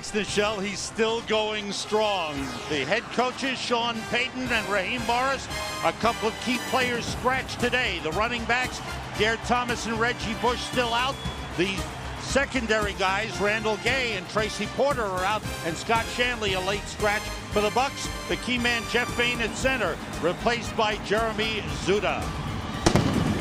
The shell, he's still going strong. The head coaches, Sean Payton and Raheem Morris, a couple of key players scratched today. The running backs, Gare Thomas and Reggie Bush, still out. The secondary guys, Randall Gay and Tracy Porter, are out, and Scott Shanley, a late scratch for the Bucs. The key man, Jeff Fain, at center, replaced by Jeremy Zuta.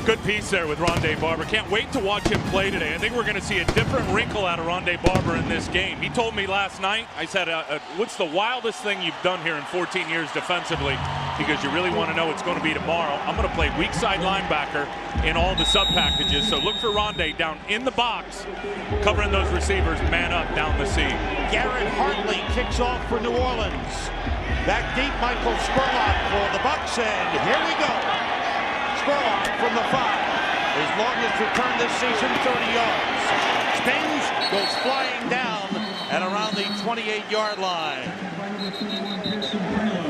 Good piece there with Rondé Barber. Can't wait to watch him play today. I think we're going to see a different wrinkle out of Rondé Barber in this game. He told me last night, I said, what's the wildest thing you've done here in 14 years defensively? Because you really want to know what's going to be tomorrow. I'm going to play weak side linebacker in all the sub packages. So look for Rondé down in the box, covering those receivers, man up down the seam. Garrett Hartley kicks off for New Orleans. Back deep, Michael Spurlock for the Bucs, and here we go. Spurlock from the 5. His longest return this season, 30 yards. Spins, goes flying down at around the 28-yard line.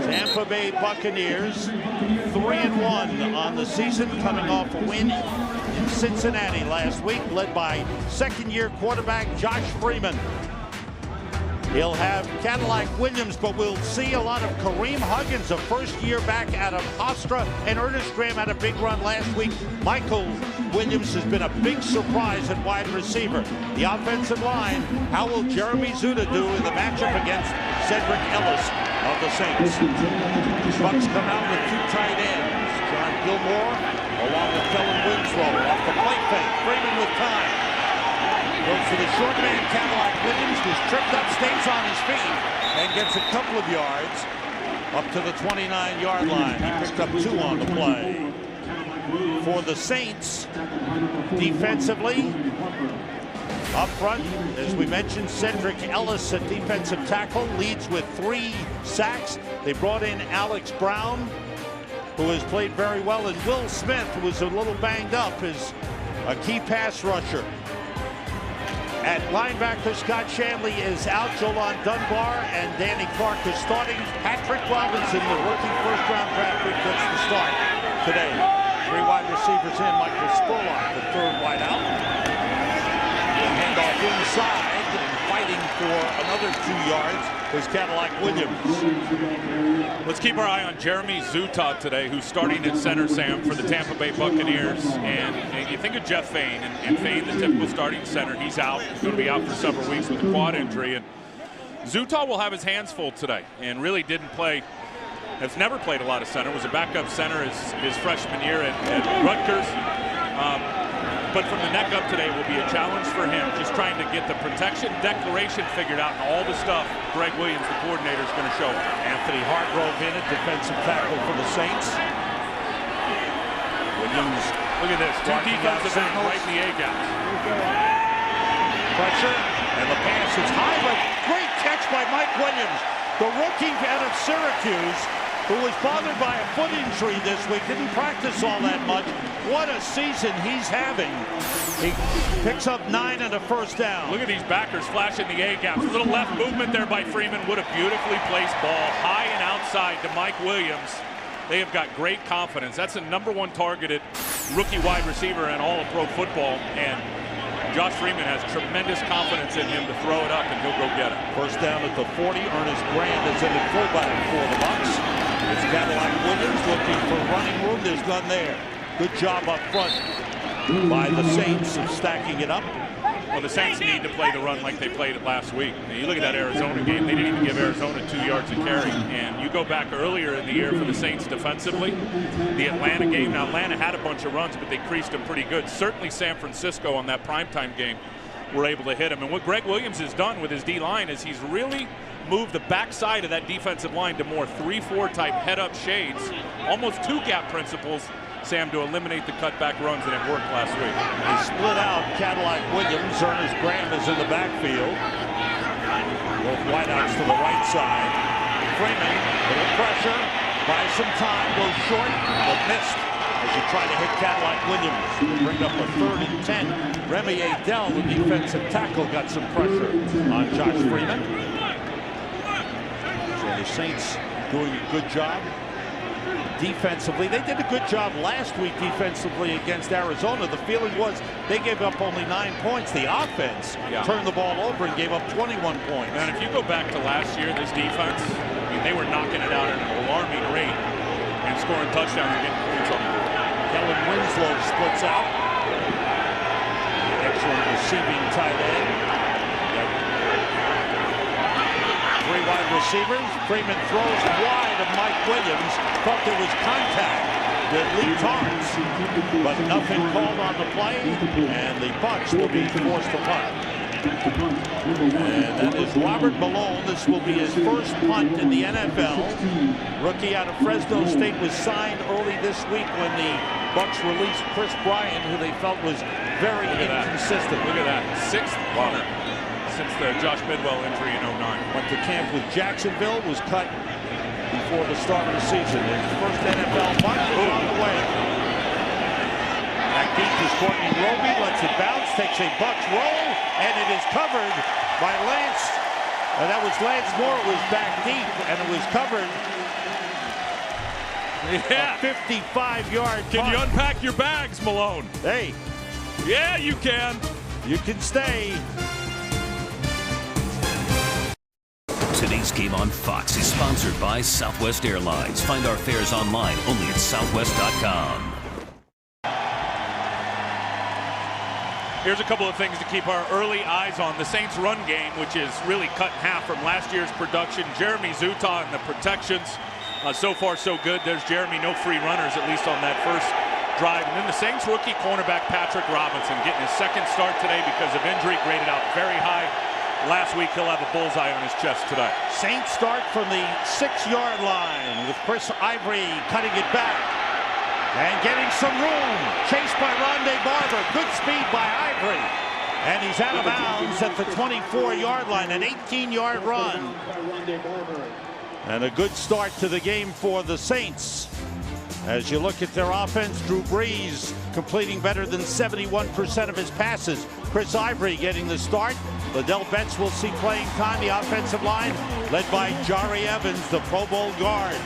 Tampa Bay Buccaneers 3-1 on the season, coming off a win in Cincinnati last week, led by second-year quarterback Josh Freeman. He'll have Cadillac Williams, but we'll see a lot of Kareem Huggins, a first-year back out of Hofstra, and Ernest Graham had a big run last week. Michael Williams has been a big surprise at wide receiver. The offensive line, how will Jeremy Zuta do in the matchup against Cedric Ellis of the Saints? Bucs come out with two tight ends. John Gilmore along with Kellen Winslow off the play fake. Freeman with time. Goes for the short man, Cadillac Williams, who's tripped up, stays on his feet, and gets a couple of yards up to the 29-yard line. He picked up 2 on the play. For the Saints, defensively, up front, as we mentioned, Cedric Ellis at defensive tackle, leads with 3 sacks. They brought in Alex Brown, who has played very well, and Will Smith, who was a little banged up, is a key pass rusher. At linebacker, Scott Shanley is out. Jolan Dunbar and Danny Clark is starting. Patrick Robinson, the rookie first-round draft pick, gets the start today. 3 wide receivers in. Michael Spurlock, the third wide out. Handoff inside, and fighting for another 2 yards is Cadillac Williams. Let's keep our eye on Jeremy Zuta today, who's starting at center, Sam, for the Tampa Bay Buccaneers. And you think of Jeff Fain, and Fain, the typical starting center, he's out. He's going to be out for several weeks with a quad injury. And Zuta will have his hands full today, and really didn't play, has never played a lot of center, was a backup center his freshman year at Rutgers. But from the neck up today will be a challenge for him, just trying to get the protection declaration figured out and all the stuff Greg Williams, the coordinator, is going to show him. Anthony Hargrove in at defensive tackle for the Saints. Williams, look at this, 2 defensive ends right in the A-gap. Pressure, and the pass is high, but great catch by Mike Williams. The rookie out of Syracuse, who was bothered by a foot injury this week, didn't practice all that much. What a season he's having. He picks up 9 and a first down. Look at these backers flashing the A-gaps. A little left movement there by Freeman. What a beautifully placed ball, high and outside to Mike Williams. They have got great confidence. That's the #1 targeted rookie wide receiver in all of pro football, and Josh Freeman has tremendous confidence in him to throw it up, and he'll go get it. First down at the 40. Ernest Graham is in at fullback for the Bucs. It's Cadillac Williams looking for running room. There's none there. Good job up front by the Saints of stacking it up. Well, the Saints need to play the run like they played it last week. Now, you look at that Arizona game, they didn't even give Arizona 2 yards of carry. And you go back earlier in the year for the Saints defensively, the Atlanta game. Now, Atlanta had a bunch of runs, but they creased them pretty good. Certainly San Francisco on that primetime game were able to hit him. And what Greg Williams has done with his D-line is he's really moved the backside of that defensive line to more 3-4 type head-up shades. Almost 2 gap principles, Sam, to eliminate the cutback runs, and it worked last week. They split out Cadillac Williams. Ernest Graham is in the backfield. Both wideouts to the right side. Freeman, little pressure, buys some time, goes short, but missed as he tried to hit Cadillac Williams. Bring up a 3rd and 10. Remy Adell, the defensive tackle, got some pressure on Josh Freeman. So the Saints doing a good job defensively. They did a good job last week defensively against Arizona. The feeling was they gave up only 9 points. The offense turned the ball over and gave up 21 points. And if you go back to last year, this defense, I mean, they were knocking it out at an alarming rate and scoring touchdowns and getting points on the board. Kellen Winslow splits out. Excellent receiving tight end. Three wide receivers. Freeman throws wide of Mike Williams. Thought there was contact with Lee Torrance, but nothing called on the play, and the Bucs will be forced to punt. And that is Robert Malone. This will be his first punt in the NFL. Rookie out of Fresno State was signed early this week when the Bucs released Chris Bryant, who they felt was very inconsistent. Look at that. Sixth punter since the Josh Bidwell injury in 09. Went to camp with Jacksonville, was cut before the start of the season. His first NFL punt is on the way. Back deep is Courtney Roby, lets it bounce, takes a Bucs roll, and it is covered by Lance. That was Lance Moore. It was back deep, and it was covered. Yeah. A 55-yard punt. Can you unpack your bags, Malone? Hey. Yeah, you can. You can stay. Today's Game on Fox is sponsored by Southwest Airlines. Find our fares online only at southwest.com. Here's a couple of things to keep our early eyes on. The Saints run game, which is really cut in half from last year's production. Jeremy Zutah and the protections. So far, so good. There's Jeremy, no free runners, at least on that first drive. And then the Saints rookie cornerback Patrick Robinson getting his second start today because of injury, graded out very high. Last week, he'll have a bullseye on his chest today. Saints start from the 6-yard line with Chris Ivory cutting it back and getting some room. Chased by Rondé Barber. Good speed by Ivory. And he's out of bounds at the 24-yard line. An 18-yard run. And a good start to the game for the Saints. As you look at their offense, Drew Brees completing better than 71% of his passes. Chris Ivory getting the start. Liddell Betts will see playing time. The offensive line led by Jari Evans, the Pro Bowl guard.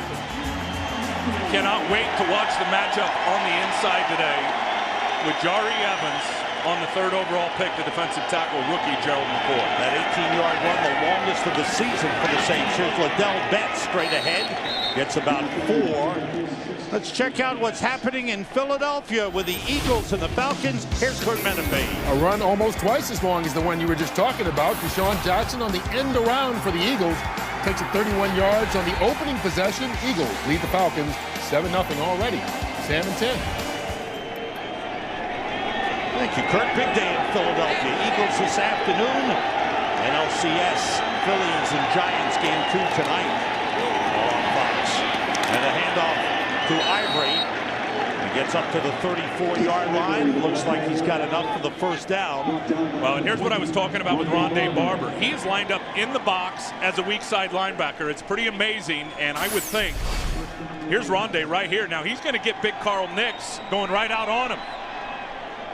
Cannot wait to watch the matchup on the inside today with Jari Evans on the 3rd overall pick, the defensive tackle rookie Gerald McCoy. That 18-yard run, the longest of the season for the Saints. Here's Liddell Betts straight ahead. Gets about 4. Let's check out what's happening in Philadelphia with the Eagles and the Falcons. Here's Kurt Menefee. A run almost twice as long as the one you were just talking about. Deshaun Jackson on the end around for the Eagles. Takes it 31 yards on the opening possession. Eagles lead the Falcons 7-0 already. Sam and 10. Thank you, Kurt. Big day in Philadelphia. Eagles this afternoon. NLCS, Phillies and Giants game 2 tonight. All on Fox. And a handoff to Ivory. He gets up to the 34-yard line. Looks like he's got enough for the first down. Well, and here's what I was talking about with Rondé Barber. He's lined up in the box as a weak side linebacker. It's pretty amazing, and I would think, here's Rondé right here. Now, he's going to get big Carl Nix going right out on him.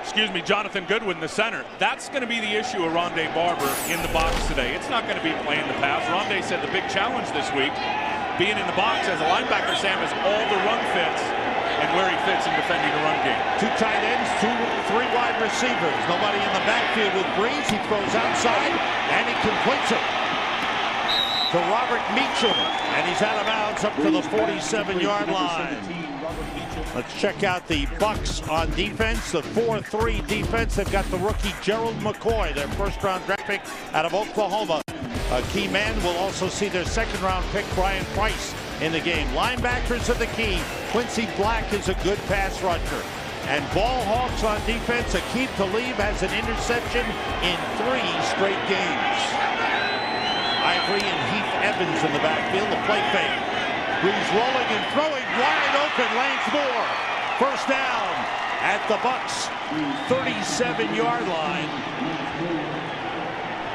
Excuse me, Jonathan Goodwin, the center. That's going to be the issue of Rondé Barber in the box today. It's not going to be playing the pass. Rondé said the big challenge this week, being in the box as a linebacker, Sam, is all the run fits and where he fits in defending the run game. 2 tight ends, 3 wide receivers. Nobody in the backfield with Brees. He throws outside, and he completes it to Robert Meacham. And he's out of bounds up to the 47-yard line. Let's check out the Bucs on defense, the 4-3 defense. They've got the rookie Gerald McCoy, their first-round draft pick out of Oklahoma. A key man. Will also see their second-round pick, Brian Price, in the game. Linebackers are the key. Quincy Black is a good pass rusher. And Ball Hawks on defense. Aqib Talib has an interception in 3 straight games. Ivory and Heath Evans in the backfield. The play fake. Brees rolling and throwing wide open. Lance Moore. First down at the Bucs 37-yard line.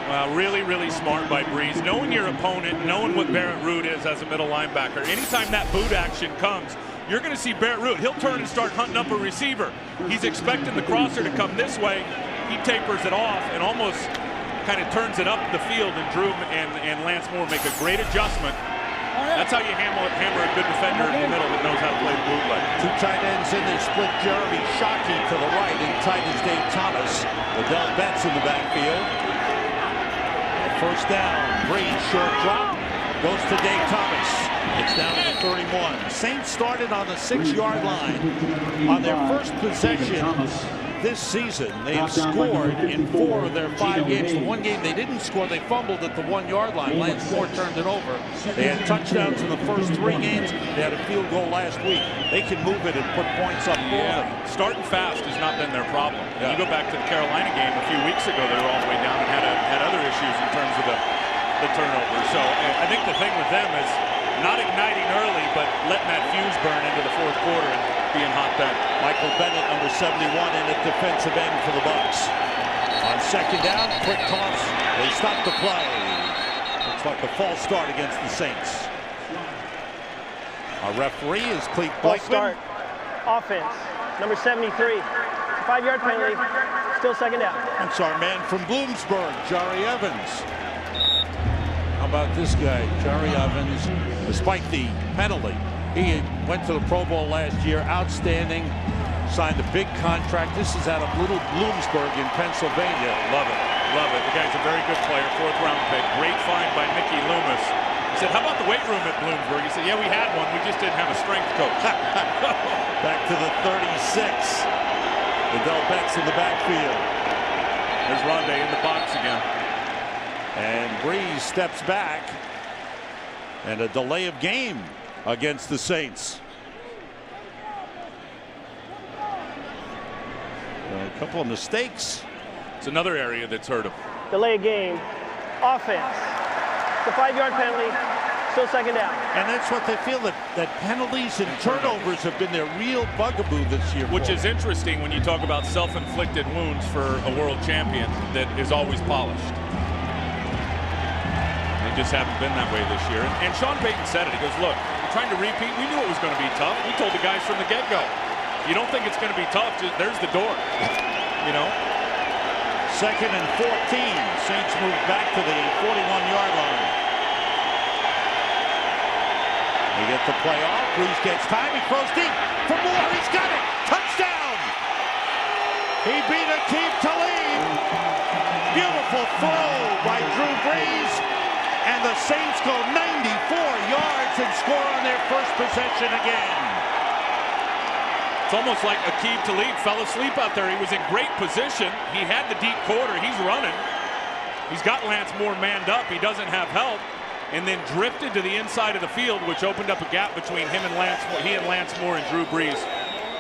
Well, really, really smart by Brees. Knowing your opponent, knowing what Barrett Root is as a middle linebacker. Anytime that boot action comes, you're going to see Barrett Root. He'll turn and start hunting up a receiver. He's expecting the crosser to come this way. He tapers it off and almost kind of turns it up the field, and Drew and Lance Moore make a great adjustment That's how you hammer a good defender in the middle that knows how to play the bootleg. Two tight ends in. They split Jeremy Shockey to the right and tight as Dave Thomas. Liddell Betts in the backfield. First down. Breeze short drop. Goes to Dave Thomas. It's down to the 31. Saints started on the 6-yard line. On their first possession this season, they have scored in 4 of their 5 games. The one game they didn't score, they fumbled at the 1-yard line. Lance Moore turned it over. They had touchdowns in the first 3 games. They had a field goal last week. They can move it and put points up early. Starting fast has not been their problem. You go back to the Carolina game a few weeks ago, they were all the way down and had other issues in terms of the turnover. So I think the thing with them is not igniting early, but letting that fuse burn into the 4th quarter and being hot then. Michael Bennett, number 71, in at defensive end for the Bucs. On second down, quick toss. They stop the play. Looks like a false start against the Saints. Our referee is Clete Blakeman. False start. Offense, number 73. 5-yard penalty. Still second down. That's our man from Bloomsburg, Jari Evans. How about this guy, Jari Evans? Despite the penalty, he went to the Pro Bowl last year. Outstanding. Signed a big contract. This is out of Little Bloomsburg in Pennsylvania. Love it. Love it. The guy's a very good player. 4th round pick. Great find by Mickey Loomis. He said, how about the weight room at Bloomsburg? He said, yeah, we had one. We just didn't have a strength coach. Back to the 36. Liddell Betts in the backfield. There's Rondé in the box again. And Breeze steps back. And a delay of game against the Saints. A couple of mistakes. It's another area that's hurt him. Delay of game. Offense. The 5-yard penalty. Still second down. And that's what they feel, that penalties and turnovers have been their real bugaboo this year. Which is interesting when you talk about self-inflicted wounds for a world champion that is always polished. They just haven't been that way this year. And Sean Payton said it. He goes, look, we're trying to repeat. We knew it was going to be tough. We told the guys from the get-go. You don't think it's going to be tough, just, there's the door. You know? 2nd and 14. Saints move back to the 41-yard line. They get the play off. Breeze gets time. He throws deep for Moore. He's got it. Touchdown. He beat Aqib Talib. Beautiful throw by Drew Brees. And the Saints go 94 yards and score on their first possession again. It's almost like Aqib Talib fell asleep out there. He was in great position. He had the deep quarter. He's running. He's got Lance Moore manned up. He doesn't have help. And then drifted to the inside of the field, which opened up a gap between him and Lance Moore. He and Lance Moore and Drew Brees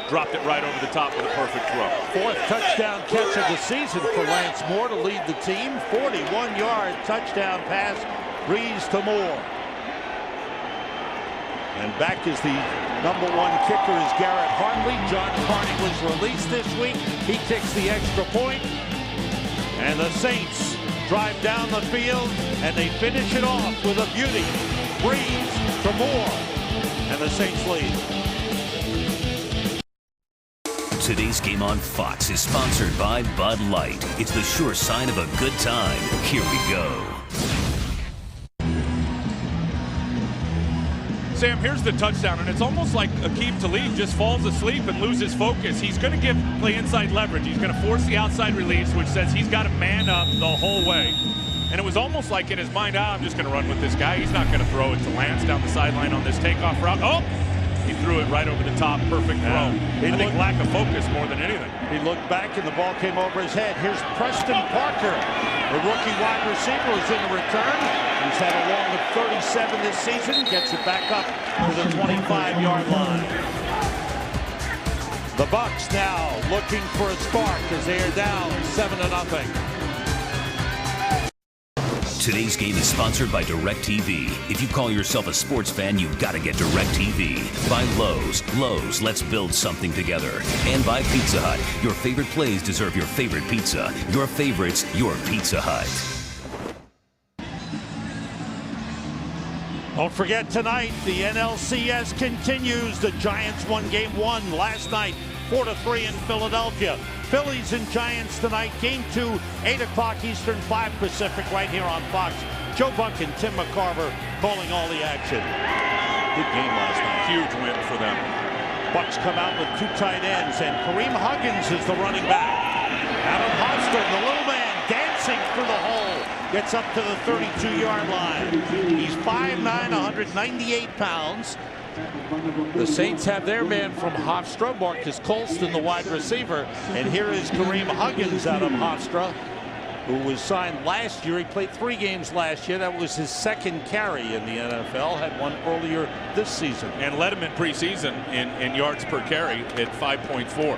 dropped it right over the top with a perfect throw. 4th touchdown catch of the season for Lance Moore to lead the team. 41-yard touchdown pass. Brees to Moore. And back is the number 1 kicker is Garrett Hartley. John Carney was released this week. He kicks the extra point. And the Saints drive down the field, and they finish it off with a beauty. Breeze to Moore, and the Saints lead. Today's game on Fox is sponsored by Bud Light. It's the sure sign of a good time. Here we go. Sam, here's the touchdown, and it's almost like Aqib Talib just falls asleep and loses focus. He's going to play inside leverage. He's going to force the outside release, which says he's got to man up the whole way. And it was almost like in his mind, I'm just going to run with this guy. He's not going to throw it to Lance down the sideline on this takeoff route. Oh, he threw it right over the top. Perfect throw. I think lack of focus more than anything. He looked back, and the ball came over his head. Here's Preston Parker, the rookie wide receiver, is in the return. He's had a long of 37 this season. Gets it back up to the 25-yard line. The Bucs now looking for a spark as they are down 7-0. Today's game is sponsored by DirecTV. If you call yourself a sports fan, you've got to get DirecTV. By Lowe's. Lowe's, let's build something together. And by Pizza Hut. Your favorite plays deserve your favorite pizza. Your favorites, your Pizza Hut. Don't forget tonight, the NLCS continues. The Giants won Game 1 last night, 4-3 in Philadelphia. Phillies and Giants tonight, Game 2, 8 o'clock Eastern, 5 Pacific, right here on Fox. Joe Buck and Tim McCarver calling all the action. Good game last night. Huge win for them. Bucks come out with 2 tight ends, and Kareem Huggins is the running back. Adam Hofstra, the little man, dancing through the hole, gets up to the 32-yard line. He's 5'9", 198 pounds. The Saints have their man from Hofstra, Marcus Colston, the wide receiver. And here is Kareem Huggins out of Hofstra, who was signed last year. He played 3 games last year. That was his 2nd carry in the NFL. Had one earlier this season. And led him in preseason in yards per carry at 5.4.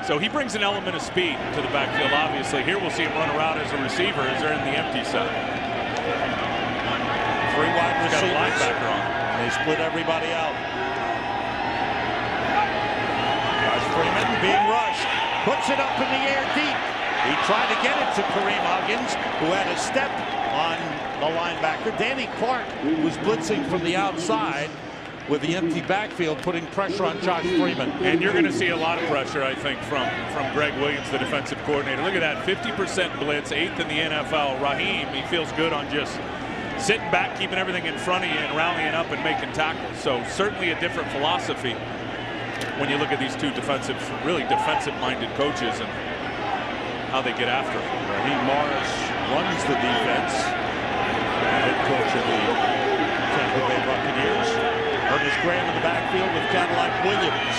So he brings an element of speed to the backfield, obviously. Here we'll see him run around as a receiver as they're in the empty set. 3 wide receivers. Got a linebacker on. They split everybody out. Josh Freeman being rushed. Puts it up in the air deep. He tried to get it to Kareem Huggins, who had a step on the linebacker. Danny Clark was blitzing from the outside with the empty backfield, putting pressure on Josh Freeman. And you're going to see a lot of pressure, I think, from Greg Williams, the defensive coordinator. Look at that, 50% blitz, 8th in the NFL. Raheem, he feels good on just sitting back, keeping everything in front of you and rallying up and making tackles. So certainly a different philosophy when you look at these 2 really defensive-minded coaches and how they get after it. Raheem Morris runs the defense. Head coach of the Tampa Bay Buccaneers. Ernest Graham in the backfield with Cadillac Williams.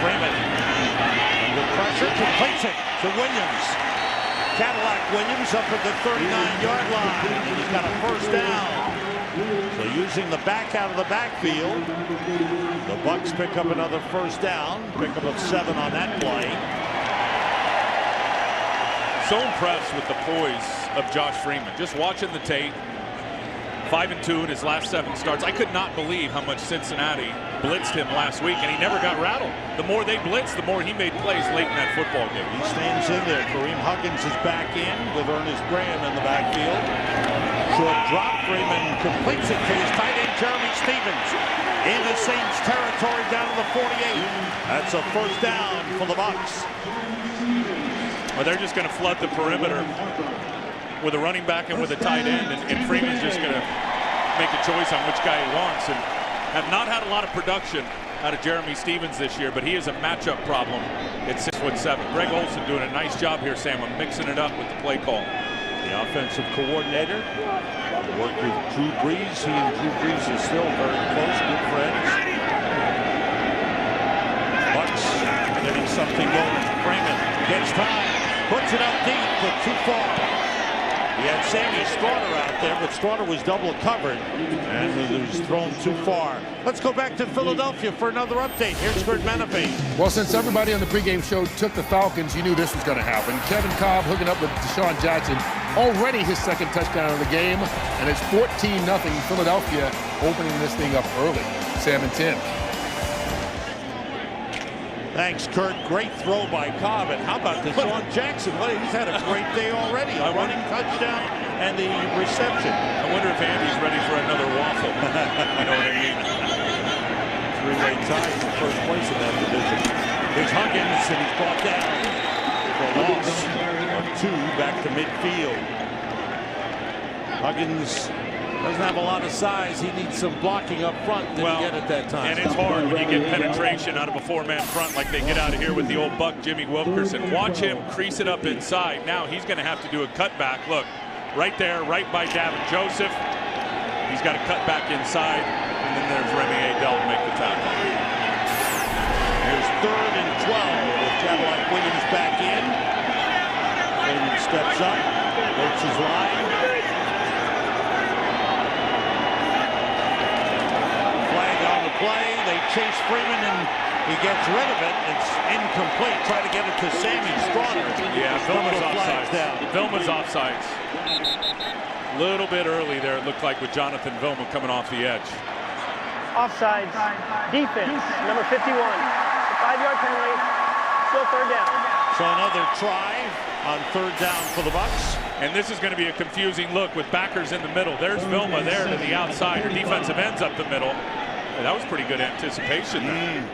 Freeman under pressure, completes it to Williams. Cadillac Williams up at the 39-yard line, and he's got a 1st down. So using the back out of the backfield, the Bucks pick up another 1st down, pickup of 7 on that play. So impressed with the poise of Josh Freeman. Just watching the tape. 5-2 in his last 7 starts. I could not believe how much Cincinnati blitzed him last week, and he never got rattled. The more they blitzed, the more he made plays late in that football game. He stands in there. Kareem Huggins is back in with Ernest Graham in the backfield. Short drop. Freeman completes it to his tight end, Jeremy Stevens. In the Saints territory down to the 48. That's a 1st down for the Bucks. Well, they're just going to flood the perimeter with a running back and with a tight end, and Freeman's just going to make a choice on which guy he wants. And have not had a lot of production out of Jeremy Stevens this year, but he is a matchup problem at 6'7". Greg Olsen doing a nice job here, Sam, of mixing it up with the play call. The offensive coordinator worked with Drew Brees. He and Drew Brees are still very close, good friends. Bucks getting something going. Freeman gets time, puts it up deep, but too far. He had Sammy Strawder out there, but Strawder was double covered, and it was thrown too far. Let's go back to Philadelphia for another update. Here's Kurt Menefee. Well, since everybody on the pregame show took the Falcons, you knew this was going to happen. Kevin Cobb hooking up with Deshaun Jackson, already his 2nd touchdown of the game, and it's 14-0 Philadelphia, opening this thing up early. Sam and Tim. Thanks, Kurt. Great throw by Cobb. And how about Deshaun Jackson? Well, he's had a great day already. A running touchdown and the reception. I wonder if Andy's ready for another waffle. You know what I mean? 3-way tie for 1st place in that division. Here's Huggins, and he's brought down for a loss of 2 back to midfield. Huggins doesn't have a lot of size. He needs some blocking up front. Didn't get it that time. And it's hard when you get penetration out of a 4-man front like they get out of here with the old Buck, Jimmy Wilkerson. Watch him crease it up inside. Now he's going to have to do a cutback. Look, right there, right by Davin Joseph. He's got to cut back inside. And then there's Remy Adel to make the tackle. Here's 3rd and 12 with Cadillac Williams back in. Freeman steps up, works his line. Play. They chase Freeman, and he gets rid of it. It's incomplete. Try to get it to Sammy Strawder. Yeah, Vilma's offsides. Vilma's offsides. A little bit early there, it looked like, with Jonathan Vilma coming off the edge. Offsides. Defense, number 51. 5-yard penalty. Still 3rd down. So another try on 3rd down for the Bucks. And this is going to be a confusing look with backers in the middle. There's Vilma there to the outside. Her defensive end's up the middle. That was pretty good anticipation there.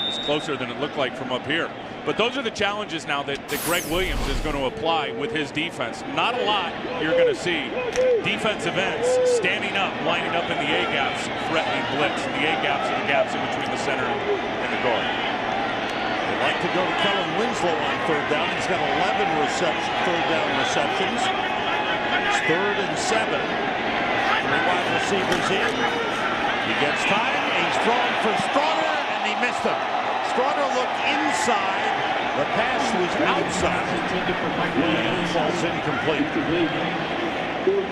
It's closer than it looked like from up here. But those are the challenges now that Greg Williams is going to apply with his defense. Not a lot you're going to see defensive ends standing up, lining up in the A-gaps, threatening blitz. And the A-gaps are the gaps in between the center and the guard. They like to go to Kellen Winslow on third down. He's got 11 third down receptions. It's 3rd and 7. 3 wide receivers in. He gets time. He's throwing for Strawder, and he missed him. Strawder looked inside. The pass was outside. And falls incomplete.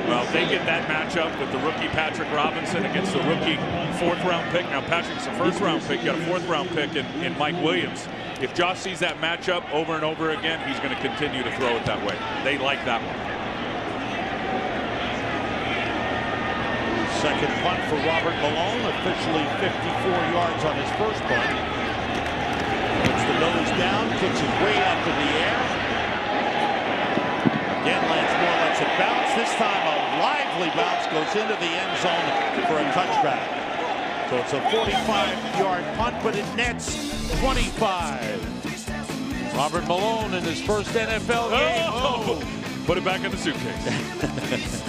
Well, they get that matchup with the rookie Patrick Robinson against the rookie 4th-round pick. Now, Patrick's a 1st-round pick. You got a 4th-round pick in Mike Williams. If Josh sees that matchup over and over again, he's going to continue to throw it that way. They like that one. Second punt for Robert Malone, officially 54 yards on his first punt. Puts the nose down, kicks it way up in the air. Again, Lance Moore lets it bounce. This time a lively bounce goes into the end zone for a touchback. So it's a 45-yard punt, but it nets 25. Robert Malone in his first NFL game. Oh! Put it back in the suitcase.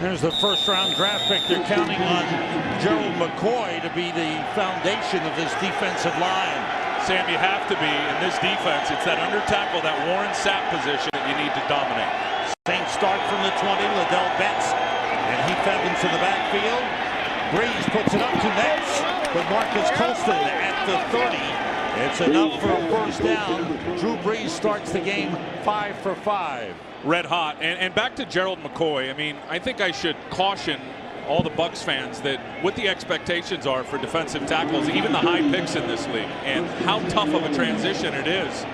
There's the first-round draft pick. They're counting on Gerald McCoy to be the foundation of this defensive line. Sam, you have to be in this defense. It's that under tackle, that Warren Sapp position that you need to dominate. Saints start from the 20. Liddell Betts, and he fed into the backfield. Breeze puts it up to Nets, but Marcus Colston at the 30. It's enough for a first down. Drew Brees starts the game 5 for 5. Red hot. And back to Gerald McCoy. I mean, I think I should caution all the Bucs fans that what the expectations are for defensive tackles, even the high picks in this league, and how tough of a transition it is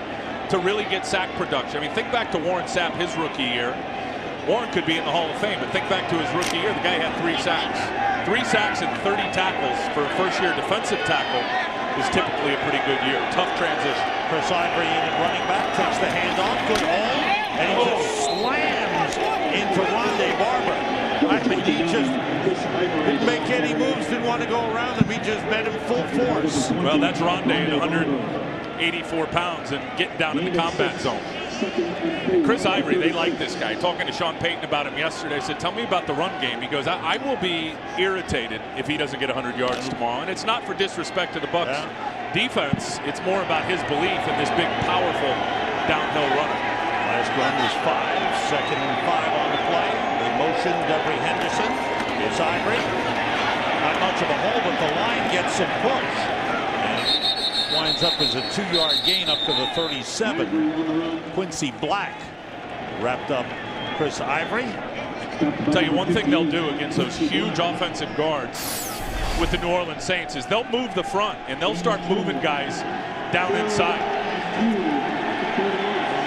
to really get sack production. I mean, think back to Warren Sapp, his rookie year. Warren could be in the Hall of Fame, but think back to his rookie year. The guy had 3 sacks. 3 sacks and 30 tackles for a first-year defensive tackle is typically a pretty good year. Tough transition. Chris Ivory in at running back, takes the handoff, good hold, and he just slams into Rondé Barber. I mean, he just didn't make any moves, didn't want to go around him. He just met him full force. Well, that's Rondé at 184 pounds and getting down in the combat zone. And Chris Ivory, they like this guy. Talking to Sean Payton about him yesterday, I said, tell me about the run game. He goes, I will be irritated if he doesn't get 100 yards tomorrow. And it's not for disrespect to the Bucs defense. It's more about his belief in this big, powerful downhill runner. Last run was 5, 2nd and 5 on the play. They motion Devery Henderson. It's Ivory. Not much of a hole, but the line gets some push. And winds up as a 2-yard gain up to the 37. Quincy Black wrapped up Chris Ivory. I'll tell you one thing they'll do against those huge offensive guards with the New Orleans Saints is they'll move the front and they'll start moving guys down inside.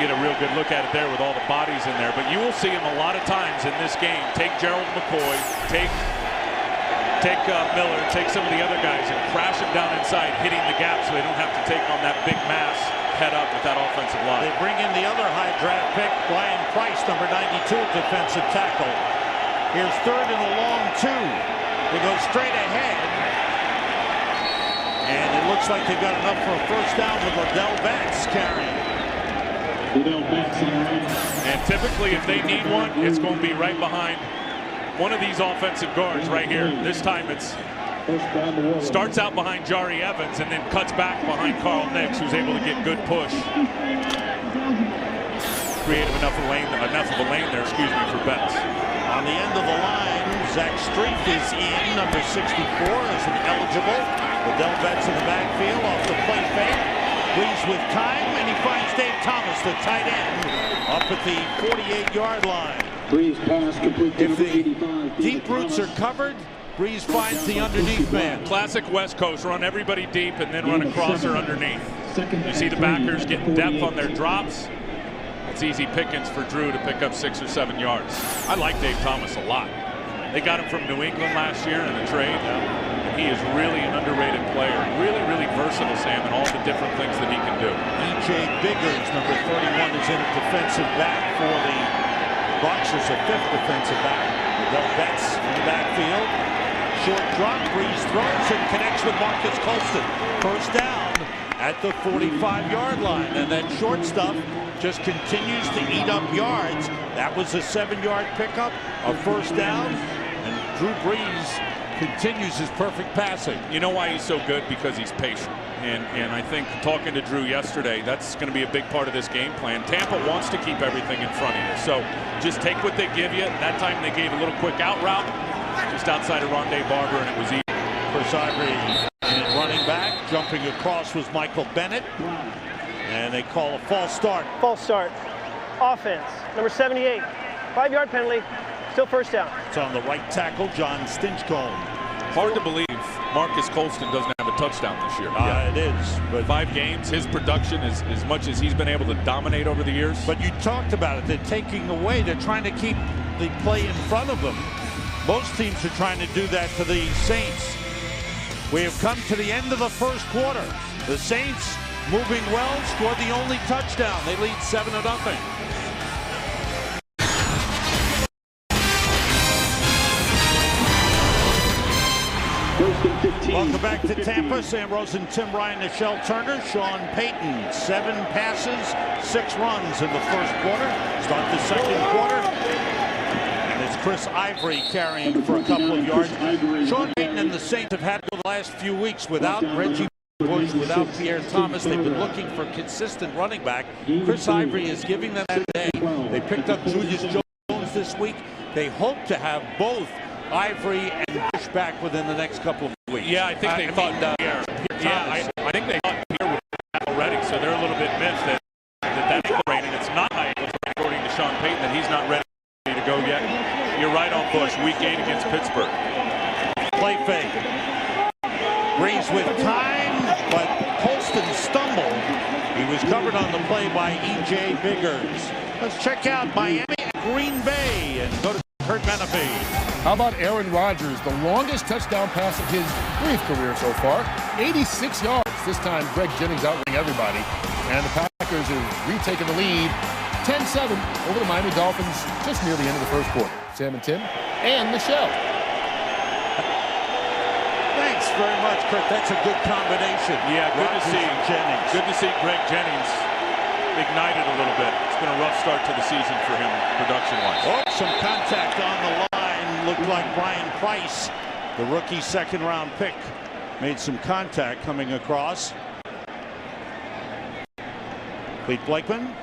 Get a real good look at it there with all the bodies in there, but you will see him a lot of times in this game take Gerald McCoy, take Miller, take some of the other guys and crash them down inside, hitting the gap so they don't have to take on that big mass head up with that offensive line. They bring in the other high draft pick, Brian Price, number 92, defensive tackle. Here's 3rd and a long 2. They go straight ahead, and it looks like they've got enough for a first down with Liddell Betts carrying. And typically, if they need one, it's going to be right behind one of these offensive guards right here. This time it's starts out behind Jari Evans and then cuts back behind Carl Nix, who's able to get good push. Creative enough of a lane there, for Betts. On the end of the line, Zach Streif is in, number 64, is an eligible. Liddell Betts in the backfield off the play fake. Breeze with time, and he finds Dave Thomas, the tight end, up at the 48-yard line. Breeze pass complete. If the deep routes are covered, Breeze finds the underneath man. Classic West Coast, run everybody deep and then run a crosser underneath. You see the backers getting depth on their drops. It's easy pickings for Drew to pick up 6 or 7 yards. I like Dave Thomas a lot. They got him from New England last year in a trade. He is really an underrated player. Really, really versatile, Sam, in all the different things that he can do. E.J. Biggers, number 31, is in a defensive back for the Bucs as a 5th defensive back. Liddell Betts in the backfield. short drop. Breeze throws and connects with Marcus Colston. First down at the 45-yard line. And that short stuff just continues to eat up yards. That was a 7-yard pickup, a first down. And Drew Brees continues his perfect passing. You know why he's so good? Because he's patient. And I think talking to Drew yesterday, that's going to be a big part of this game plan. Tampa wants to keep everything in front of you. So just take what they give you. That time they gave a little quick out route just outside of Rondé Barber, and it was easy. Chris Ivory running back. Jumping across was Michael Bennett. And they call a false start. False start. Offense, number 78. 5-yard penalty. Still first down. It's on the right tackle, John Stinchcomb. Hard to believe Marcus Colston doesn't have a touchdown this year. It is. But 5 games, his production is as much as he's been able to dominate over the years. But you talked about it. They're taking away. They're trying to keep the play in front of them. Most teams are trying to do that to the Saints. We have come to the end of the first quarter. The Saints moving well, scored the only touchdown. They lead 7-0. Welcome back to Tampa. Sam Rosen, Tim Ryan, Nichelle Turner, Sean Payton. 7 passes, 6 runs in the first quarter. Start the second quarter. And it's Chris Ivory carrying for a couple of yards. Sean Payton and the Saints have had the last few weeks without Reggie Bush, without Pierre Thomas. They've been looking for consistent running back. Chris Ivory is giving them that day. They picked up Julius Jones this week. They hope to have both Ivory and Bush back within the next couple of weeks. Yeah, I think they thought Pierre. Yeah, I think they thought Pierre was back already, so they're a little bit miffed that ankle rating. It's not high, according to Sean Payton, that he's not ready to go yet. You're right on Bush. Week 8 against Pittsburgh. Play fake. Breeze with time, but Colston stumbled. He was covered on the play by E.J. Biggers. Let's check out Miami and Green Bay and go to Kurt Menefee. How about Aaron Rodgers, the longest touchdown pass of his brief career so far? 86 yards. This time, Greg Jennings outrunning everybody. And the Packers have retaken the lead 10-7 over the Miami Dolphins just near the end of the first quarter. Sam and Tim and Michelle. Thanks very much, Kurt. That's a good combination. Yeah, good to see Jennings. Good to see Greg Jennings ignited a little bit. It's been a rough start to the season for him, production-wise. Oh, some contact on the line. Looked like Brian Price, the rookie second-round pick, made some contact coming across. Clete Blakeman.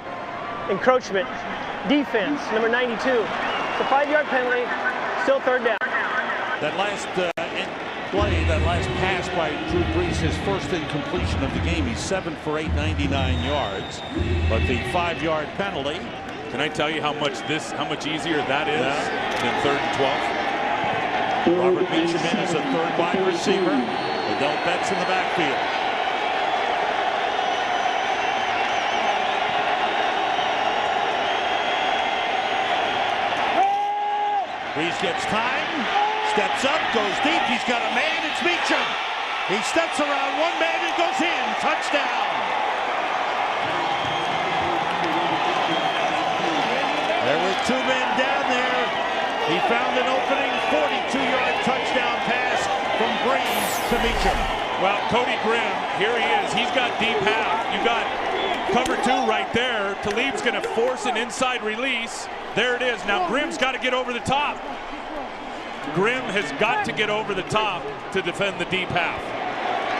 Encroachment. Defense, number 92. It's a 5-yard penalty. Still third down. That last play, that last pass by Drew Brees, his first incompletion of the game. He's 7 for 8, 99 yards. But the 5-yard penalty. Can I tell you how much easier that is than 3rd and 12? Robert Benjamin is a third wide receiver. Adele Betts in the backfield. Brees gets time, steps up, goes deep. He's got a man. It's Meacham. He steps around one man and goes in. Touchdown. There were 2 men down there. He found an opening, 42-yard touchdown pass from Brees to Meacham. Well, Cody Grimm, here he is. He's got deep half. You got cover 2 right there. Talib's going to force an inside release. There it is. Now Grimm's got to get over the top. Grimm has got to get over the top to defend the deep half.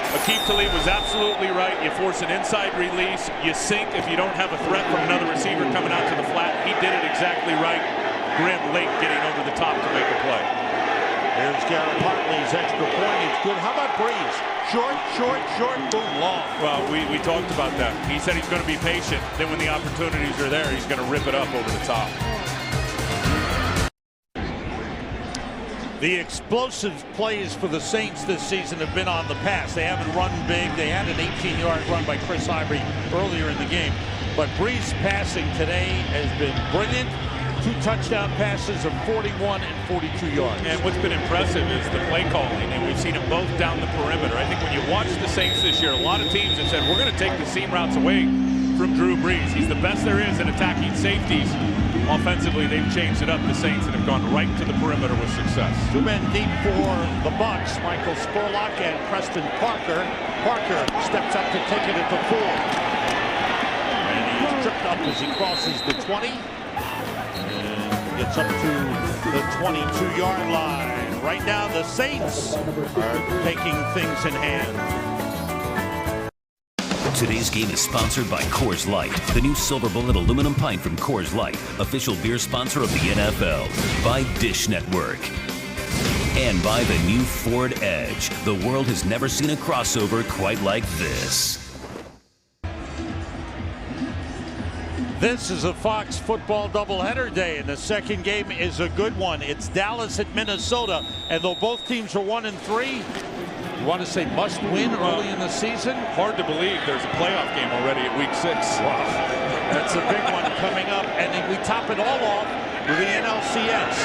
Aqib Talib was absolutely right. You force an inside release. You sink if you don't have a threat from another receiver coming out to the flat. He did it exactly right. Grimm late getting over the top to make a play. There's Garrett Hartley's extra point. It's good. How about Brees? Short, short, short, boom, long. Well, we talked about that. He said he's going to be patient. Then when the opportunities are there, he's going to rip it up over the top. The explosive plays for the Saints this season have been on the pass. They haven't run big. They had an 18-yard run by Chris Ivory earlier in the game. But Brees' passing today has been brilliant. 2 touchdown passes of 41 and 42 yards. And what's been impressive is the play calling, and we've seen them both down the perimeter. I think when you watch the Saints this year, a lot of teams have said, we're going to take the seam routes away from Drew Brees. He's the best there is in attacking safeties. Offensively, they've changed it up, the Saints, and have gone right to the perimeter with success. 2 men deep for the Bucs. Michael Spurlock and Preston Parker. Parker steps up to take it at the 4. And he's tripped up as he crosses the 20. And gets up to the 22-yard line. Right now, the Saints are taking things in hand. Today's game is sponsored by Coors Light, the new silver bullet aluminum pint from Coors Light, official beer sponsor of the NFL, by Dish Network, and by the new Ford Edge. The world has never seen a crossover quite like this. This is a Fox football doubleheader day, and the second game is a good one. It's Dallas at Minnesota, and though both teams are 1-3, you want to say must win early in the season? Hard to believe there's a playoff game already at week 6. Wow. That's a big one coming up. And then we top it all off with the NLCS.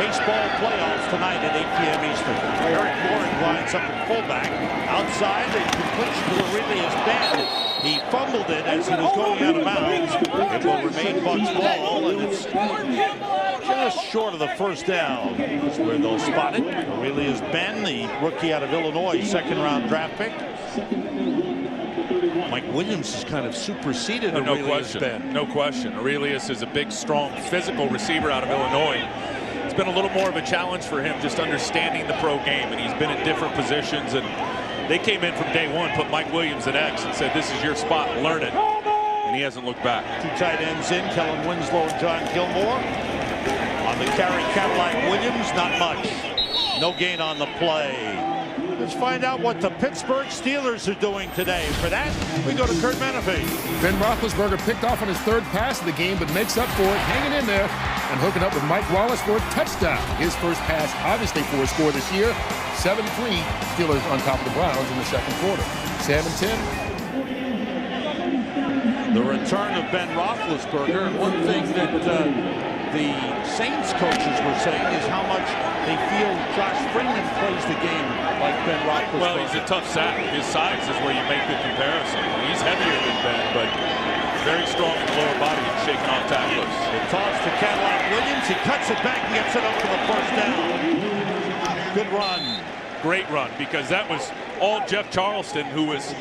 Baseball playoffs tonight at 8 p.m. Eastern. Eric Loring lines up at fullback. Outside, the completion to Aurelius Ben. He fumbled it as he was going out of bounds. It will remain Bucs ball, and it's just short of the first down. That's where they'll spot it. Aurelius Ben, the rookie out of Illinois, second-round draft pick. Mike Williams has kind of superseded Aurelius Ben. No question. Aurelius is a big, strong, physical receiver out of Illinois. It's been a little more of a challenge for him just understanding the pro game, and he's been in different positions. And they came in from day one, put Mike Williams at X and said, this is your spot, learn it. And he hasn't looked back. 2 tight ends in, Kellen Winslow and John Gilmore. On the carry, Cadillac Williams, not much. No gain on the play. Let's find out what the Pittsburgh Steelers are doing today. For that, we go to Kurt Menefee. Ben Roethlisberger picked off on his 3rd pass of the game, but makes up for it, hanging in there and hooking up with Mike Wallace for a touchdown. His first pass, obviously, for a score this year. 7-3, Steelers on top of the Browns in the second quarter. Sam and Tim. The return of Ben Roethlisberger. And one thing that the Saints coaches were saying is how much they feel Josh Freeman plays the game like Ben Roethlisberger. Well, he's a tough sack. His size is where you make the comparison. He's heavier than Ben, but very strong in the lower body and shaking off tacklers. The toss to Cadillac Williams. He cuts it back and gets it up for the first down. Good run. Great run, because that was all Jeff Charleston, who was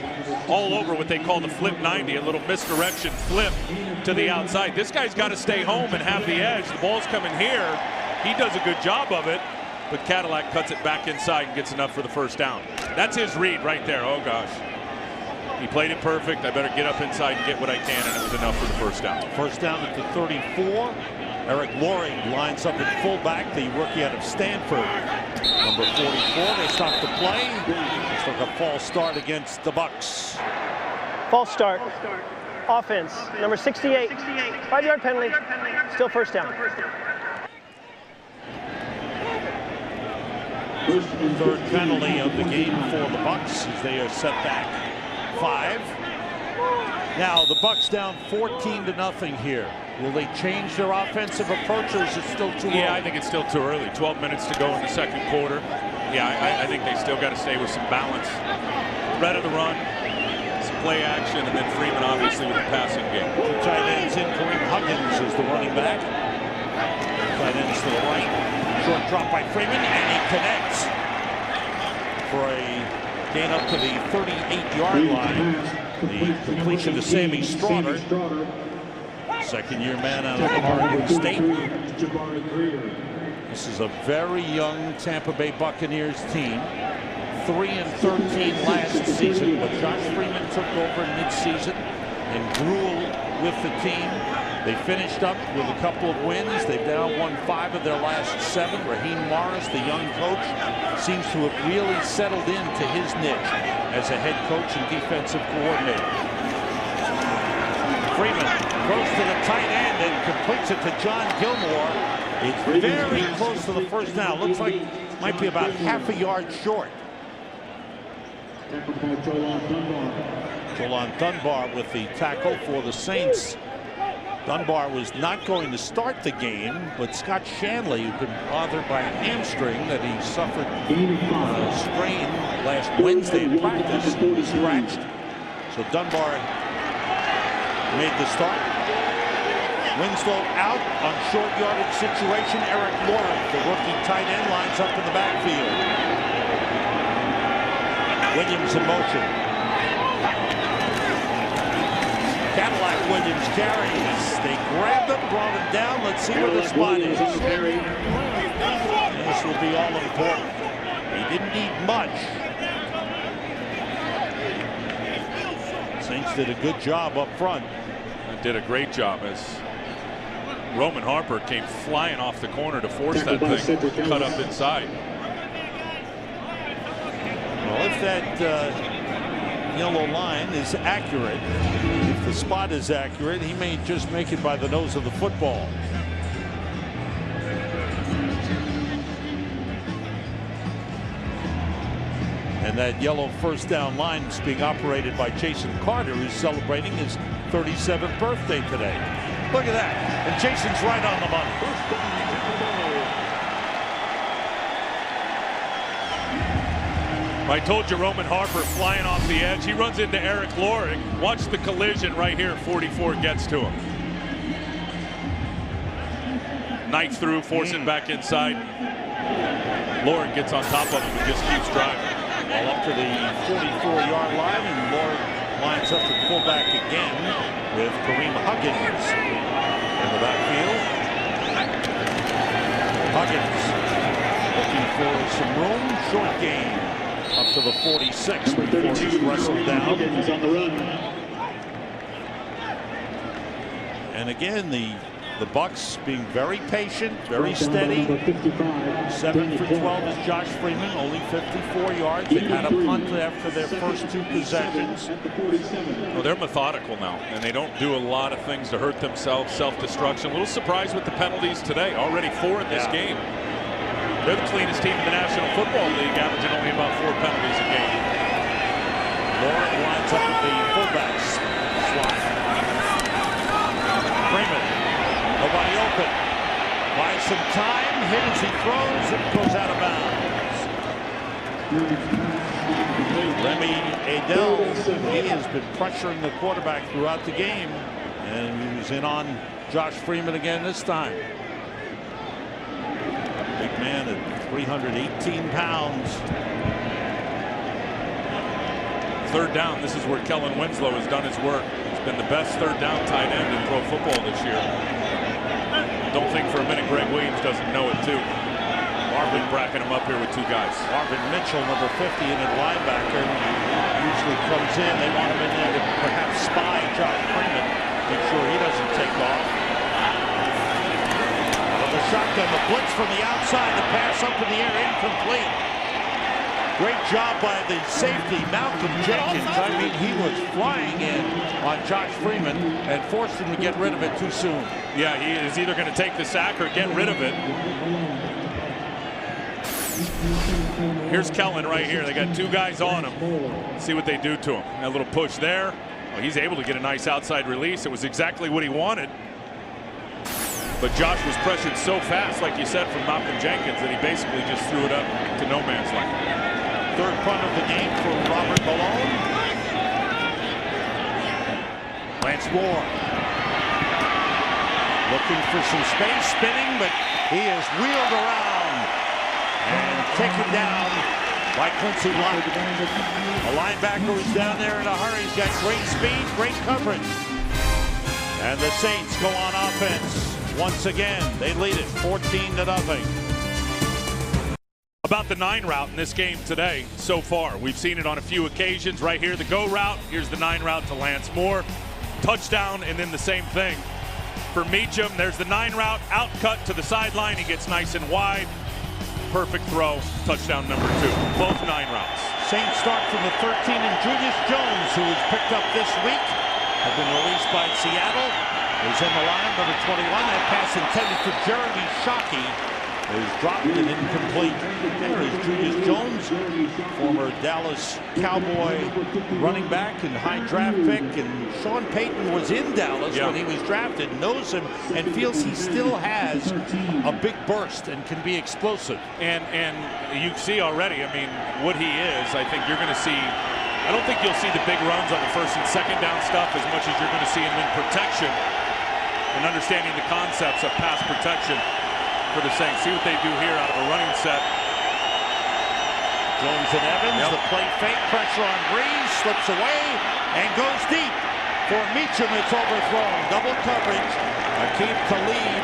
all over what they call the flip 90, a little misdirection flip to the outside. This guy's got to stay home and have the edge. The ball's coming here. He does a good job of it, but Cadillac cuts it back inside and gets enough for the first down. That's his read right there. Oh, gosh. He played it perfect. I better get up inside and get what I can, and it was enough for the first down. First down at the 34. Eric Loring lines up at fullback, the rookie out of Stanford. Number 44, they stop the play. Looks like a false start against the Bucs. False start. Offense, number 68. 5-yard penalty. Still first down. Third penalty of the game for the Bucs as they are set back 5. Now the Bucs down 14-0 here. Will they change their offensive approach, or is it still too early? Yeah, I think it's still too early. 12 minutes to go in the second quarter. Yeah, I think they still got to stay with some balance. Threat of the run, some play action, and then Freeman obviously with the passing game. 2 tight ends in. Kareem Huggins is the running back. Tight ends to the right. Short drop by Freeman, and he connects for a gain up to the 38-yard line. The completion to Sammy Strawder. Second-year man out of Oregon State. This is a very young Tampa Bay Buccaneers team. 3-13 last season, but Josh Freeman took over mid-season and grew with the team. They finished up with a couple of wins. They've now won 5 of their last 7. Raheem Morris, the young coach, seems to have really settled into his niche as a head coach and defensive coordinator. Freeman goes to the tight end and completes it to John Gilmore. It's very close to the first down. Looks like might be about half a yard short. Jolan Dunbar with the tackle for the Saints. Dunbar was not going to start the game, but Scott Shanley, who'd been bothered by a hamstring that he suffered a strain last Wednesday in practice, was scratched. So Dunbar made the start. Winslow out on short yardage situation. Eric Loring, the rookie tight end, lines up in the backfield. Williams in motion. Cadillac Williams carries. They grabbed him, brought him down. Let's see where the spot is. This will be all important. He didn't need much. Saints did a good job up front. Did a great job as Roman Harper came flying off the corner to force that thing cut up inside. Well, if that yellow line is accurate, if the spot is accurate, he may just make it by the nose of the football. And that yellow first down line is being operated by Jason Carter, who's celebrating his 37th birthday today. Look at that. And Jason's right on the money. I told you Roman Harper flying off the edge. He runs into Eric Loring. Watch the collision right here. 44 gets to him. Knife through, force it back inside. Loring gets on top of him and just keeps driving. All up to the 44-yard line, and Loring lines up at fullback again with Kareem Huggins in the backfield. Huggins looking for some room. Short gain up to the 46 before he's wrestled down. And again, the Bucs being very patient, very steady. 7 for 12 is Josh Freeman, only 54 yards. They had a punt after their first 2 possessions. Well, they're methodical now, and they don't do a lot of things to hurt themselves, self-destruction. A little surprised with the penalties today. Already 4 in this game. They're the cleanest team in the National Football League, averaging only about 4 penalties a game. Loring lines up at the fullbacks slot. Freeman. Nobody open. Buys some time, hit as he throws, and goes out of bounds. Remy Adel, he has been pressuring the quarterback throughout the game, and he was in on Josh Freeman again this time. Big man at 318 pounds. Third down, this is where Kellen Winslow has done his work. He's been the best third down tight end in pro football this year. Don't think for a minute Greg Williams doesn't know it too. Marvin bracking him up here with 2 guys. Marvin Mitchell, number 50, in at linebacker, usually comes in. They want him in there to perhaps spy Josh Freeman, make sure he doesn't take off. But the shotgun, the blitz from the outside, the pass up in the air, incomplete. Great job by the safety, Malcolm Jenkins. I mean, he was flying in on Josh Freeman and forced him to get rid of it too soon. Yeah, he is either going to take the sack or get rid of it. Here's Kellen right here. They got 2 guys on him. Let's see what they do to him. A little push there. Well, he's able to get a nice outside release. It was exactly what he wanted. But Josh was pressured so fast, like you said, from Malcolm Jenkins, that he basically just threw it up to no man's land. Third punt of the game for Robert Malone. Lance Moore looking for some space, spinning, but he is wheeled around and taken down by Quincy Lott. A linebacker was down there in a hurry. He's got great speed, great coverage. And the Saints go on offense once again. They lead it 14-0. About the 9 route in this game today so far. We've seen it on a few occasions. Right here, the go route. Here's the 9 route to Lance Moore. Touchdown, and then the same thing for Meacham. There's the 9 route, out cut to the sideline. He gets nice and wide. Perfect throw. Touchdown number 2. Both 9 routes. Saints start from the 13, and Julius Jones, who was picked up this week, had been released by Seattle. He's in the line, number 21. That pass intended for Jeremy Shockey is dropped and incomplete. There is Julius Jones, former Dallas Cowboy running back and high draft pick. And Sean Payton was in Dallas when he was drafted, knows him, and feels he still has a big burst and can be explosive. And you see already, I mean, what he is, I think you're going to see. I don't think you'll see the big runs on the first and second down stuff as much as you're going to see him in protection. and understanding the concepts of pass protection for the Saints. See what they do here out of a running set. Jones and Evans, the play fake, pressure on Breeze, slips away and goes deep. For Meacham, it's overthrown. Double coverage. Akeem Talib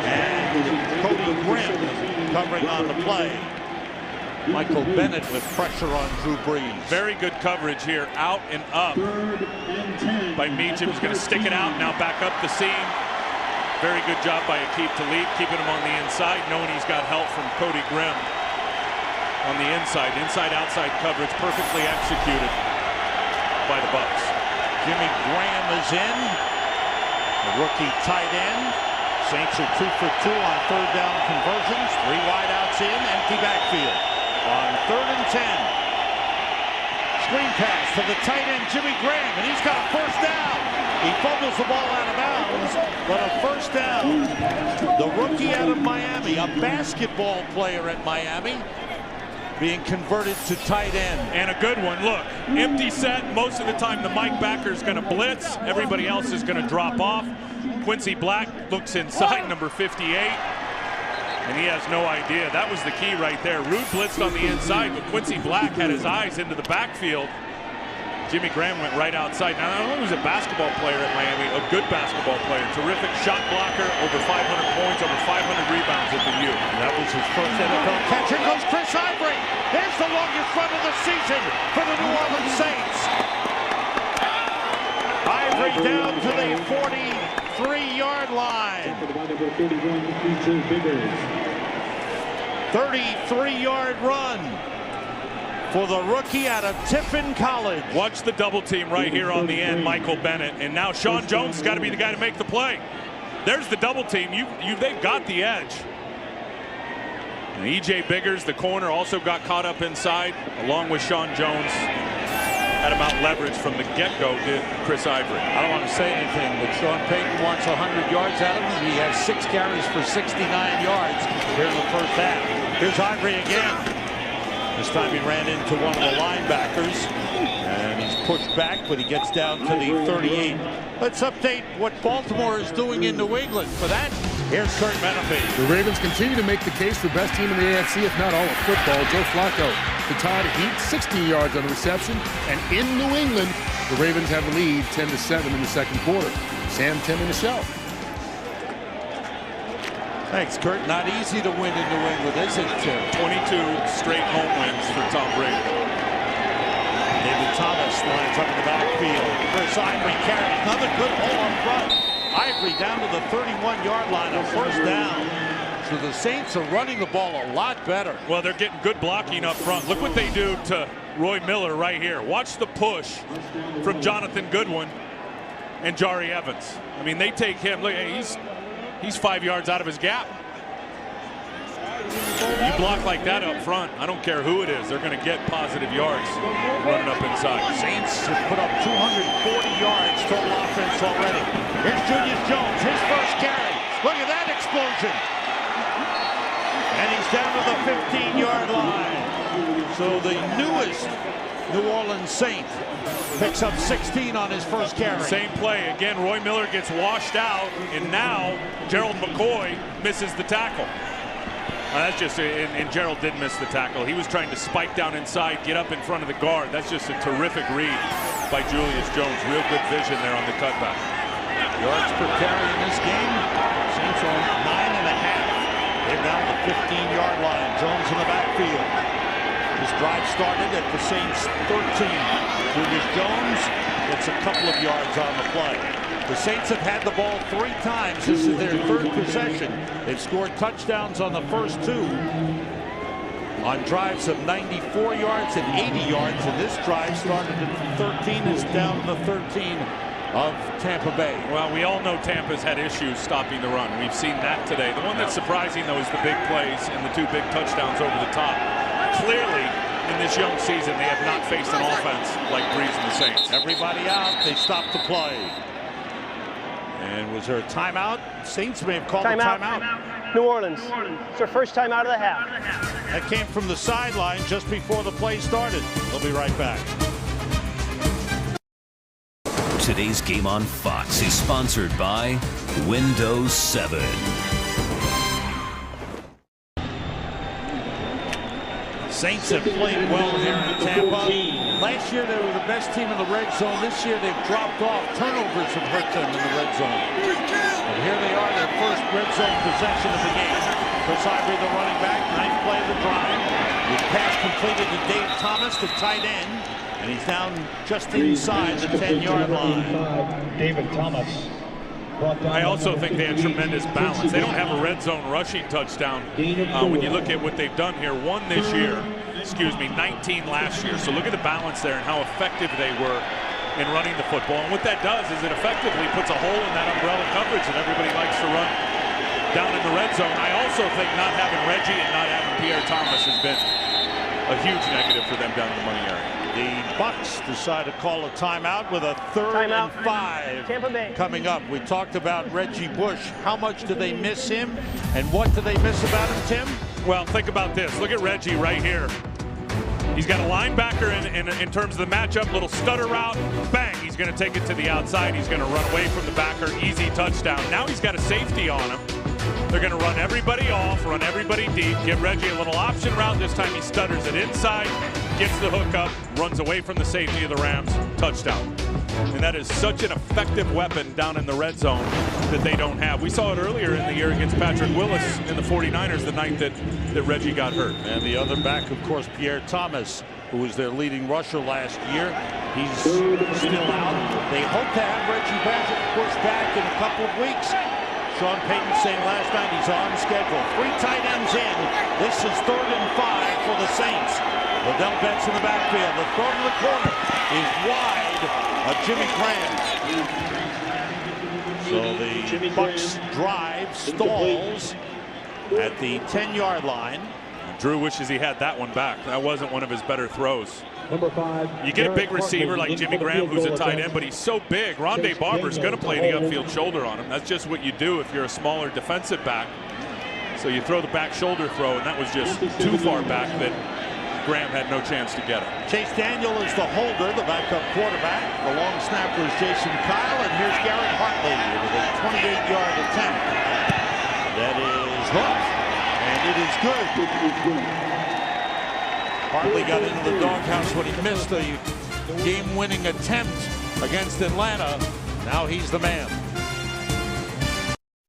and Cody Grimm covering on the play. Michael Bennett with pressure on Drew Brees. Very good coverage here, out and up by Meacham. He's going to stick it out, now back up the seam. Very good job by Akeem Talib, keeping him on the inside, knowing he's got help from Cody Grimm on the inside. Inside-outside coverage, perfectly executed by the Bucs. Jimmy Graham is in, the rookie tight end. Saints are 2 for 2 on third down conversions. 3 wideouts in, empty backfield. On 3rd and 10. Screen pass to the tight end, Jimmy Graham, and he's got a first down. He fumbles the ball out of bounds, but a first down. The rookie out of Miami, a basketball player at Miami, being converted to tight end. And a good one. Look, empty set. Most of the time the Mike backer is going to blitz. Everybody else is going to drop off. Quincy Black looks inside, number 58. And he has no idea. That was the key right there. Root blitzed on the inside, but Quincy Black had his eyes into the backfield. Jimmy Graham went right outside. Now, I don't know who's a basketball player at Miami, a good basketball player. Terrific shot blocker, over 500 points, over 500 rebounds at the U. That was his first NFL catch. Here goes Chris Ivory. There's the longest run of the season for the New Orleans Saints. Ivory down to the 43-yard line. 33-yard run for the rookie out of Tiffin College. Watch the double team right here on the end, Michael Bennett. And now Sean Jones has got to be the guy to make the play. There's the double team. They've got the edge. And E.J. Biggers, the corner, also got caught up inside, along with Sean Jones. Had him out leverage from the get-go, did Chris Ivory. I don't want to say anything, but Sean Payton wants 100 yards out of him. He has 6 carries for 69 yards here in the first half. Here's Ivory again. This time he ran into one of the linebackers, and he's pushed back, but he gets down to the 38. Let's update what Baltimore is doing in New England. For that, here's Kurt Menefee. The Ravens continue to make the case for best team in the AFC, if not all of football. Joe Flacco to tie the Heat, 16 yards on the reception. And in New England, the Ravens have the lead 10-7 in the second quarter. Sam, Tim, and Michelle. Thanks, Kurt. Not easy to win in New England, is it, Tim? 22 straight home wins for Tom Brady. David Thomas lines up in the backfield. Chris Ivory carries another good hole up front. Ivory down to the 31-yard line, a first down. So the Saints are running the ball a lot better. Well, they're getting good blocking up front. Look what they do to Roy Miller right here. Watch the push from Jonathan Goodwin and Jari Evans. I mean, they take him. Look, he's 5 yards out of his gap. You block like that up front, I don't care who it is, they're going to get positive yards running up inside. Saints have put up 240 yards total offense already. Here's Julius Jones, his first carry. Look at that explosion. And he's down to the 15-yard line. So the newest New Orleans Saint picks up 16 on his first carry. Same play. Again, Roy Miller gets washed out, and now Gerald McCoy misses the tackle. That's just, and Gerald did miss the tackle. He was trying to spike down inside, get up in front of the guard. That's just a terrific read by Julius Jones. Real good vision there on the cutback. Yards per carry in this game. Saints on 9.5. They're down the 15-yard line. Jones in the backfield. This drive started at the Saints 13. Julius Jones gets a couple of yards on the play. The Saints have had the ball 3 times. This is their 3rd possession. They've scored touchdowns on the first 2 on drives of 94 yards and 80 yards. And this drive started at the 13, is down to the 13 of Tampa Bay. Well, we all know Tampa's had issues stopping the run. We've seen that today. The one that's surprising, though, is the big plays and the 2 big touchdowns over the top. Clearly, in this young season, they have not faced an offense like Breeze and the Saints. Everybody out. They stopped the play. And was there a timeout? Saints may have called a timeout. New Orleans. It's their first time out of the half. That came from the sideline just before the play started. We'll be right back. Today's Game on Fox is sponsored by Windows 7. Saints have played well here in Tampa. Last year they were the best team in the red zone. This year they've dropped off. Turnovers have hurt them in the red zone. And here they are, their first red zone possession of the game. Chris Ivory, the running back, ninth play of the drive. With pass completed to Dave Thomas, the tight end. And he's down just inside the 10-yard line. David Thomas. I also think they had tremendous balance. They don't have a red zone rushing touchdown. When you look at what they've done here, 1 this year, 19 last year. So look at the balance there and how effective they were in running the football. And what that does is it effectively puts a hole in that umbrella coverage that everybody likes to run down in the red zone. I also think not having Reggie and not having Pierre Thomas has been a huge negative for them down in the money area. The Bucs decide to call a timeout with a 3rd and 5 Tampa Bay coming up. We talked about Reggie Bush. How much do they miss him, and what do they miss about him, Tim? Well, think about this. Look at Reggie right here. He's got a linebacker in terms of the matchup, little stutter route, bang, he's going to take it to the outside. He's going to run away from the backer, easy touchdown. Now he's got a safety on him. They're going to run everybody off, run everybody deep, give Reggie a little option route. This time he stutters it inside, gets the hook up, runs away from the safety of the Rams, touchdown. And that is such an effective weapon down in the red zone that they don't have. We saw it earlier in the year against Patrick Willis in the 49ers the night that Reggie got hurt. And the other back, of course, Pierre Thomas, who was their leading rusher last year. He's still out. They hope to have Reggie back, of course, back in a couple of weeks. Sean Payton saying last night he's on schedule. 3 tight ends in. This is 3rd and 5 for the Saints. Liddell Betts in the backfield. The throw to the corner is wide. Jimmy Graham. So the Bucs drive stalls at the 10-yard line. Drew wishes he had that one back. That wasn't one of his better throws. Number 5. You get a big receiver like Jimmy Graham, who's a tight end, but he's so big. Rondé Barber's going to play the upfield shoulder on him. That's just what you do if you're a smaller defensive back. So you throw the back shoulder throw, and that was just too far back that Graham had no chance to get it. Chase Daniel is the holder, the backup quarterback. The long snapper is Jason Kyle, and here's Garrett Hartley with a 28-yard attempt. That is hooked, and it is good. Hartley got into the doghouse when he missed a game-winning attempt against Atlanta. Now he's the man.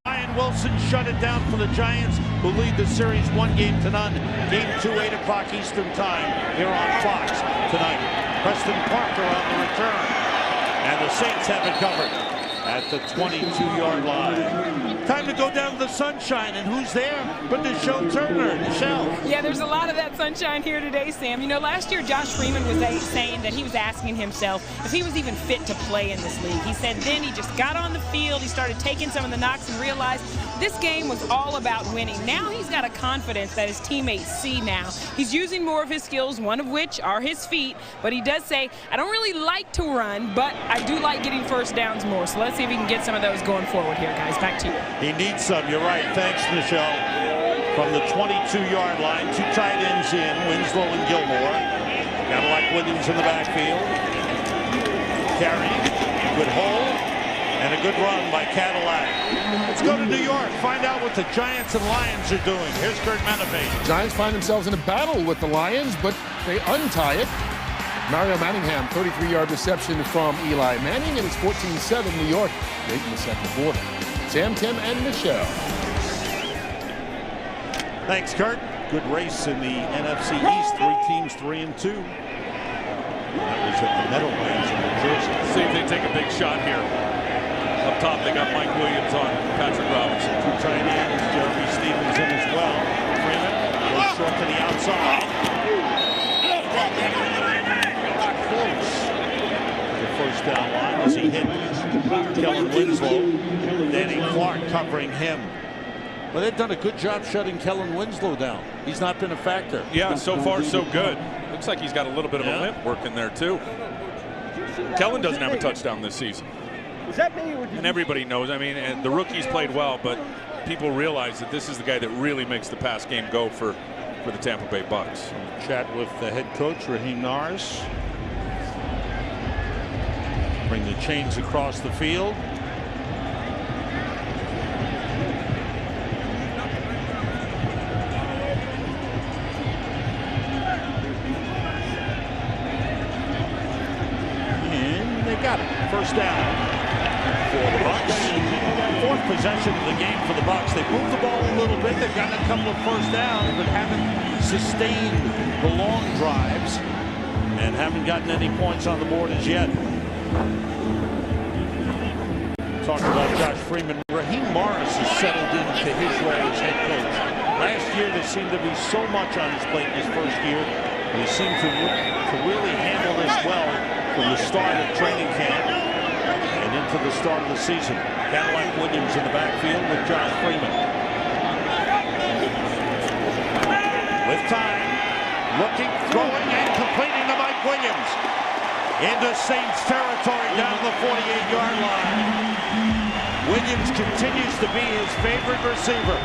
Ryan Wilson shut it down for the Giants, who lead the series 1-0. Game 2, 8 o'clock Eastern time here on Fox tonight. Preston Parker on the return, and the Saints have it covered at the 22-yard line. Time to go down to the sunshine, and who's there but Nichelle Turner? Nichelle. Yeah, there's a lot of that sunshine here today, Sam. You know, last year Josh Freeman was saying that he was asking himself if he was even fit to play in this league. He said then he just got on the field, he started taking some of the knocks and realized this game was all about winning. Now he's got a confidence that his teammates see now. He's using more of his skills, one of which are his feet, but he does say, I don't really like to run, but I do like getting first downs more. So let's see if he can get some of those going forward here, guys. Back to you. He needs some. You're right. Thanks, Nichelle. From the 22-yard line, 2 tight ends in, Winslow and Gilmore. Got like Williams in the backfield. Carey, good hold, and a good run by Cadillac. Let's go to New York, find out what the Giants and Lions are doing. Here's Kurt Menefee. Giants find themselves in a battle with the Lions, but they untie it. Mario Manningham, 33-yard reception from Eli Manning, and it's 14-7 New York late in the second quarter. Sam, Tim, and Michelle. Thanks, Kurt. Good race in the NFC East. 3 teams, 3-2. That was at the Meadowlands in New Jersey. See if they take a big shot here. Up top, they got Mike Williams on Patrick Robinson. 2 tight ends, Jeremy Stevens in as well. Freeman goes short to the outside. Close. The first down line as he hit Kellen Winslow. Danny Clark covering him. Well, they've done a good job shutting Kellen Winslow down. He's not been a factor. Yeah, so far so good. Looks like he's got a little bit of a limp working there too. Kellen doesn't have a touchdown this season. And everybody knows, I mean, and the rookies played well, but people realize that this is the guy that really makes the pass game go for the Tampa Bay Bucs. Chat with the head coach, Raheem Nars. Bring the the chains across the field. And they got it. First down for the Bucs. Fourth possession of the game for the Bucs. They moved the ball a little bit. They've gotten a couple of first downs, but haven't sustained the long drives and haven't gotten any points on the board as yet. Talk about Josh Freeman. Raheem Morris has settled into his role as head coach. Last year there seemed to be so much on his plate in his first year. He seemed to really handle this well from the start of training camp and into the start of the season. Cadillac Williams in the backfield with Josh Freeman. With time, looking, throwing, and completing to Mike Williams. Into Saints territory down the 48-yard line. Williams continues to be his favorite receiver.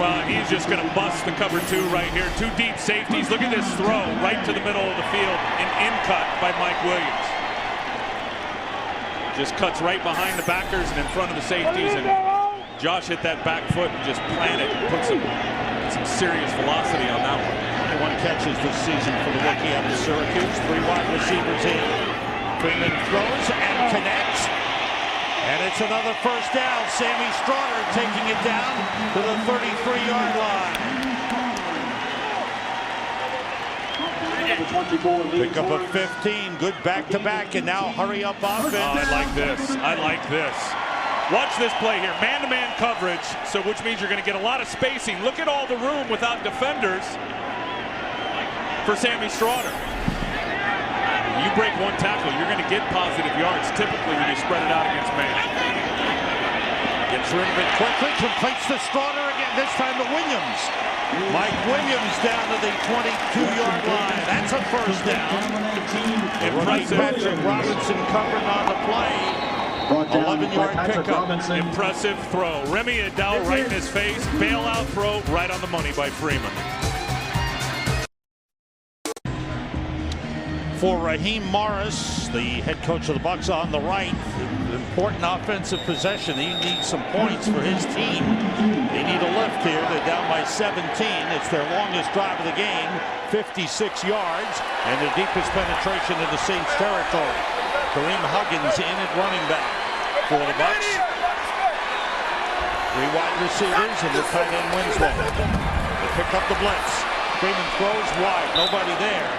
Well, he's just going to bust the cover two right here. Two deep safeties. Look at this throw right to the middle of the field. An in cut by Mike Williams. Just cuts right behind the backers and in front of the safeties. And Josh hit that back foot and just planted. Put some serious velocity on that one. 21 catches this season for the rookie out of Syracuse. 3 wide receivers in. Freeman throws and connects. And it's another first down. Sammy Strawder taking it down to the 33-yard line. Pick up a 15. Good back-to-back, and now hurry up offense. Oh, I like this. I like this. Watch this play here. Man-to-man coverage, so which means you're going to get a lot of spacing. Look at all the room without defenders for Sammy Strawder. You break one tackle, you're going to get positive yards typically when you spread it out against man. Gets rid of it quickly, completes to Strawder again, this time to Williams. Mike Williams down to the 22-yard line. That's a first down. Impressive. Patrick Robinson covered on the play. 11-yard pickup. Impressive throw. Remy Adele right in his face. Bailout throw right on the money by Freeman. For Raheem Morris, the head coach of the Bucs on the right, important offensive possession. He needs some points for his team. They need a lift here. They're down by 17. It's their longest drive of the game, 56 yards, and the deepest penetration into Saints territory. Kareem Huggins in at running back for the Bucs. 3 wide receivers and the tight end Winslow. They pick up the blitz. Freeman throws wide, nobody there.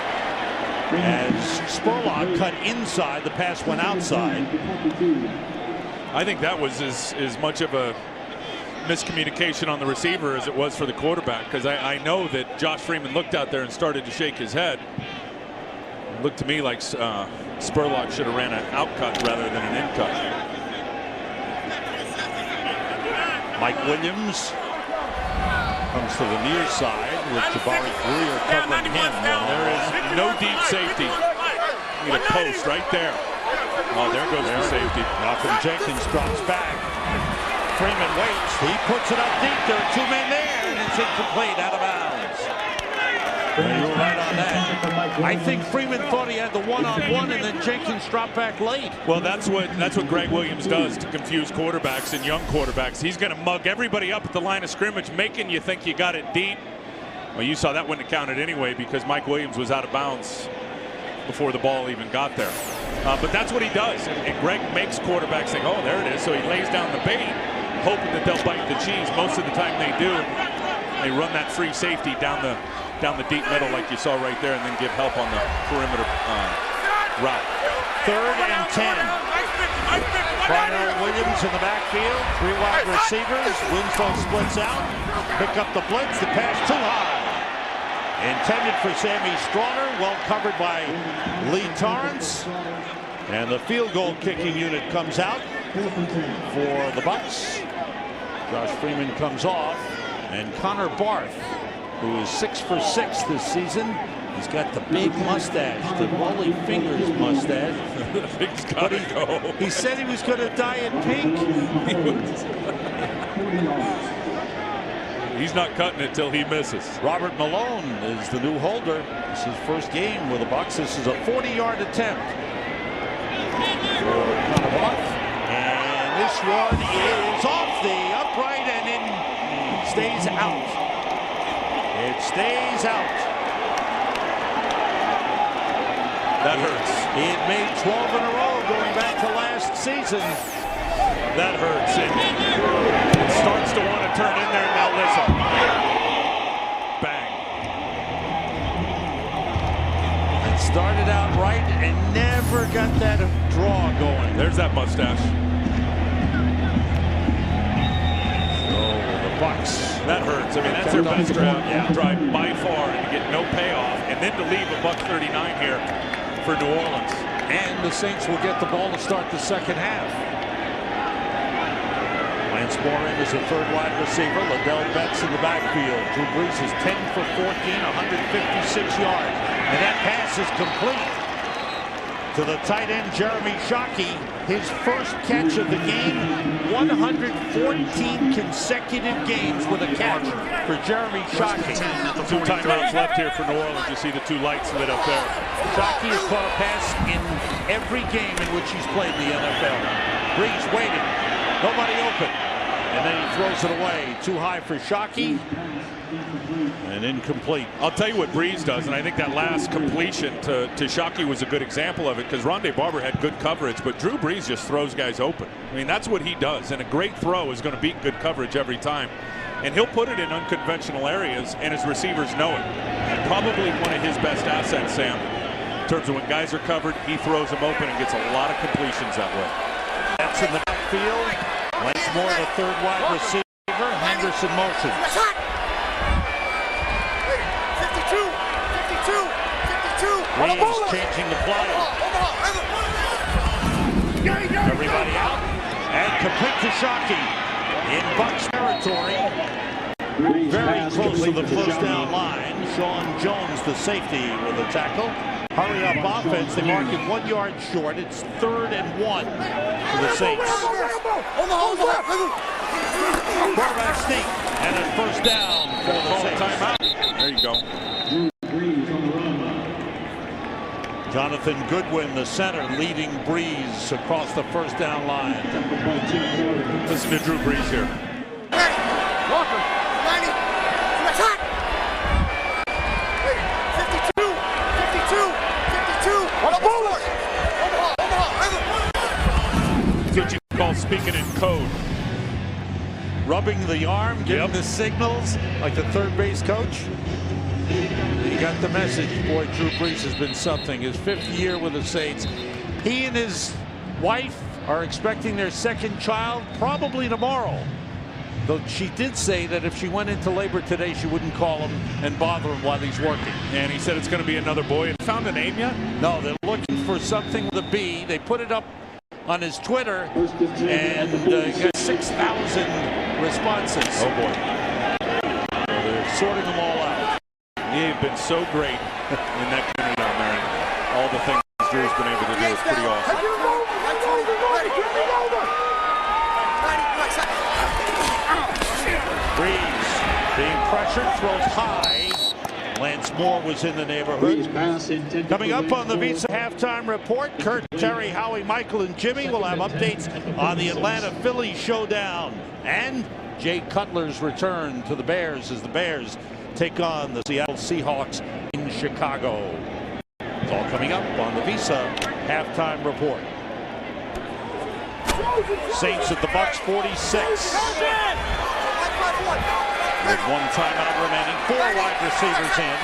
As Spurlock cut inside, the pass went outside. I think that was as much of a miscommunication on the receiver as it was for the quarterback, because I know that Josh Freeman looked out there and started to shake his head. It looked to me like Spurlock should have ran an out cut rather than an in cut. Mike Williams comes to the near side with Jabari Greer covering him. There is no deep safety. Need a post right there. Oh, there goes the safety. Malcolm Jenkins drops back. Freeman waits. He puts it up deep. There are 2 men there, and it's incomplete, out of bounds. You were right on that. I think Freeman thought he had the one-on-one, and then Jenkins dropped back late. Well, that's what Greg Williams does to confuse quarterbacks and young quarterbacks. He's going to mug everybody up at the line of scrimmage, making you think you got it deep. Well, you saw that wouldn't have counted anyway because Mike Williams was out of bounds before the ball even got there. But that's what he does, and Greg makes quarterbacks think, oh, there it is. So he lays down the bait, hoping that they'll bite the cheese. Most of the time they do. They run that free safety down the deep middle like you saw right there, and then give help on the perimeter route. 3rd and 10. Connor Williams in the backfield. 3 wide receivers. Winslow splits out. Pick up the blitz. The pass too high. Intended for Sammy Strawder. Well covered by Lee Torrance. And the field goal kicking unit comes out for the Bucs. Josh Freeman comes off. And Connor Barth, who is 6 for 6 this season. He's got the big mustache, the Wally Fingers mustache. But he said he was going to dye it pink. He's not cutting it till he misses. Robert Malone is the new holder. This is his first game with the Bucs. This is a 40-yard attempt for This one is off the upright and in, stays out. It stays out. That hurts. He had made 12 in a row going back to last season. That hurts. It starts to want to turn in there. Now listen. Bang. It started out right and never got that draw going. There's that mustache. Oh, the Bucs. That hurts. I mean, that's their best drive by far, and to get no payoff, and then to leave a $139 here for New Orleans. And the Saints will get the ball to start the second half. Lance Moore in as a third wide receiver. Liddell Betts in the backfield. Drew Brees is 10 for 14, 156 yards. And that pass is complete to the tight end, Jeremy Shockey. His first catch of the game, 114 consecutive games with a catch for Jeremy Shockey. 2 timeouts left here for New Orleans. You see the 2 lights lit up there. Shockey has caught a pass in every game in which he's played in the NFL. Brees waiting, nobody open, and then he throws it away. Too high for Shockey. And incomplete. I'll tell you what Brees does, and I think that last completion to Shockey was a good example of it, because Rondé Barber had good coverage, but Drew Brees just throws guys open. I mean, that's what he does, and a great throw is going to beat good coverage every time. And he'll put it in unconventional areas, and his receivers know it. Probably one of his best assets, Sam. In terms of when guys are covered, he throws them open and gets a lot of completions that way. That's in the backfield. Lance Moore, the third wide receiver. Henderson motion. Reeves changing the play. Everybody out. And complete to Shockey in Bucs territory. Very close to the first down line. Sean Jones, the safety, with a tackle. Hurry up offense. They mark it 1 yard short. It's 3rd and 1 for the Saints. Quarterback sneak and a first down for the Saints. Timeout. There you go. Jonathan Goodwin, the center, leading Brees across the first down line. Listen to Drew Brees here. Walker, 90, attack! 52, 52, 52. That's what you call speaking in code. Rubbing the arm, giving the signals like the third base coach. He got the message. Boy, Drew Brees has been something. His 5th year with the Saints. He and his wife are expecting their second child probably tomorrow. Though she did say that if she went into labor today, she wouldn't call him and bother him while he's working. And he said it's going to be another boy. And found a name yet? No, they're looking for something with a B. They put it up on his Twitter, and got 6,000 responses. Oh, boy. So they're sorting them all out. He's been so great in that community down there. And all the things Drew's been able to do is pretty awesome. Brees being pressured, throws high. Lance Moore was in the neighborhood. Coming up on the Visa halftime report, Kurt, Terry, Howie, Michael, and Jimmy will have updates on the Atlanta-Philly showdown and Jay Cutler's return to the Bears as the Bears take on the Seattle Seahawks in Chicago. It's all coming up on the Visa halftime report. Saints at the Bucs 46. With 1 timeout remaining, 4 wide receivers in.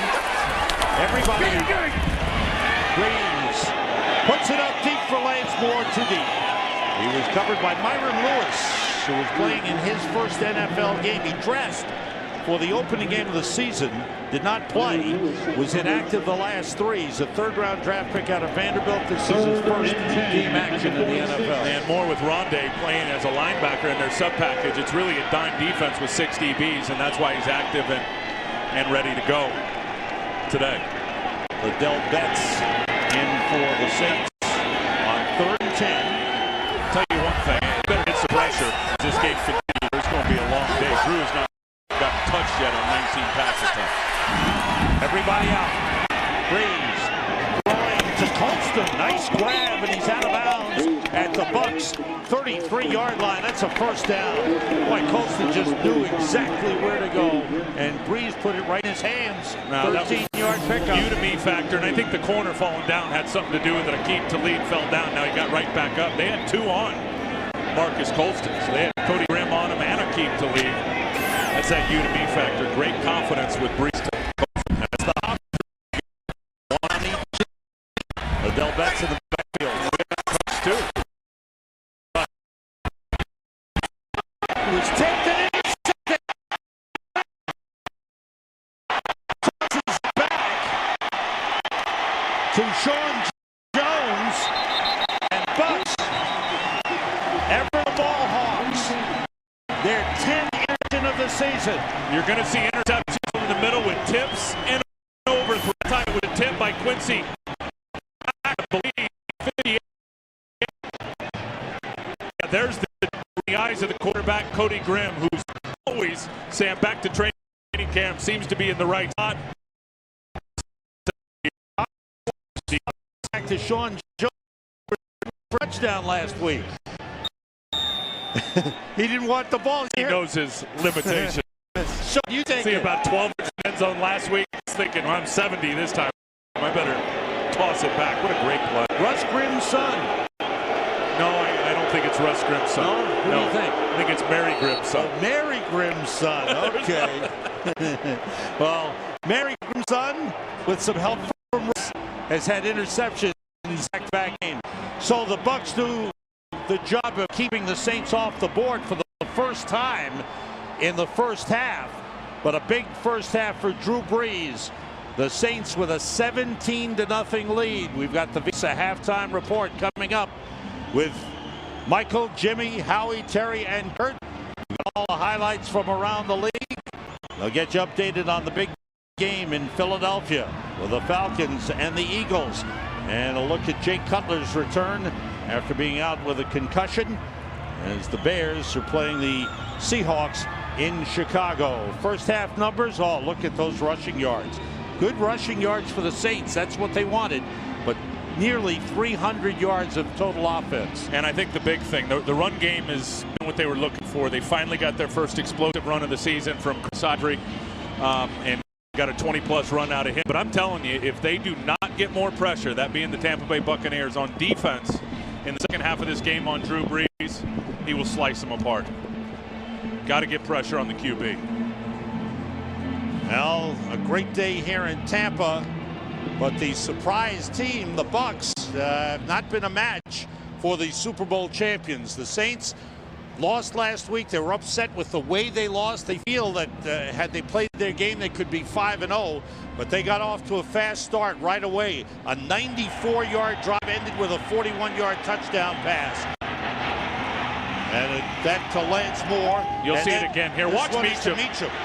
Everybody. Brees puts it up deep for Lance Moore, too deep. He was covered by Myron Lewis, who was playing in his first NFL game. He dressed for the opening game of the season, did not play, was inactive the last 3. He's a 3rd-round draft pick out of Vanderbilt. This is his first game action in the NFL. And more with Rondé playing as a linebacker in their sub-package. It's really a dime defense with 6 DBs, and that's why he's active and ready to go today. Liddell Betts in for the Saints on 3rd and 10. I'll tell you one thing, you better get some pressure. This game continues. It's going to be a long day. Drew has not got touched yet on 19 pass attempts. Everybody out. Brees throwing to Colston. Nice grab, and he's out of bounds at the Bucs 33-yard line. That's a first down. Boy, Colston just knew exactly where to go, and Breeze put it right in his hands. 13-yard pickup. You-to-me factor, and I think the corner falling down had something to do with it. Akeem Talib fell down. Now he got right back up. They had two on Marcus Colston. So they had Cody Grimm on him and Akeem Talib. That's that you-to-me factor. Great confidence with Breeze. That's the hop. One on each. Adele Betts in the backfield. Two. It was tipped and intercepted. Tosses back to Sean Jones, and Bucs ever the ball hawks. They're 10 interception of the season. You're going to see interceptions in the middle with tips and overthrow. Time with a tip by Quincy. I believe 58. There's the eyes of the quarterback, Cody Grimm, who's always, Sam, back to training camp, seems to be in the right spot. Back to Sean Jones for a touchdown last week. He didn't want the ball. He knows his limitations. So you take See it. about 12 end zone last week. He's thinking, well, I'm 70 this time. I better toss it back. What a great play. Russ Grimm's son. No, I don't think it's Russ Grimm's son. No? Who do you think? I think it's Mary Grimm's son. Oh, Mary Grimm's son. Okay. Well, Mary Grimm's son, with some help from Russ, has had interceptions in back-to-back game. So the Bucs do the job of keeping the Saints off the board for the first time in the first half. But a big first half for Drew Brees. The Saints with a 17-0 lead. We've got the Visa halftime report coming up with Michael, Jimmy, Howie, Terry, and Kurt. We've got all the highlights from around the league. They'll get you updated on the big game in Philadelphia with the Falcons and the Eagles. And a look at Jake Cutler's return after being out with a concussion as the Bears are playing the Seahawks in Chicago. First half numbers, oh, look at those rushing yards. Good rushing yards for the Saints. That's what they wanted. But nearly 300 yards of total offense. And I think the big thing, the run game is what they were looking for. They finally got their first explosive run of the season from Chris Ivory, and got a 20-plus run out of him. But I'm telling you, if they do not get more pressure, that being the Tampa Bay Buccaneers, on defense in the second half of this game on Drew Brees, he will slice them apart. Got to get pressure on the QB. Well, a great day here in Tampa, but the surprise team, the Bucs, have not been a match for the Super Bowl champions. The Saints lost last week. They were upset with the way they lost. They feel that had they played their game, they could be 5-0, but they got off to a fast start right away. A 94-yard drive ended with a 41-yard touchdown pass. And that to Lance Moore. You'll see it again here. Watch Meacham.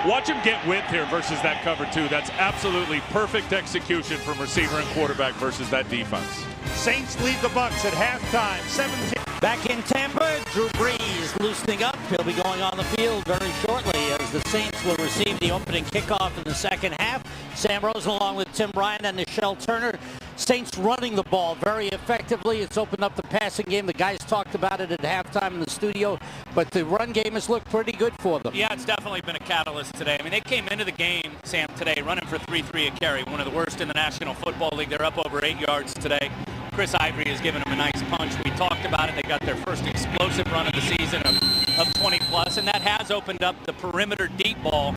Watch him get width here versus that cover two. That's absolutely perfect execution from receiver and quarterback versus that defense. Saints lead the Bucs at halftime, 17. Back in Tampa, Drew Brees loosening up. He'll be going on the field very shortly as the Saints will receive the opening kickoff in the second half. Sam Rosen along with Tim Bryant and Nichelle Turner. Saints running the ball very effectively. It's opened up the passing game. The guys talked about it at halftime in the studio, but the run game has looked pretty good for them. Yeah, it's definitely been a catalyst today. I mean, they came into the game, Sam, today running for 3.3 a carry, one of the worst in the National Football League. They're up over 8 yards today. Chris Ivory has given them a nice punch. We talked about it. They got their first explosive run of the season of 20-plus, and that has opened up the perimeter deep ball,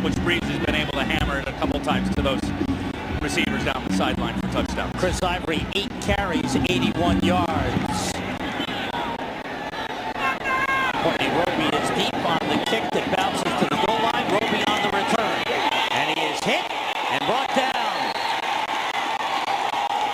which Brees has been able to hammer it a couple times to those receivers down the sideline for touchdown. Chris Ivory, 8 carries, 81 yards. Courtney Roby is deep on the kick that bounces to the goal line. Roby on the return. And he is hit and brought down.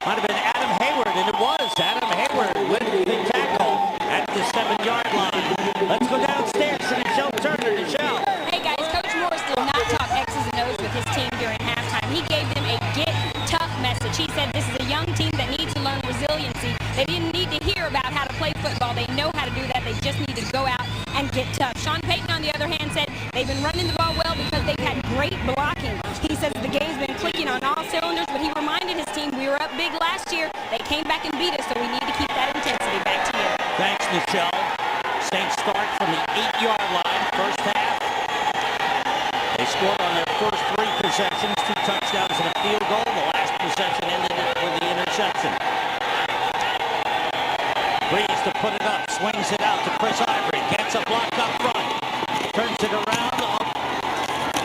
Might have been Adam Hayward, and it was. Adam Hayward with the tackle at the 7-yard line. Let's go downstairs to Nichelle Turner. Nichelle. Hey guys, Coach Morris did not talk X's and O's with his team during halftime. He gave them a get tough message. He said this is a young team that needs to learn resiliency. They didn't need to hear about how to play football. They know how to do that. They just need to go out and get tough. Sean Payton, on the other hand, said they've been running the ball well because they've had great blocking. He says the game's been clicking on all cylinders, but he reminded his team we were up big last year. came back and beat us, so we need to keep that intensity. Back to you. Thanks, Michelle. Saints start from the 8-yard line, first half. They scored on their first 3 possessions, 2 touchdowns and a field goal. The last possession ended it with the interception. Breeze to put it up, swings it out to Chris Ivory, gets a block up front, turns it around, up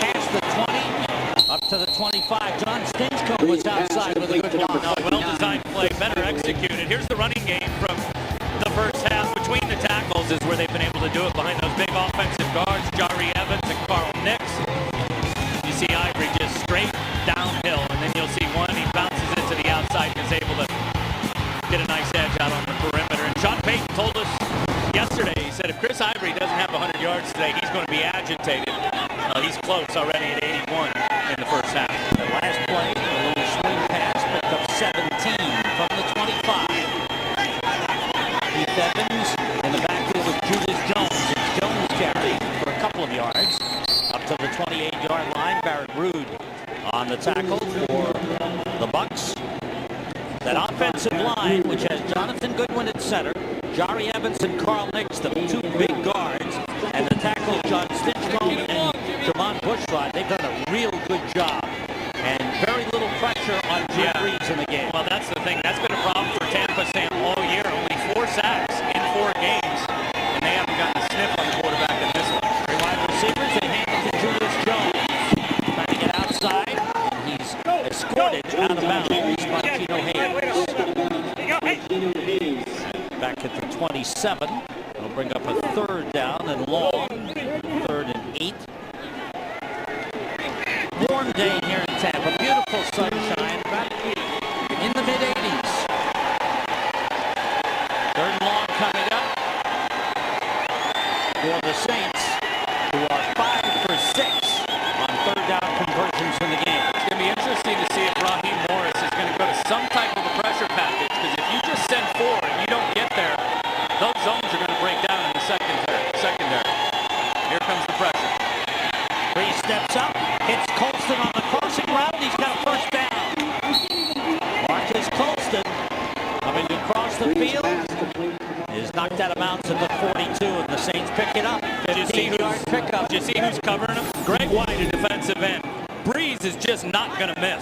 past the 20, up to the 25. John Stinchcomb was outside with a good block. No, well-designed play, better executed. Here's the running game from the first half. Between the tackles is where they've been able to do it behind those big offensive guards, Jari Evans and Carl Nix. You see Ivory just straight downhill, and then you'll see one, he bounces it to the outside and is able to get a nice edge out on the perimeter. And Sean Payton told us yesterday, he said if Chris Ivory doesn't have 100 yards today, he's going to be agitated. He's close already at 81 in the first half. The last play, a little swing pass, picked up 17 from the 25. Keith Evans in the backfield with Julius Jones. It's Jones carrying for a couple of yards. Up to the 28-yard line, Barrett Rude on the tackle for the Bucs. That offensive line, which has Jonathan Goodwin at center, Jari Evans and Carl Nix, the 2 big guards, and the tackle John Stinchcomb and Javon Bushrod, they've done a real good job. And very little pressure on Drew Brees in the game. Well, that's the thing. That's been a problem for Tampa, Sam, all year. Only 4 sacks in 4 games, and they haven't gotten a sniff on the quarterback in this one. 3 wide receivers, they hand it to Julius Jones. Trying to get outside. He's escorted out of bounds by Tino Hayes. Back at the 27. It'll bring up a 3rd down and long. 3rd and 8. Warm day here in Tampa. Beautiful sunshine. About in the mid-80s. 3rd and long coming up for the Saints, who are 5 for 6 on 3rd down conversions in the game. It's going to be interesting to see if Raheem Morris is going to go to some type of a pressure package, because if you just send 4 and you don't get there, those zones are going to break down in the secondary. Here comes the pressure. Breeze steps up, hits Colston on the crossing route, he's got a first down. Marcus Colston coming across the field is knocked out of bounds at the 42, and the Saints pick it up. 15-yard pickup. Did you see who's covering him? Greg White, a defensive end. Breeze is just not going to miss.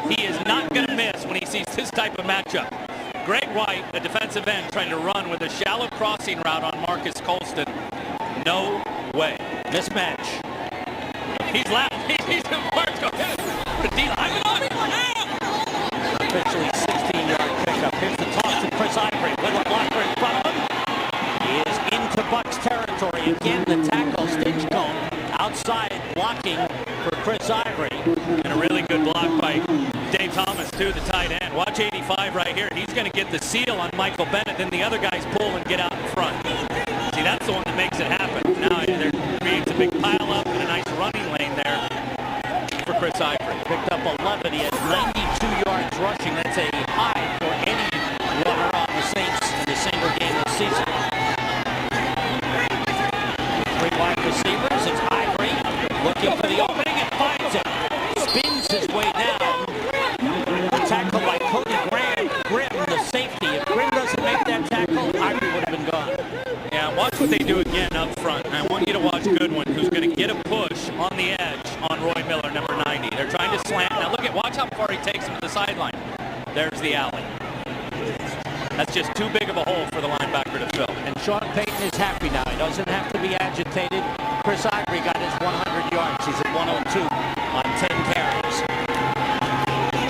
He is not going to miss when he sees this type of matchup. Greg White, a defensive end, trying to run with a shallow crossing route on Marcus Colston. No way. Mismatch. He's laughing. He's in Mark. Go ahead. Officially 16-yard pickup. Here's the toss to Chris Ivory with a blocker in front of him. He is into Bucs territory. Again, the tackle, Stinchcomb, outside blocking for Chris Ivory. And a really good block by Dave Thomas, too, the tight end. Watch 85 right here. He's going to get the seal on Michael Bennett. Then the other guys pull and get out in front. See, that's the one that makes it happen. Now there creates a big pile-up and a nice running lane there for Chris Ivory. Picked up 11. He has 92 yards rushing. That's a high for any runner on the Saints in a single game this season. 3 wide receivers. It's Ivory looking for the opening and finds it. Spins his way down. Tackled by Cody Grimm, the safety. If Grimm doesn't make that tackle, Ivory would have been gone. Yeah, watch what they do again up front. And I want you to watch Goodwin, who's going to get a push on the edge on Roy Miller, number 90. They're trying to slant. Now watch how far he takes him to the sideline. There's the alley. That's just too big of a hole for the linebacker to fill. And Sean Payton is happy now. He doesn't have to be agitated. Chris Ivory got his 100 yards. He's at 102 on 10 carries.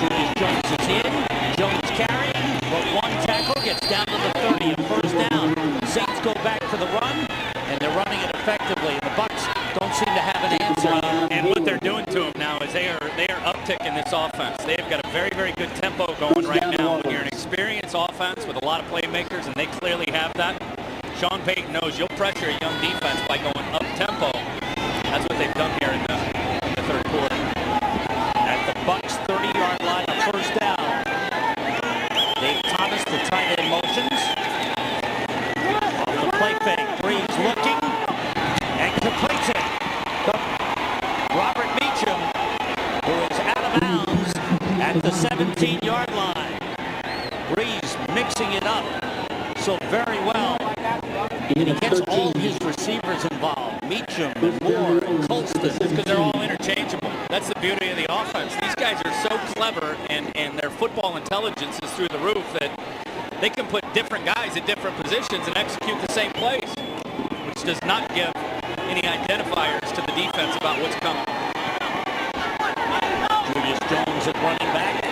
Julius Jones is in. Jones carrying, but 1 tackle gets down to the 30 and first down. Saints go back to the run, and they're running it effectively. The Bucs don't seem to have an answer. And what they're doing to him now is they are upticking this offense. They've got a very, very good tempo going right now. When you're an experienced offense with a lot of playmakers, and they clearly have that, Sean Payton knows you'll pressure a young defense by going up tempo. That's what they've done here in the 3rd quarter. At the Bucs 30-yard line, a first down. Dave Thomas, the tight end motions. Off the play fake, Breeze looking and completes it. Robert Meacham, who is out of bounds at the 17-yard line. Breeze mixing it up so very well. And he gets all his receivers involved. Meacham, Moore, and Colston. Because they're all interchangeable. That's the beauty of the offense. These guys are so clever, and their football intelligence is through the roof that they can put different guys at different positions and execute the same plays, which does not give any identifiers to the defense about what's coming. Julius Jones at running back.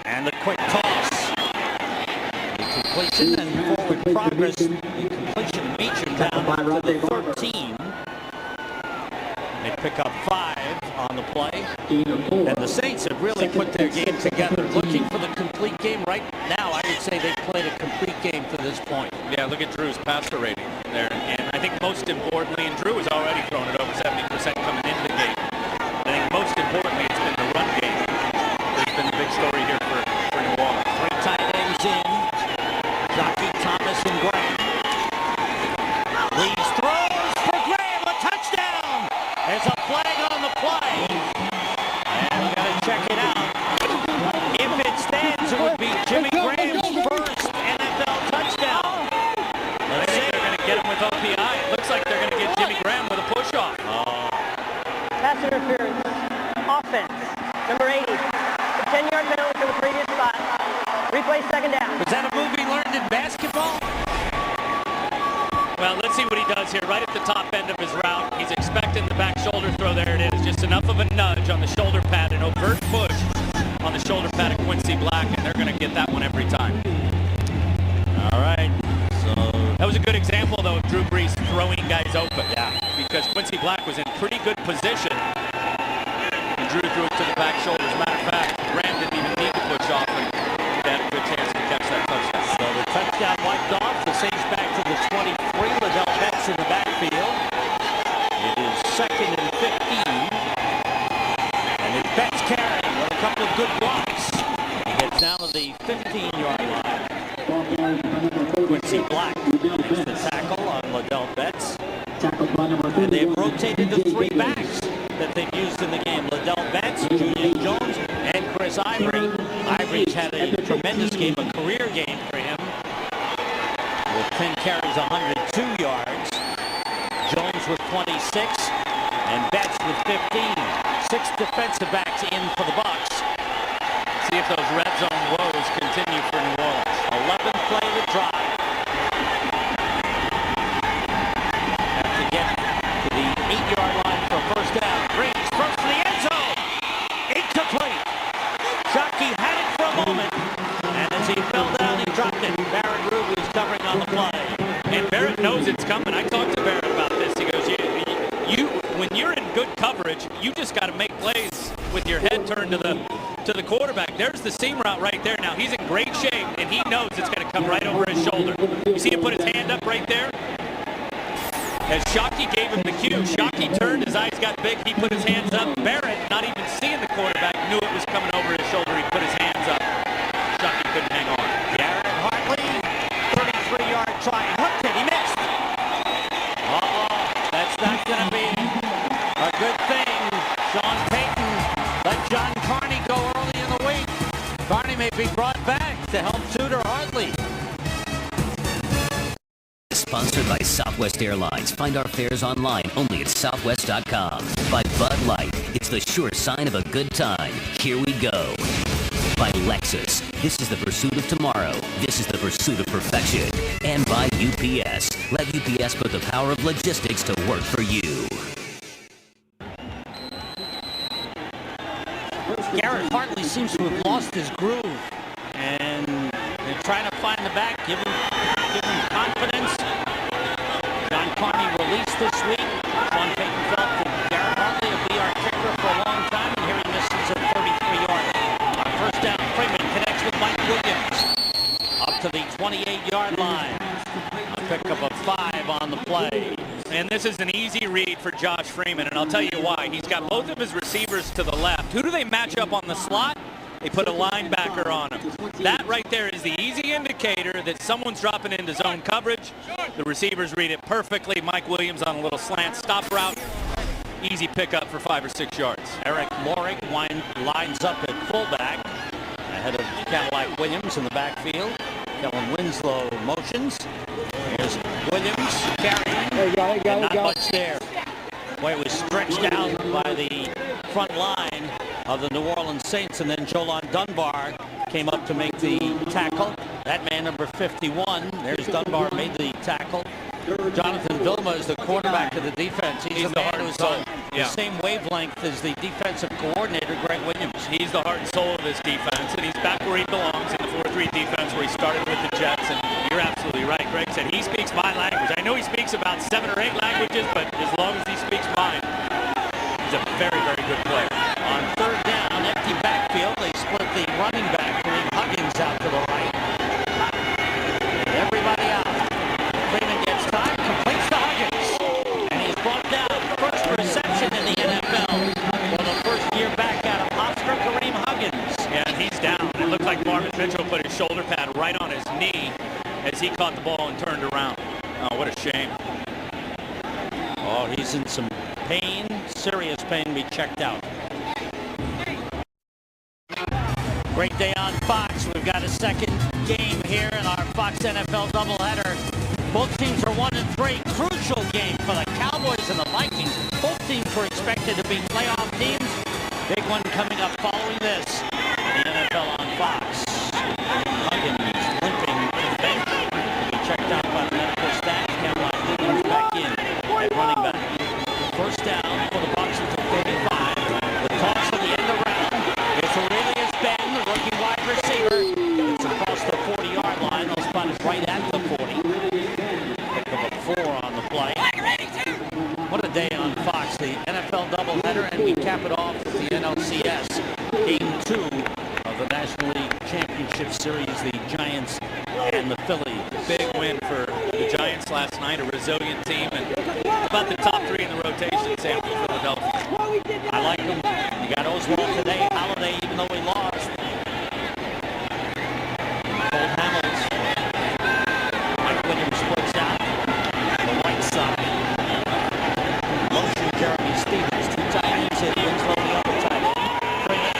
And the quick toss. The completion and forward progress. The completion Meacham down to the 13. They pick up 5 on the play. And the Saints have really put their game together. Looking for the complete game right now, I would say they've played a complete game to this point. Yeah, look at Drew's passer rating there. And I think most importantly, and Drew has already thrown it over 70% coming into the game. I think most importantly, it's been the run game. That's been the big story here for New Orleans. 3 tight ends in. Jockey, Thomas, and Graham. Leeds throws for Graham, a touchdown! There's a flag on the play. And we got to check it out. If it stands, it would be Jimmy Graham's first NFL touchdown. I think they're going to get him with OPI. It looks like they're going to get Jimmy Graham with a push-off. Pass interference. Offense. Number 80. The 10-yard penalty for the previous spot. Replay second down. Was that a move he learned in basketball? Well, let's see what he does here. Right at the top end of his route, he's expecting the back shoulder throw. There it is. Just enough of a nudge on the shoulder pad, an overt push on the shoulder pad of Quincy Black, and they're going to get that one every time. All right. So that was a good example, though, of Drew Brees throwing guys open. Yeah. Because Quincy Black was in pretty good position, and Drew threw it to the back shoulder. As a matter of fact, Graham didn't even need to push off, and they had a good chance to catch that touchdown. So the touchdown wiped off. The Saints back to the 23. Liddell Betts in the backfield. It is 2nd and 15. And it's Betts carrying with a couple of good blocks. He gets down to the 15-yard line. Quincy Black makes the tackle on Liddell Betts. And they've rotated the 3 backs that they've used in the game. Liddell Betts, Julius Jones, and Chris Ivory. Ivory's had a tremendous game, a career game for him. With 10 carries, 102 yards. Jones with 26, and Betts with 15. 6 defensive backs in for the Bucs. See if those red zone woes continue for New Orleans. 11th play of the drive. Have to get to the 8-yard line for first down. Brees first to the end zone. Incomplete. Shockey had it for a moment, and as he fell down, he dropped it. Barrett Ruby is covering on the play. And Barrett knows it's coming. I talked to Barrett about this. He goes, when you're in good coverage, you just got to make plays with your head turned to the quarterback. There's the seam route right there. Now, he's in great shape, and he knows it's going to come right over his shoulder. You see him put his hand up right there? As Shockey gave him the cue, Shockey turned, his eyes got big, he put his hands up. Barrett, not even seeing the quarterback, knew it was coming over his shoulder. He put his hands up. Shockey couldn't hang on. Garrett Hartley, 33-yard try, hooked it, he missed. That's not going to be a good thing. Sean Payton let John Carney go early in the week. Carney may be brought back to help tutor Hartley. Sponsored by Southwest Airlines. Find our fares online only at southwest.com. By Bud Light. It's the sure sign of a good time. Here we go. By Lexus. This is the pursuit of tomorrow. This is the pursuit of perfection. And by UPS. Let UPS put the power of logistics to work for you. Garrett Hartley seems to have lost his groove. And they're trying to find the back, give him confidence. John Carney released this week. Sean Payton felt that Garrett Hartley will be our kicker for a long time, and here he misses a 33-yarder. Our first down, Freeman connects with Mike Williams. Up to the 28-yard line. A pickup of 5 on the play. And this is an easy read for Josh Freeman, and I'll tell you why. He's got both of his receivers to the left. Who do they match up on the slot? They put a linebacker on him. That right there is the easy indicator that someone's dropping into zone coverage. The receivers read it perfectly. Mike Williams on a little slant stop route. Easy pickup for 5 or 6 yards. Eric Lorig lines up at fullback. ahead of Cadillac Williams in the backfield. Kellen Winslow motions. Here's Williams carrying. Not much there. Boy, it was stretched out by the front line of the New Orleans Saints, and then Jolon Dunbar came up to make the tackle. That man, number 51. There's Dunbar, made the tackle. Jonathan Vilma is the quarterback of the defense. He's the man who's on the same wavelength as the defensive coordinator, Greg Williams. He's the heart and soul of this defense, and he's back where he belongs in the 4-3 defense where he started with the Jets. And you're absolutely right. Greg said he speaks my language. I know he speaks about 7 or 8 languages, but as long as he speaks mine, he's a very, very good player. On third down, empty backfield, they split the running back, Kareem Huggins out to the right. Everybody out. Freeman gets time, completes to Huggins. And he's brought down. First reception in the NFL for the first year back out of Oscar Kareem Huggins. Yeah, and he's down. It looked like Marvin Mitchell put his shoulder pad right on his knee as he caught the ball and turned around. Oh, what a shame. Oh, he's in some pain, serious pain, to be checked out. Great day on Fox. We've got a second game here in our Fox NFL doubleheader. Both teams are 1-3. Crucial game for the Cowboys and the Vikings. Both teams were expected to be playoff teams. Big one coming up following this. The NFL on Fox. Huggins limping to the bench. He checked out by the medical staff. Caroline Williams back in at running back. First down for the Bucs at the 35. The toss on the end around. It's Aurelius Ben, the rookie wide receiver. It's across the 40-yard line. They'll spot it right at the 40. Pick up a 4 on the play. What a day on Fox. The NFL doubleheader, and we cap it off with the NLCS. Game 2 of the National League Championship Series, the Giants and the Phillies. Big win for the Giants last night, a resilient team, and about the top 3 in the rotation, Sam, for Philadelphia. I like them. You got Oswald today, Holiday, even though he lost. Cole Hamels. Mike Williams splits out on the right side. Motion Jeremy Stevens, 2 tight ends hit. Winslow the other tight end. Freeman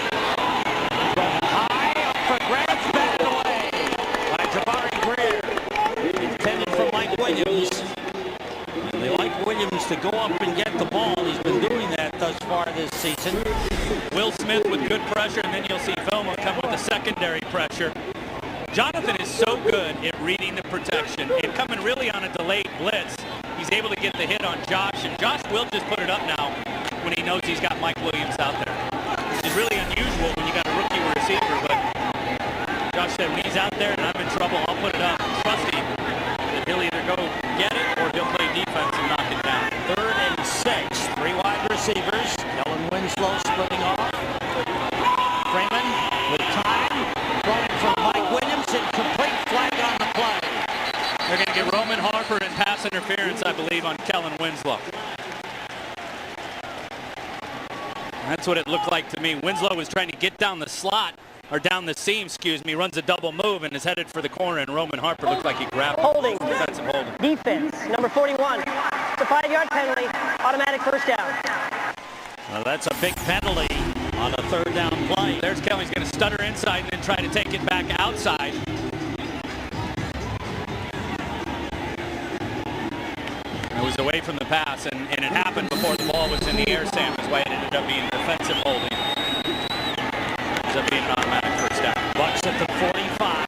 going high up for grabs, batted away by Jabari Greer. Intended for Mike Williams. And they like Williams to go up and get the ball. He's been doing that thus far this season. Will Smith with good pressure, and then you'll see Vilma come with the secondary pressure. Jonathan is so good at reading the protection and coming really on a delayed blitz. He's able to get the hit on Josh, and Josh will just put it up now when he knows he's got Mike Williams out there. Which is really unusual when you got a rookie receiver, but Josh said when he's out there and I'm in trouble, I'll put it up, trusting that he'll either go get it or he'll play defense and knock it down. 3rd and 6, 3 wide receivers. Kellen Winslow splitting off. Freeman with time, throwing from Mike Williams, incomplete, flag on the play. They're going to get Roman Harper and pass interference, I believe, on Kellen Winslow. That's what it looked like to me. Winslow was trying to get down the slot, or down the seam, excuse me, runs a double move and is headed for the corner, and Roman Harper looked like he grabbed Holding. Defensive holding. Defense, number 41. It's a 5-yard penalty, automatic first down. Well, that's a big penalty on a 3rd down play. There's Kelly. He's going to stutter inside and then try to take it back outside. It was away from the pass, and it happened before the ball was in the air, Sam. That's why it ended up being defensive holding. Ends up being an automatic first down. Bucks at the 45.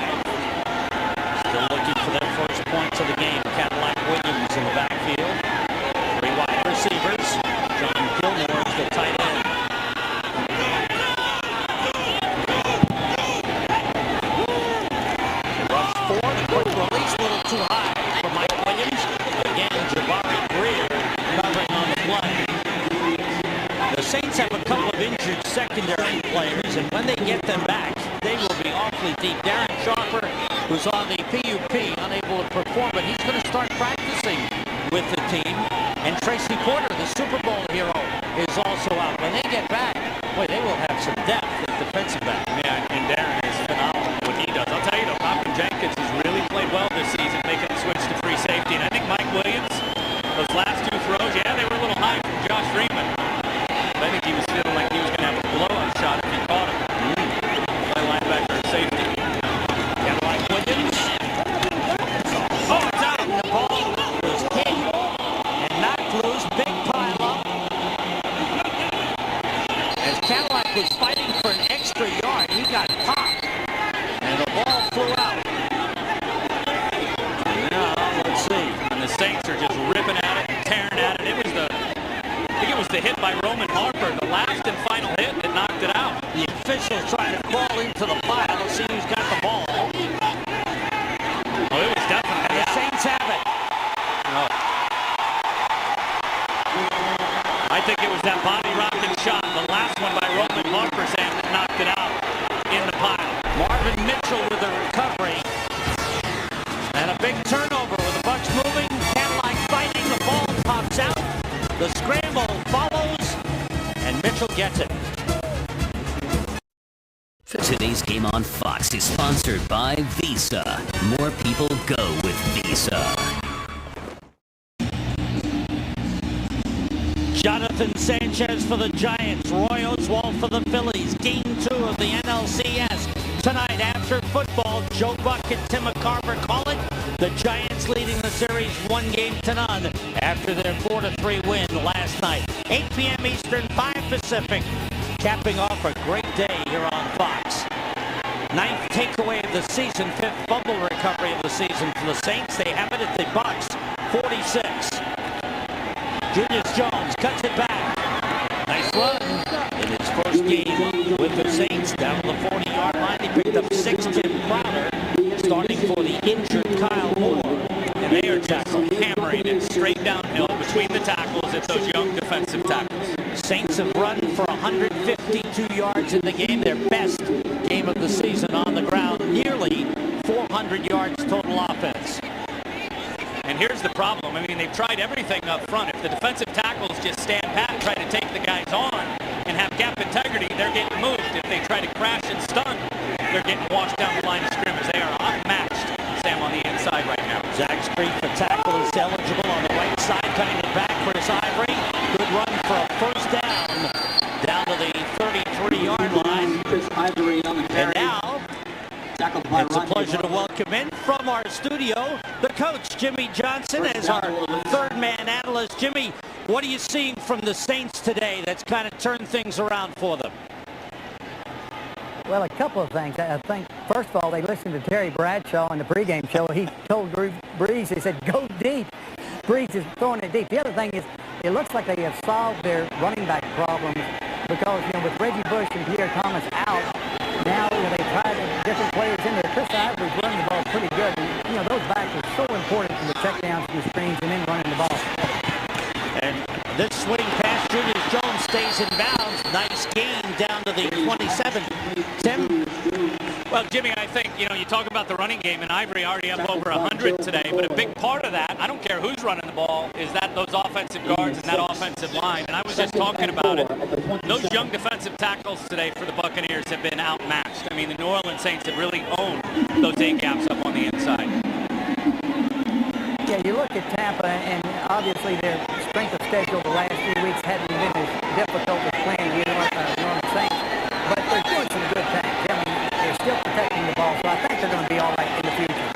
Still looking for their first points of the game. Cadillac Williams in the backfield. 3 wide receivers. John Gilmore is the tight end. Rush 4, the quick release, a little too high for Mike Williams. Again, Jabari Greer covering on the play. The Saints have a couple of injured secondary players, and when they get them back, they will be awfully deep. Darren Sharper, who's on the PUP, unable to perform, but he's going to start practicing with the team. And Tracy Porter, the Super Bowl hero, is also out. When they get back, boy, they will have some depth at defensive back. Yeah, and Darren is phenomenal what he does. I'll tell you, though, Malcolm Jenkins has really played well this season, making the switch to free safety. And I think Mike Williams, those last 2 throws, yeah, they were a little high from Josh Freeman. But I think he was feeling like he was going to have a blowout shot if he caught him. My linebacker, was fighting for an extra yard. He got popped, and the ball flew out. Now, let's see. And the Saints are just ripping at it, tearing at it. I think it was the hit by Roman Harper, the last and final hit that knocked it out. The officials trying to crawl into the pile to see who's got the ball. Oh, it was definitely. And the Saints have it. Oh. I think it was that body rocking shot, the last one by Roman Harper, Sam, that knocked it out in the pile. Marvin Mitchell with the recovery. And a big turnover with the Bucs moving. Cadillac fighting. The ball pops out. The scramble follows. And Mitchell gets it. Today's game on Fox is sponsored by Visa. More people go with Visa. Jonathan Sanchez for the Giants. Roy Oswalt for the Phillies. Game 2 of the NLCS. Tonight after football, Joe Buck and Tim McCarver call it. The Giants leading the series 1-0 after their 4-3 win last night. 8 p.m. Eastern, 5 Pacific. Capping off a great day here on Fox. 9th takeaway of the season, 5th fumble recovery of the season for the Saints. They have it at the Bucs, 46. Julius Jones cuts it back. Nice run in his first game with the Saints. Down to the 40-yard line, he picked up 6. Tim Crowder starting for the injured Kyle Moore. And they are just hammering it straight downhill between the tackles at those young defensive tackles. Saints have run for 152 yards in the game, their best game of the season on the ground. Nearly 400 yards total offense. And here's the problem. I mean, they've tried everything up front. If the defensive tackles just stand pat and try to take the guys on and have gap integrity, they're getting moved. If they try to crash and stun, they're getting washed down the line of scrimmage. They are unmatched, Sam, on the inside right now. Zach Street for tackle is eligible on the right side, cutting it back. Chris Ivory, good run for a first down to the 33-yard line. Chris Ivory on the carry. And now, it's a pleasure to welcome in from our studio the coach, Jimmy Johnson, as our third-man analyst. Jimmy, what are you seeing from the Saints today that's kind of turned things around for them? Well, a couple of things. I think, first of all, they listened to Terry Bradshaw on the pregame show. He told Breeze, he said, go deep. Breeze is throwing it deep. The other thing is, it looks like they have solved their running back problems because, with Reggie Bush and Pierre Thomas out, now they tried different players in there. Chris Ivory's running the ball pretty good. And, those backs are so important in the checkdowns and the screens and then running the ball. And this swing pass, Julius Jones stays in bounds. Nice gain down to the 27. Tim? Well, Jimmy, I think, you talk about the running game, and Ivory already up over 100 today, but a big part of that, I don't care who's running the ball, is that those offensive guards and that offensive line. And I was just talking about it. Those young defensive tackles today for the Buccaneers have been outmatched. I mean, the New Orleans Saints have really owned those A-gaps up on the inside. Yeah, you look at Tampa, and obviously their strength of schedule the last few weeks hadn't been as difficult as playing the New Orleans Saints, but they're doing some good things. I mean, they're still protecting the ball, so I think they're going to be all right in the future.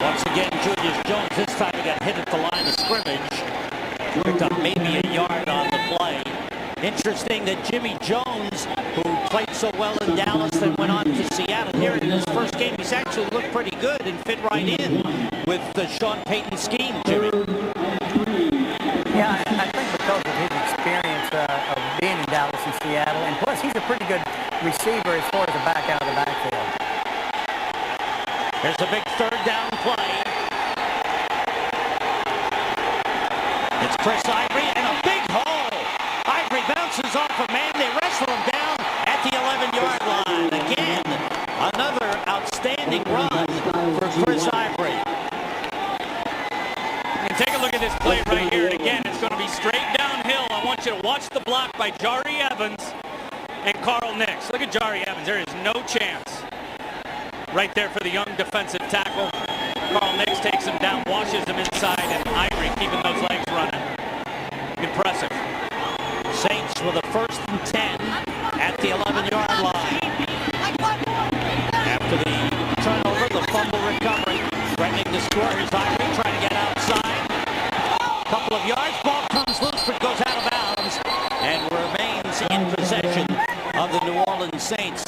Once again, Julius Jones, this time he got hit at the line of scrimmage. Picked up maybe a yard on the play. Interesting that Jimmy Jones, who played so well in Dallas and went on to Seattle, here in his first game, he's actually looked pretty good and fit right in with the Sean Payton scheme, Jimmy. Yeah, I think because of his experience of being in Dallas and Seattle, and plus he's a pretty good receiver as far as a back out of the backfield. There's a big third down play. It's Chris Ivory and a big hole. Ivory bounces off a man. They wrestle him down at the 11-yard line. Again, another outstanding run for Chris Ivory. And take a look at this play right here. And again, it's going to be straight downhill. I want you to watch the block by Jari Evans and Carl Nix. Look at Jari Evans. There is no chance. Right there for the young defensive tackle. Carl Nix takes him down, washes him inside, and Ivory keeping those legs running. Impressive. Saints with a 1st and 10 at the 11-yard line. After the turnover, the fumble recovery. Threatening to score. Here's Ivory trying to get outside. Couple of yards. Ball comes loose but goes out of bounds and remains in possession Orleans Saints.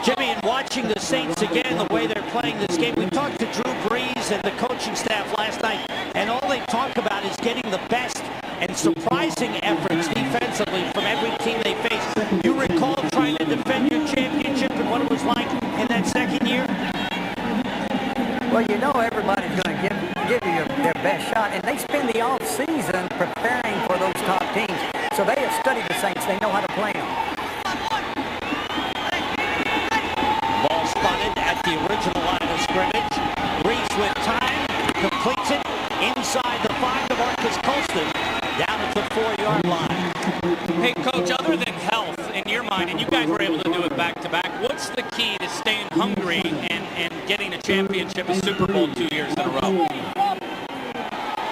Jimmy, in watching the Saints again, the way they're playing this game, we talked to Drew Brees and the coaching staff last night, and all they talk about is getting the best and surprising efforts defensively from every team they face. You recall trying to defend your championship and what it was like in that second year? Well, you know everybody's going to give you their best shot, and they spend the off season preparing for those top teams. So they have studied the Saints. They know how to play them. Ball spotted at the original line of scrimmage. Brees with time, completes it inside the 5 to Marcus Colston, down at the 4-yard line. Hey, Coach, other than health, in your mind, and you guys were able to do it back-to-back, what's the key to staying hungry and getting a championship, a Super Bowl 2 years in a row?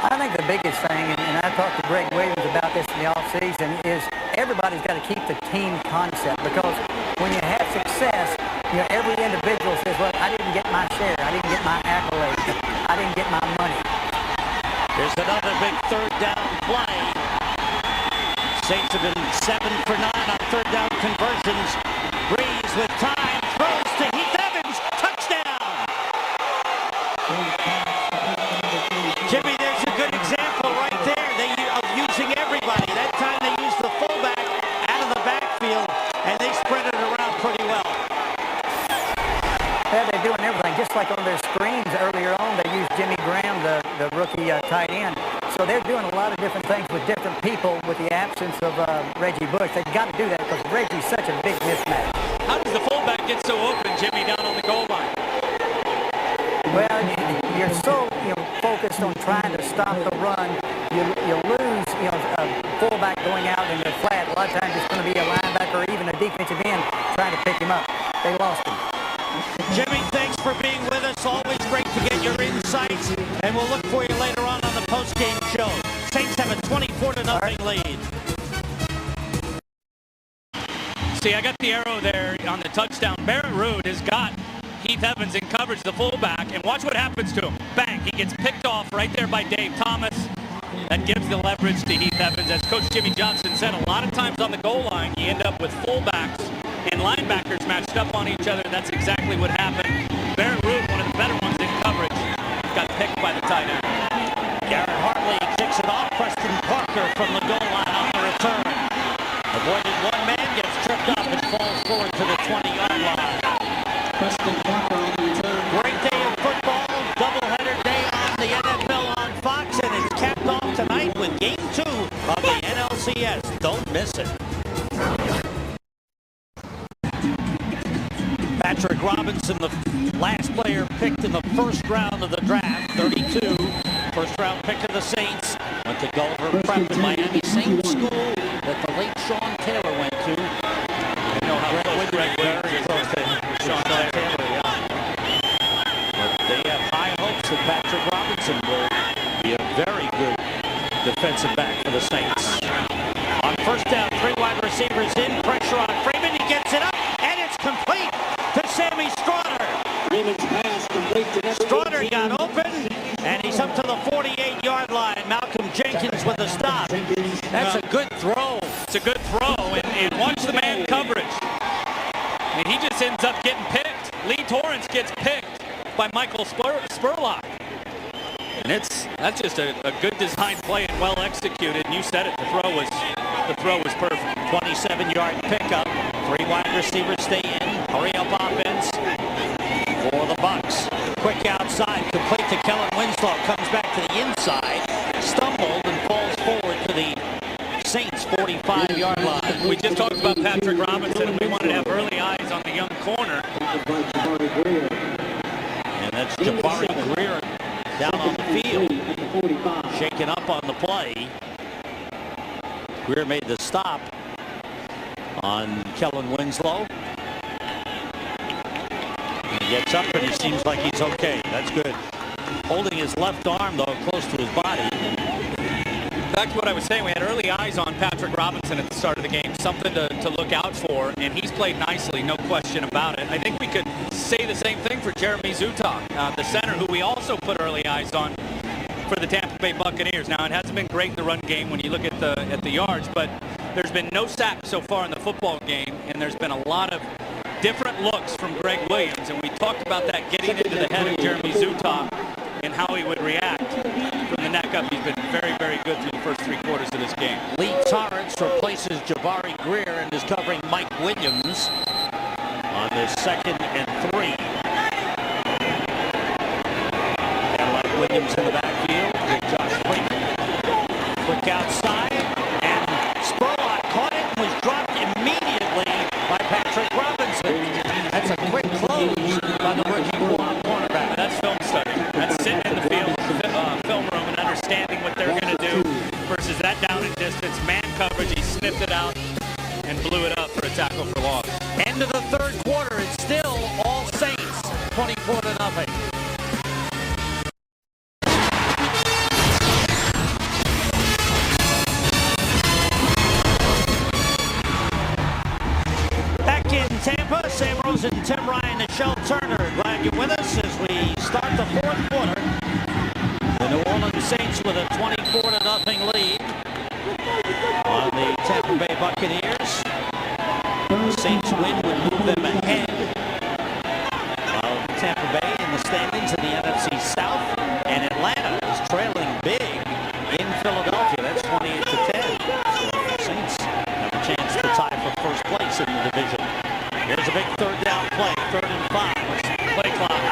I think the biggest thing, and I talked to Greg Williams about this in the offseason, is everybody's got to keep the team concept, because when you have success, you know, every individual says, well, I didn't get my share, I didn't get my accolades, I didn't get my money. There's another big third down play. Saints have been 7 for 9 on third down conversions. Brees with time, throws to Heath Evans, touchdown! Jimmy, there's a good example right there of using everybody. That time they used the fullback out of the backfield, and they spread it around pretty well. Yeah, they're doing everything. Just like on their screens earlier on, they used Jimmy Graham, the rookie tight end. So they're doing a lot of different things with different people with the absence of Reggie Bush. They've got to do that because Reggie's such a big mismatch. How does the fullback get so open, Jimmy, down on the goal line? Well, you're so focused on trying to stop the run, you lose a fullback going out in the flat. A lot of times it's going to be a linebacker or even a defensive end trying to pick him up. They lost him. Jimmy, thanks for being with us. Always great to get your insights, and we'll look for you later on the post-game show. Saints have a 24-0 lead. See, I got the arrow there on the touchdown. Barrett Ruud has got Heath Evans in coverage, the fullback, and watch what happens to him. Bang, he gets picked off right there by Dave Thomas. That gives the leverage to Heath Evans. As Coach Jimmy Johnson said, a lot of times on the goal line, you end up with fullbacks and linebackers matched up on each other. That's exactly what happened. Barrett Ruud, one of the better ones in coverage, got picked by the tight end. Garrett Hartley kicks it off. Preston Parker from the goal line on the return. Avoided one man, gets tripped up and falls forward to the 20-yard line. Preston Parker on the return. Great day of football. Doubleheader day on the NFL on Fox, and it's capped off tonight with Game 2 of the NLCS. Don't miss it. Patrick Robinson, the last player picked in the first round of the draft, 32. First round pick of the Saints. Went to Gulliver Prep in Miami, same school that the late Sean Taylor went to. You know how Greg Williams is close to Sean Taylor, yeah. But they have high hopes that Patrick Robinson will be a very good defensive back for the Saints. On first down, 3 wide receivers in, pressure on Freeman. He gets it up, and it's complete to Sammy Strawder. Strawder got open, and he's up to the 48-yard line. Malcolm Jenkins with a stop. That's a good throw. It's a good throw, and watch the man coverage. And he just ends up getting picked. Lee Torrance gets picked by Michael Spurlock. And that's just a good design play and well executed. And you said it, the throw was perfect. 27-yard pickup. 3 wide receivers stay in. Hurry up offense for the Bucs. Quick outside, complete to Kellen Winslow. Comes back to the inside, stumbled and falls forward to the Saints 45-yard line. We just talked about Patrick Robinson, and we wanted to have early eyes on the young corner. And that's Jabari Greer down on the field, shaken up on the play. Greer made the stop on Kellen Winslow. He gets up and he seems like he's okay. That's good. Holding his left arm, though, close to his body. Back to what I was saying, we had early eyes on Patrick Robinson at the start of the game, something to look out for, and he's played nicely, no question about it. I think we could say the same thing for Jeremy Zutak, the center, who we also put early eyes on for the Tampa Bay Buccaneers. Now, it hasn't been great in the run game when you look at the yards, but there's been no sacks so far in the football game, and there's been a lot of different looks from Greg Williams, and we talked about that getting into the head of Jeremy Zutov and how he would react. From the neck up, he's been very, very good through the first 3 quarters of this game. Lee Torrance replaces Jabari Greer and is covering Mike Williams on this 2nd and 3. And Mike Williams in the backfield with Josh Freeman. Quick outside, and Spurlock caught it and was dropped immediately by Patrick Robinson. That's a quick close by the rookie cornerback. That's film study. That's sitting in the film room and understanding what they're going to do versus that down and distance. Man coverage, he sniffed it out and blew it up for a tackle for loss. End of the 3rd quarter, it's still all Saints, 24-0. Back in Tampa, Sam Rosen, Tim Ryan, Nichelle Turner. Glad you're with us as we start the 4th quarter. The New Orleans Saints with a 24-0 lead on the Tampa Bay Buccaneers. The Saints win would move them ahead of Tampa Bay in the standings in the NFC South, and Atlanta is trailing big in Philadelphia. That's 28-10. So the Saints have a chance to tie for first place in the division. Here's a big 3rd down play, 3rd and 5. Play clock.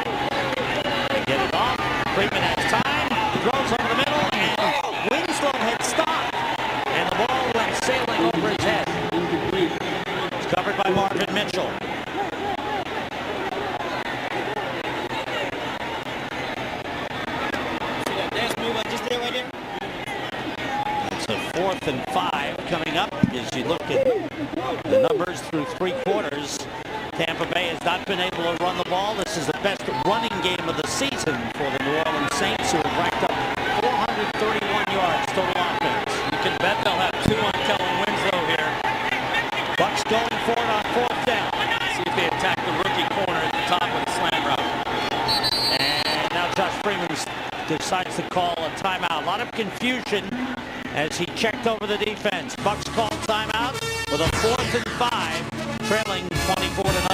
They get it off. Freeman has time. Throws over the middle, and Winslow had stopped, and the ball went sailing over his head. It's covered by Marvin Mitchell. See that dance move I just did right there? It's a 4th and 5 coming up as you look at the numbers through 3 quarters. Tampa Bay has not been able to run the ball. This is the best running game of the season for the New Orleans Saints, who have racked up 431 yards total offense. You can bet they'll have 2 on Kellen Winslow here. Bucks going for it on 4th down. See if they attack the rookie corner at the top with a slam route. And now Josh Freeman decides to call a timeout. A lot of confusion as he checked over the defense. Bucks call timeout with a 4th and 5, trailing 24-0.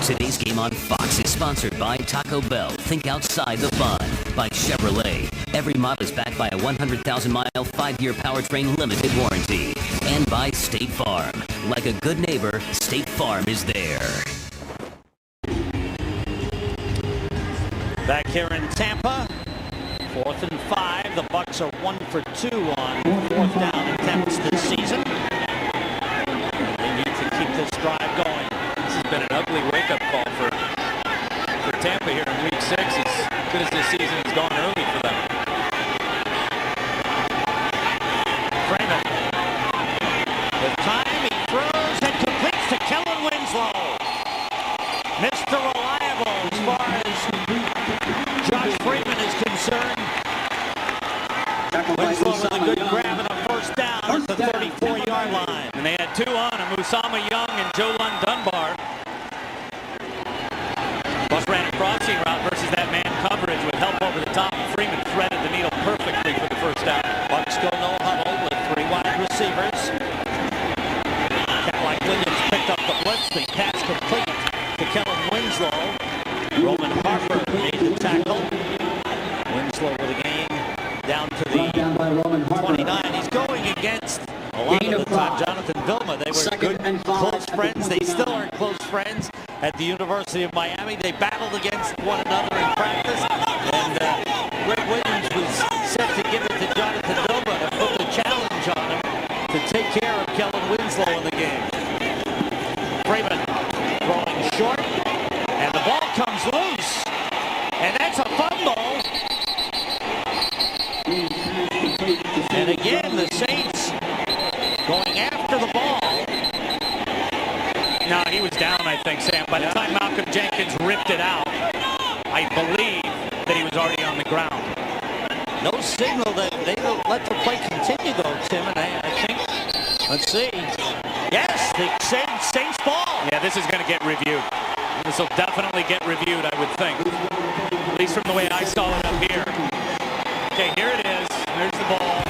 Today's game on Fox is sponsored by Taco Bell. Think outside the bun. By Chevrolet. Every model is backed by a 100,000-mile, 5-year powertrain limited warranty. And by State Farm. Like a good neighbor, State Farm is there. Back here in Tampa, 4th and 5. The Bucks are 1 for 2 on 4th down attempts this season. They need to keep this drive going. This has been an ugly wake-up call for Tampa here in Week 6. As good as this season has gone early for them. Freeman. With time, he throws and completes to Kellen Winslow. Mr. Reliable as far as Josh Freeman is concerned. Winslow with a good grab and a 1st down at the 34-yard line. And they had 2 on him, Usama Young and Jolon Dunbar. Bucks ran a crossing route versus that man coverage with help over the top. Freeman threaded the needle perfectly for the 1st down. Bucks go no huddle with 3 wide receivers. Mike Williams picked up the blitz. The pass complete to Kellen Winslow. Roman Harper made the tackle. Winslow with a gain down to the 29. He's going against a lot of the time Jonathan Vilma. They were good, close friends. They still are close friends at the University of Miami. They battled against one another in practice. And Greg Williams was set to give it to Jonathan Vilma to put the challenge on him to take care of Kellen Winslow in the game. Freeman throwing short, and the ball comes loose. And that's a fumble. And again, the Saints going after the ball. No, he was down, I think, Sam. By the time Malcolm Jenkins ripped it out, I believe that he was already on the ground. No signal that they will let the play continue, though, Tim, and I think, let's see. Yes, the Saints ball. Yeah, this is going to get reviewed. This will definitely get reviewed, I would think. At least from the way I saw it up here. Okay, here it is. There's the ball.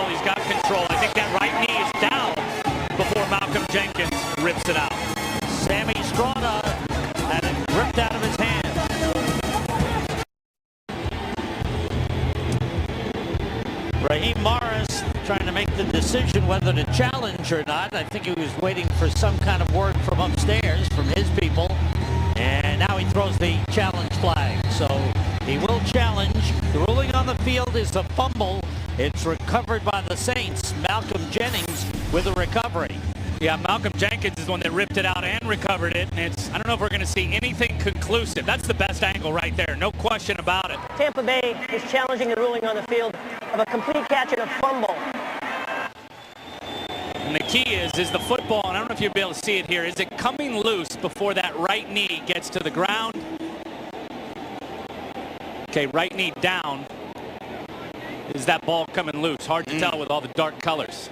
He's got control. I think that right knee is down. rips it out. Sammy Strada had it ripped out of his hands. Raheem Morris trying to make the decision whether to challenge or not. I think he was waiting for some kind of word from upstairs, from his people. And now he throws the challenge flag. So he will challenge. The ruling on the field is a fumble. It's recovered by the Saints. Malcolm Jennings with a recovery. Yeah, Malcolm Jenkins is the one that ripped it out and recovered it. And I don't know if we're going to see anything conclusive. That's the best angle right there. No question about it. Tampa Bay is challenging the ruling on the field of a complete catch and a fumble. And the key is the football, and I don't know if you'll be able to see it here, is it coming loose before that right knee gets to the ground? Okay, right knee down. Is that ball coming loose? Hard to tell with all the dark colors.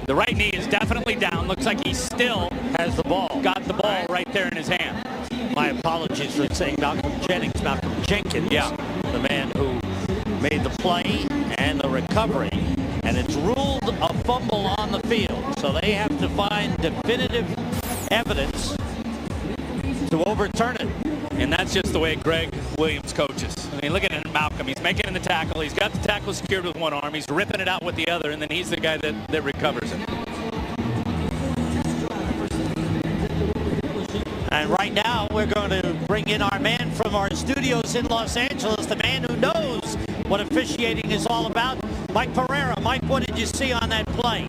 The right knee is definitely down. Looks like he still has the ball. Got the ball right there in his hand. My apologies for saying Malcolm Jennings, Malcolm Jenkins. Yeah. The man who made the play and the recovery. And it's ruled a fumble on the field. So they have to find definitive evidence to overturn it. And that's just the way Greg Williams coaches. I mean, look at Malcolm. He's making the tackle. He's got the tackle secured with one arm. He's ripping it out with the other, and then he's the guy that recovers it. And right now, we're going to bring in our man from our studios in Los Angeles, the man who knows what officiating is all about, Mike Pereira. Mike, what did you see on that play?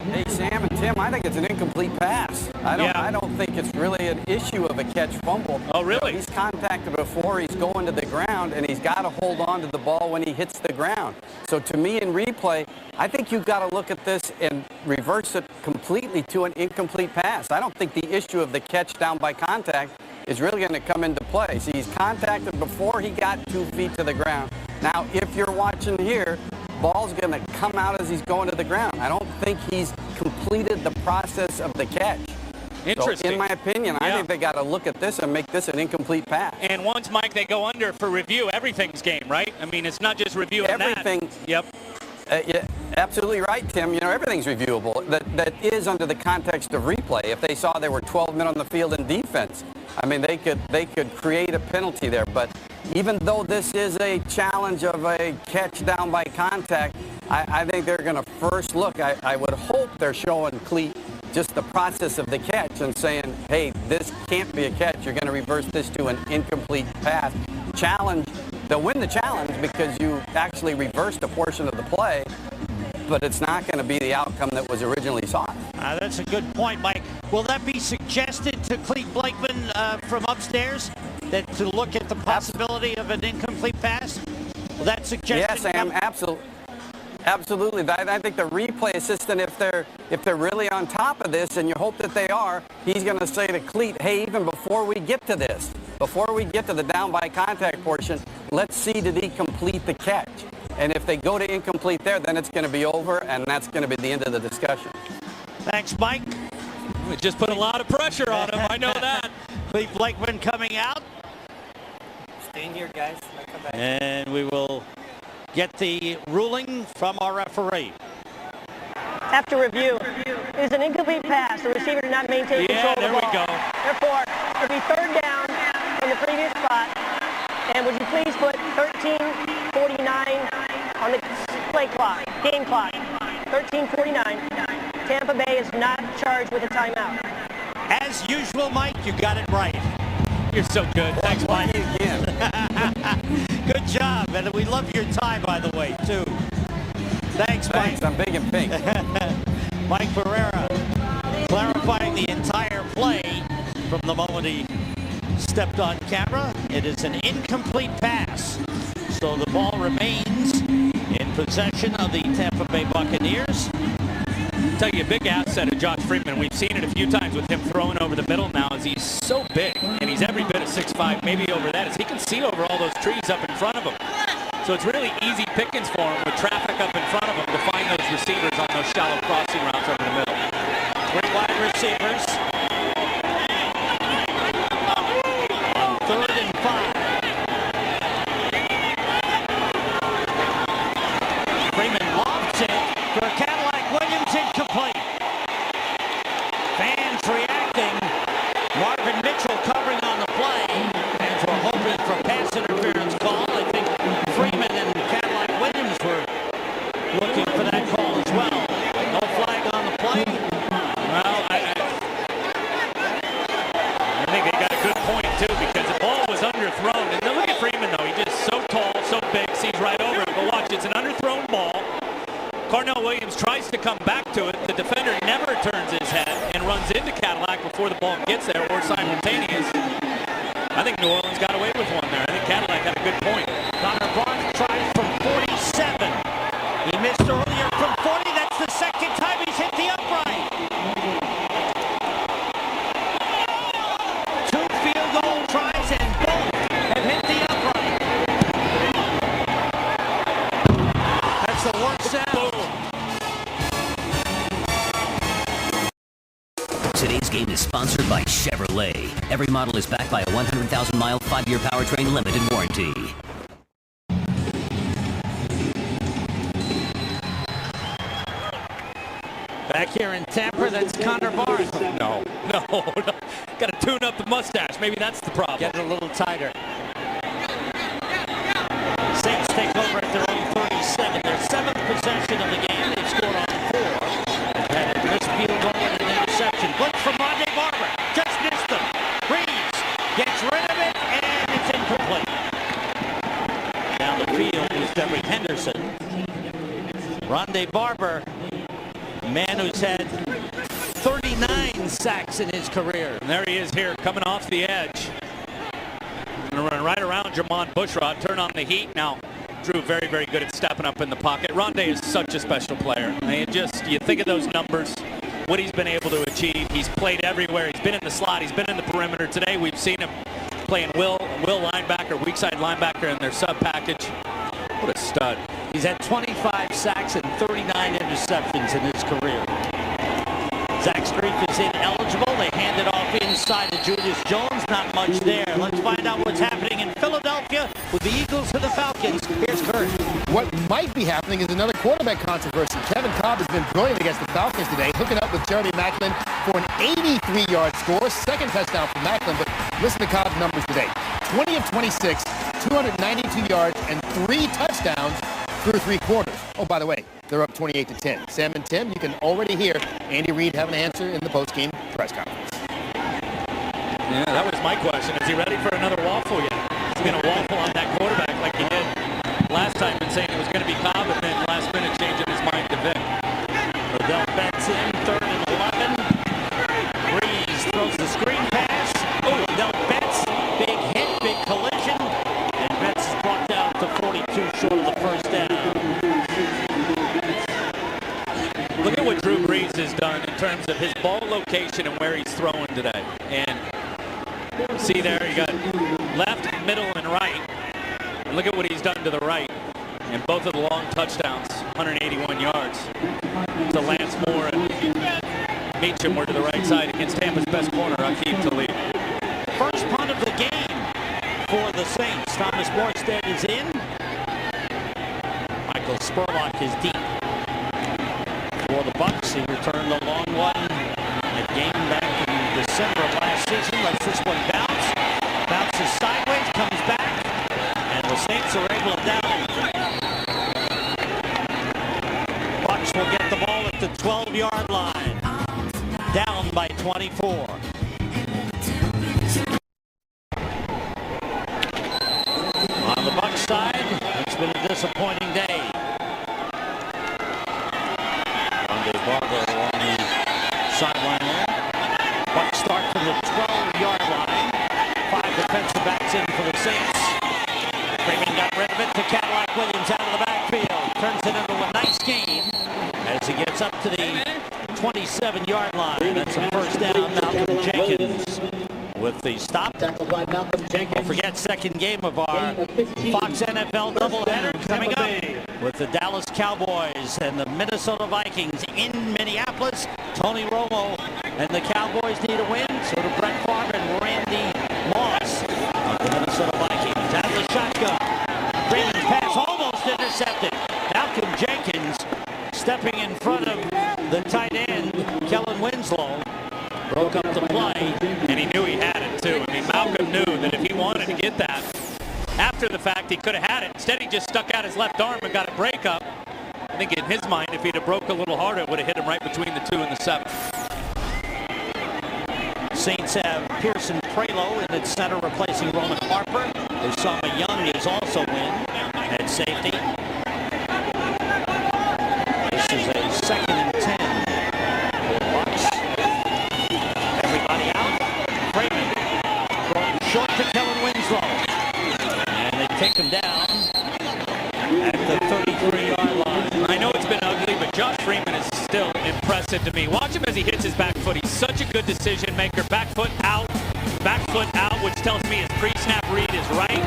Hey, Sam and Tim, I think it's an incomplete pass. I don't think it's really an issue of a catch fumble. Oh, really? He's contacted before he's going to the ground, and he's got to hold on to the ball when he hits the ground. So to me, in replay, I think you've got to look at this and reverse it completely to an incomplete pass. I don't think the issue of the catch down by contact is really going to come into play. See, he's contacted before he got 2 feet to the ground. Now, if you're watching here, ball's going to come out as he's going to the ground. I don't think he's completed the process of the catch. Interesting. So in my opinion, I think they got to look at this and make this an incomplete pass. And once, Mike, they go under for review, everything's game, right? I mean, it's not just reviewing everything. That. Yep. Yeah, absolutely right, Tim. You know, everything's reviewable. That is under the context of replay. If they saw there were 12 men on the field in defense, I mean, they could create a penalty there. But even though this is a challenge of a catch down by contact, I think they're going to first look. I would hope they're showing Cleat just the process of the catch and saying, hey, this can't be a catch. You're going to reverse this to an incomplete pass. Challenge. They'll win the challenge because you actually reversed a portion of the play, but it's not going to be the outcome that was originally sought. That's a good point, Mike. Will that be suggested to Cleat Blakeman from upstairs, that to look at the possibility of an incomplete pass? Will that suggest? Yes, Sam, absolutely. Absolutely. I think the replay assistant, if they're really on top of this, and you hope that they are, he's going to say to Cleat, hey, even before we get to this, before we get to the down by contact portion, let's see did he complete the catch. And if they go to incomplete there, then it's going to be over, and that's going to be the end of the discussion. Thanks, Mike. We just put a lot of pressure on him. I know that. Cleat Blakeman coming out. Stay in here, guys. I'll come back. And we will get the ruling from our referee. After review, it is an incomplete pass. The receiver did not maintain control of the ball. There we go. Therefore, it'll be third down from the previous spot. And would you please put 13:49 on the play clock, game clock. 13:49. Tampa Bay is not charged with a timeout. As usual, Mike, you got it right. You're so good. Thanks, Mike. Good job, and we love your tie, by the way, too. Thanks, Mike. Thanks, I'm big and pink. Mike Pereira clarifying the entire play from the moment he stepped on camera. It is an incomplete pass. So the ball remains in possession of the Tampa Bay Buccaneers. I'll tell you, a big asset of Josh Freeman. We've seen it a few times with him throwing over the middle now, as he's so big, and he's every bit of 6'5", maybe over that, as he can see over all those trees up in front of him. So it's really easy pickings for him with traffic up in front of him to find those receivers on those shallow crossing routes over the middle. 3 wide receivers. On 3rd and 5. Freeman lofts it for Cadillac Williams, incomplete. Carnell Williams tries to come back to it. The defender never turns his head and runs into Cadillac before the ball gets there or simultaneous. I think New Orleans got away with one there. I think Cadillac had a good point. Connor Barnes tries from 47. He missed earlier from 40. That's the second time he's hit the upright. 2 field goal tries and both have hit the upright. That's the worst sound. Today's game is sponsored by Chevrolet. Every model is backed by a 100,000-mile, 5-year powertrain limited warranty. Back here in Tampa, that's Connor Barnes. No. Got to tune up the mustache. Maybe that's the problem. Get it a little tighter. Saints take over at their own 37. Their 7th possession of the game. They've scored on 4. They've had a missed field goal and an interception. Blitz from Rondé Barber. Just missed them. Breeze gets rid of it, and it's incomplete. Down the field is Derek Henderson. Rondé Barber, a man who's had 39 sacks in his career. And there he is here, coming off the edge. Gonna run right around Jamon Bushrod, turn on the heat. Now, Drew very, very good at stepping up in the pocket. Rondé is such a special player. I mean, you think of those numbers, what he's been able to achieve. He's played everywhere. He's been in the slot. He's been in the perimeter. Today, we've seen him playing will linebacker, weak side linebacker in their sub package. What a stud. He's had 25 sacks and 39 interceptions in his career. Zach Strief is ineligible. They hand it off inside to Julius Jones. Not much there. Let's find out what's happening in Philadelphia with the Eagles and the Falcons. Here's Kurt. What might be happening is another quarterback controversy. Kevin Cobb has been brilliant against the Falcons today, hooking up with Jeremy Maclin for an 83-yard score. Second touchdown for Maclin, but listen to Cobb's numbers today. 20 of 26, 292 yards, and 3 touchdowns through 3 quarters. Oh, by the way, they're up 28-10. Sam and Tim, you can already hear Andy Reid have an answer in the postgame press conference. Yeah, that was my question. Is he ready for another waffle yet? Is he going to waffle on that quarterback like he did last time and saying it was going to be Cobb and then last minute changing his mind to Vic? Odell Betts in, 3rd and 11. Breeze throws the screen pass. Oh, Odell Betts, big hit, big collision. And Betts is brought down to 42 short of the first down. Look at what Drew Brees has done in terms of his ball location and where he's throwing today. And see there, you got left, middle, and right. And look at what he's done to the right. And both of the long touchdowns, 181 yards. To Lance Moore and Meacham were to the right side against Tampa's best corner, Akeem Talib. First punt of the game for the Saints. Thomas Morstead is in. Michael Spurlock is deep. For the Bucs, he returned a long one. A game back in December of last season. Lets this one bounce. Bounces sideways, comes back. And the Saints are able to down it. Bucs will get the ball at the 12-yard line. Down by 24. On the Bucs side, it's been a disappointing day. Rondé Barber along the sideline there. Bucs start from the 12-yard line. 5 defensive backs in for the Saints. Freeman got rid of it to Cadillac Williams out of the backfield. Turns it into a nice gain as he gets up to the 27-yard line. That's a first down. Malcolm Jenkins with the stop. Don't forget, second game of our Fox NFL doubleheader coming up with the Dallas Cowboys and the Minnesota Vikings in Minneapolis. Tony Romo and the Cowboys need a win. So do Brett Favre and Randy Moss of the Minnesota Vikings. Out of the shotgun. Freeman's pass almost intercepted. Malcolm Jenkins stepping in front of the tight end, Kellen Winslow. Broke up the play, and he knew he had it too. I mean, Malcolm knew that if he wanted to get that, after the fact, he could have had it. Instead, he just stuck out his left arm and got a break up. I think in his mind, if he'd have broke a little harder, it would have hit him right between the 2 and the 7. Saints have Pearson Prelo in at center, replacing Roman Harper. Osama Young is also in at safety. The Josh Freeman is still impressive to me. Watch him as he hits his back foot. He's such a good decision maker. Back foot out, which tells me his pre-snap read is right.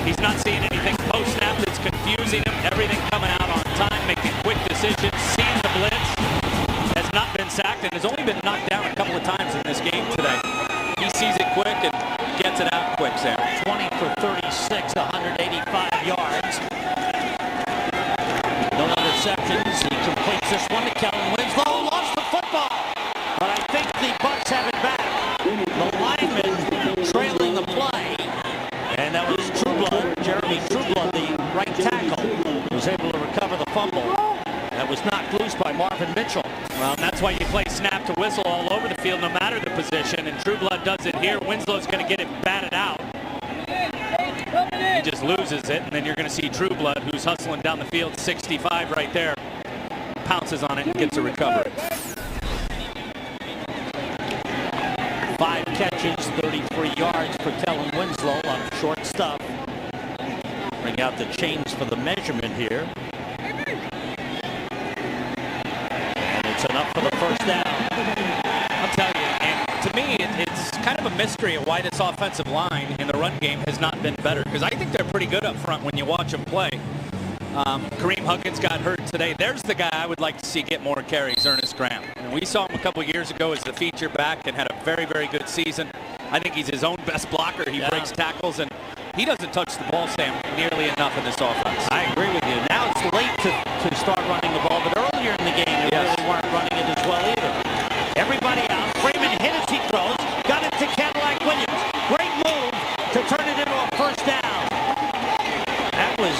He's not seeing anything post-snap that's confusing him. Everything coming out on time, making quick decisions, seeing the blitz. Has not been sacked and has only been knocked down a couple of times in this game today. He sees it quick and gets it out quick, Sam. 20 for 36, 185 yards. No interceptions. He completes this one to Kellen Winslow. Lost the football, but I think the Bucs have it back. The lineman trailing the play, and that was Trueblood, Jeremy Trueblood, the right tackle, was able to recover the fumble. That was knocked loose by Marvin Mitchell. Well, and that's why you play snap to whistle all over the field, no matter the position. And Trueblood does it here. Winslow's going to get it batted out. He just loses it, and then you're going to see Trueblood, who's hustling down the field, 65 right there, pounces on it and gets a recovery. 5 catches, 33 yards for Kellen Winslow on short stuff. Bring out the chains for the measurement here. It's enough for the first down. I'll tell you, and to me, it's kind of a mystery of why this offensive line in the run game has not been better, because I think they're pretty good up front when you watch them play. Kareem Huggins got hurt today. There's the guy I would like to see get more carries, Ernest Graham. And we saw him a couple years ago as the feature back and had a very, very good season. I think he's his own best blocker. He breaks tackles, and he doesn't touch the ball, Sam, nearly enough in this offense. I agree with you. Now it's late to start running the ball, but earlier in the game, they really weren't running it as well either. Everybody out. Freeman hit as he throws. Got it to Cadillac Williams. Great move to turn it into a first down. That was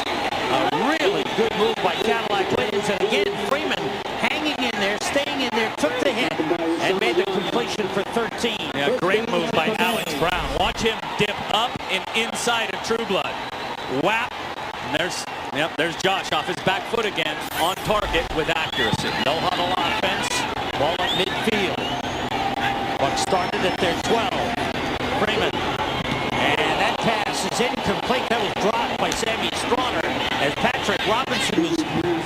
a really good move by Cadillac Williams. And again, Freeman hanging in there, staying in there, took the hit, and made the completion for 13. Yeah, great move by Alex Brown. Watch him dip up and inside of Trueblood. Whap. And there's Josh off his back foot again, on target with accuracy. No huddle offense. Ball at midfield. Bucs started at their 12. Freeman. And that pass is incomplete. That was dropped by Sammy Strawner as Patrick Robinson was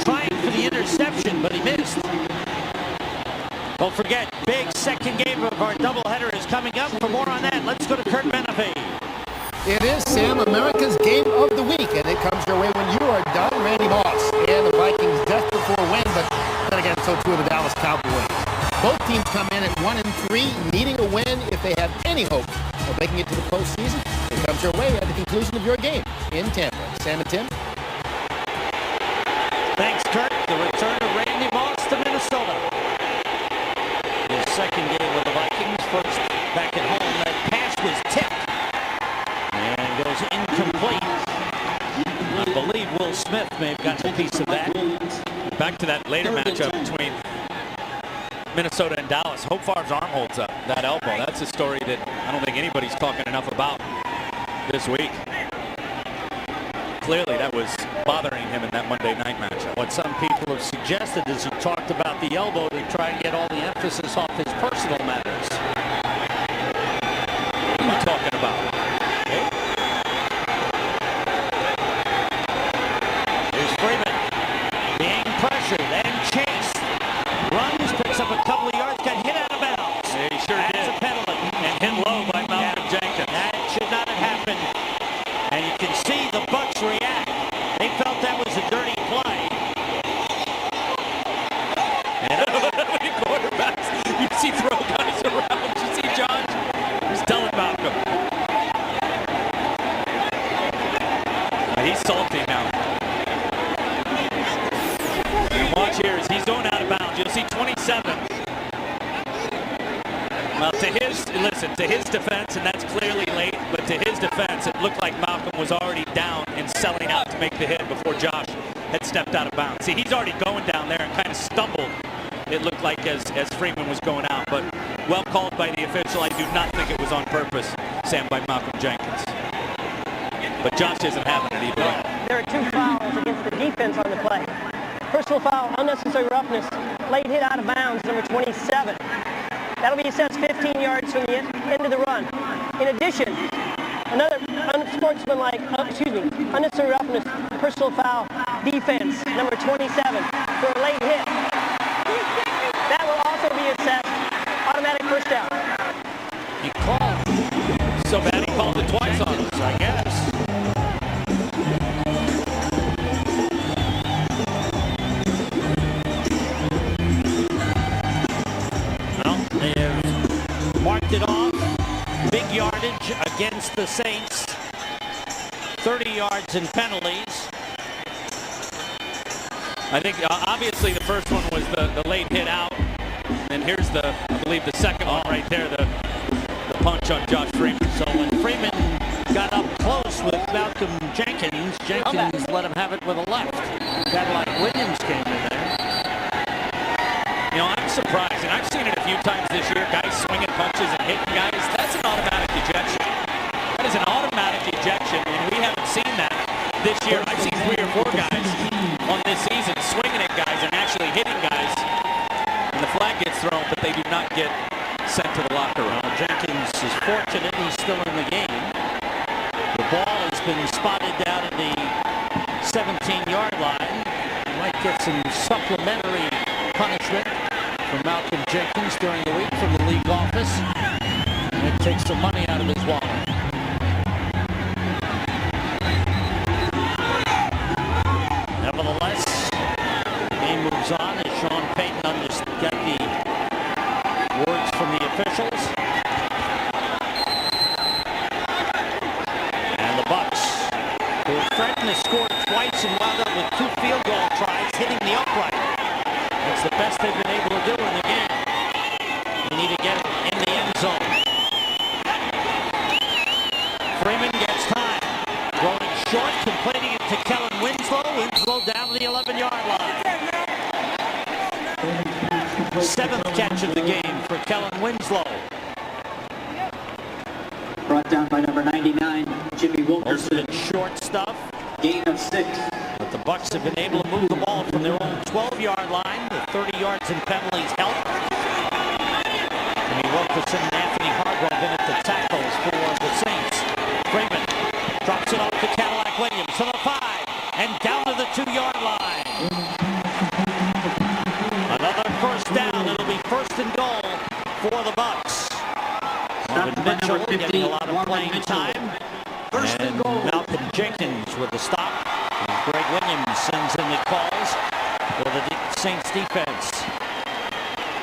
trying for the interception, but he missed. Don't forget, big second game of our doubleheader is coming up. For more on that, let's go to Kurt Menefee. It is, Sam, America's game of the week, and it comes your way when you are done. Randy Moss and the Vikings desperate for a win, but then again, so too are the Dallas Cowboys. Both teams come in at 1-3, needing a win if they have any hope of making it to the postseason. It comes your way at the conclusion of your game in Tampa. Sam and Tim. Thanks, Kurt. The return of Randy Moss to Minnesota. His second game with the Vikings, first back at home. That pass was tipped and goes incomplete. I believe Will Smith may have gotten a piece of that. Back to that later matchup between Minnesota and Dallas. Hope Favre's arm holds up, that elbow. That's a story that I don't think anybody's talking enough about this week. Clearly that was bothering him in that Monday night matchup. What some people have suggested is he talked about the elbow to try and get all the emphasis off his personal matters. What are you talking about? Okay. Here's Freeman being pressured and chased. Runs, picks up a couple of yards, got hit out of bounds. Yeah, he sure did. That's a penalty. And hit low by Malcolm Jenkins. That should not have happened. And you can see the Bucs react. They felt that was a dirty play. And the quarterbacks, you see throw guys around. You see John? He's telling Malcolm. He's salty now. And watch here as he's going out of bounds. You'll see 27. Well, to his defense, and that's clearly late, but to his defense, it looked like Malcolm was already down and selling out to make the hit before Josh had stepped out of bounds. See, he's already going down there and kind of stumbled, it looked like, as Freeman was going out, but well called by the official. I do not think it was on purpose, Sam, by Malcolm Jenkins. But Josh isn't having it either way. There are 2 fouls against the defense on the play. Personal foul, unnecessary roughness, late hit out of bounds, number 27. That'll be assessed 15 yards from the end of the run. In addition, another unsportsmanlike, unnecessary roughness, personal foul, defense, number 27, for a late hit walked it off. Big yardage against the Saints. 30 yards in penalties. I think obviously the first one was the late hit out. And here's I believe the second one right there, the punch on Josh Freeman. So when Freeman got up close with Malcolm Jenkins let him have it with a left. Cadillac Williams came in there. You know, I'm surprised, and I've seen it a few times this year, guys swinging punches and hitting guys. That's an automatic ejection. That is an automatic ejection, and we haven't seen that this year. I've seen 3 or 4 guys on this season swinging at guys and actually hitting guys. And the flag gets thrown, but they do not get sent to the locker room. Jenkins is fortunate he's still in the game. The ball has been spotted down at the 17-yard line. He might get some supplementary punishment from Malcolm Jenkins during the week from the league office. And take some money out of his wallet. Nevertheless, the game moves on as Sean Payton got the words from the officials. And the Bucs, who have threatened to score twice and wound up with 2 field goal tries, hitting the upright. That's the best they've been able to do in the game. They need to get it in the end zone. Freeman gets time. Throwing short, completing it to Kellen Winslow. Winslow down to the 11-yard line. 7th catch of the game for Kellen Winslow. Brought down by number 99, Jimmy Wilkerson. Most of it short stuff. Gain of 6. But the Bucs have been able to move the ball from their own 12-yard line. The 30 yards in penalties help. Jimmy Wilkerson and Anthony Hargrove in at the tackles for the Saints. Freeman drops it off to Cadillac Williams to the 5 and down to the 2-yard line. Another first down. It'll be 1st and goal for the Bucs. Marvin Mitchell getting a lot of playing time. And Malcolm Jenkins with the stop. And Greg Williams sends in the calls for the Saints defense.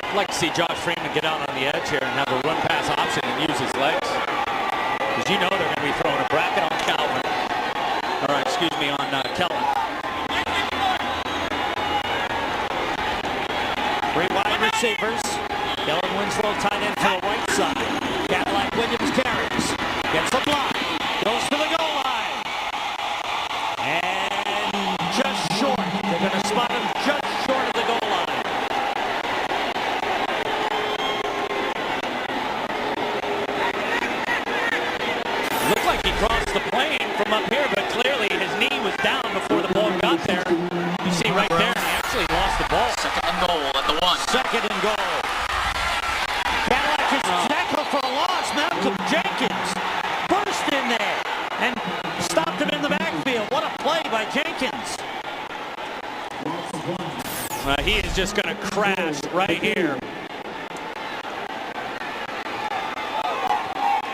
I'd like to see Josh Freeman get out on the edge here and have a run-pass option and use his legs. Because you know they're going to be throwing a bracket on Calvin. Or, excuse me, on Kellen. 3 wide receivers. Kellen Winslow tight end to the right side. Cadillac Williams carries. Gets the block. Goes to the goal line. And just short. They're going to spot him just short of the goal line. Looked like he crossed the plane from up here, but clearly his knee was down before the ball got there. You see right there, he actually lost the ball. 2nd and goal at the 1. 2nd and goal. Cadillac is tackled for a loss. Malcolm Jenkins burst in there and stopped him in the backfield. What a play by Jenkins. He is just going to crash right here.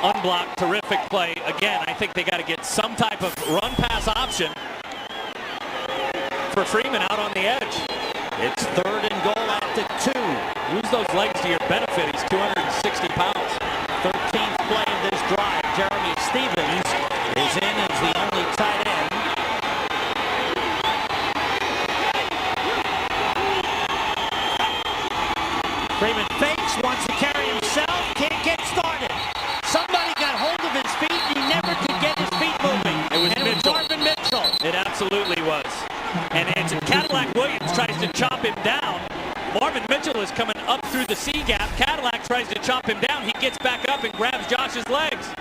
Unblocked, terrific play. Again, I think they got to get some type of run-pass option for Freeman out on the edge. It's 3rd and goal at the 2. Use those legs to your benefit. He's 260 pounds. 13th play of this drive. Jeremy Stevens is in as the only tight end. Freeman fakes, wants to carry himself, can't get started. Somebody got hold of his feet, he never could get his feet moving. It was Marvin Mitchell. It absolutely was. And it's Cadillac Williams tries to chop him down. Marvin Mitchell is coming up through the C gap. Cadillac tries to chop him down. He gets back up and grabs Josh's legs.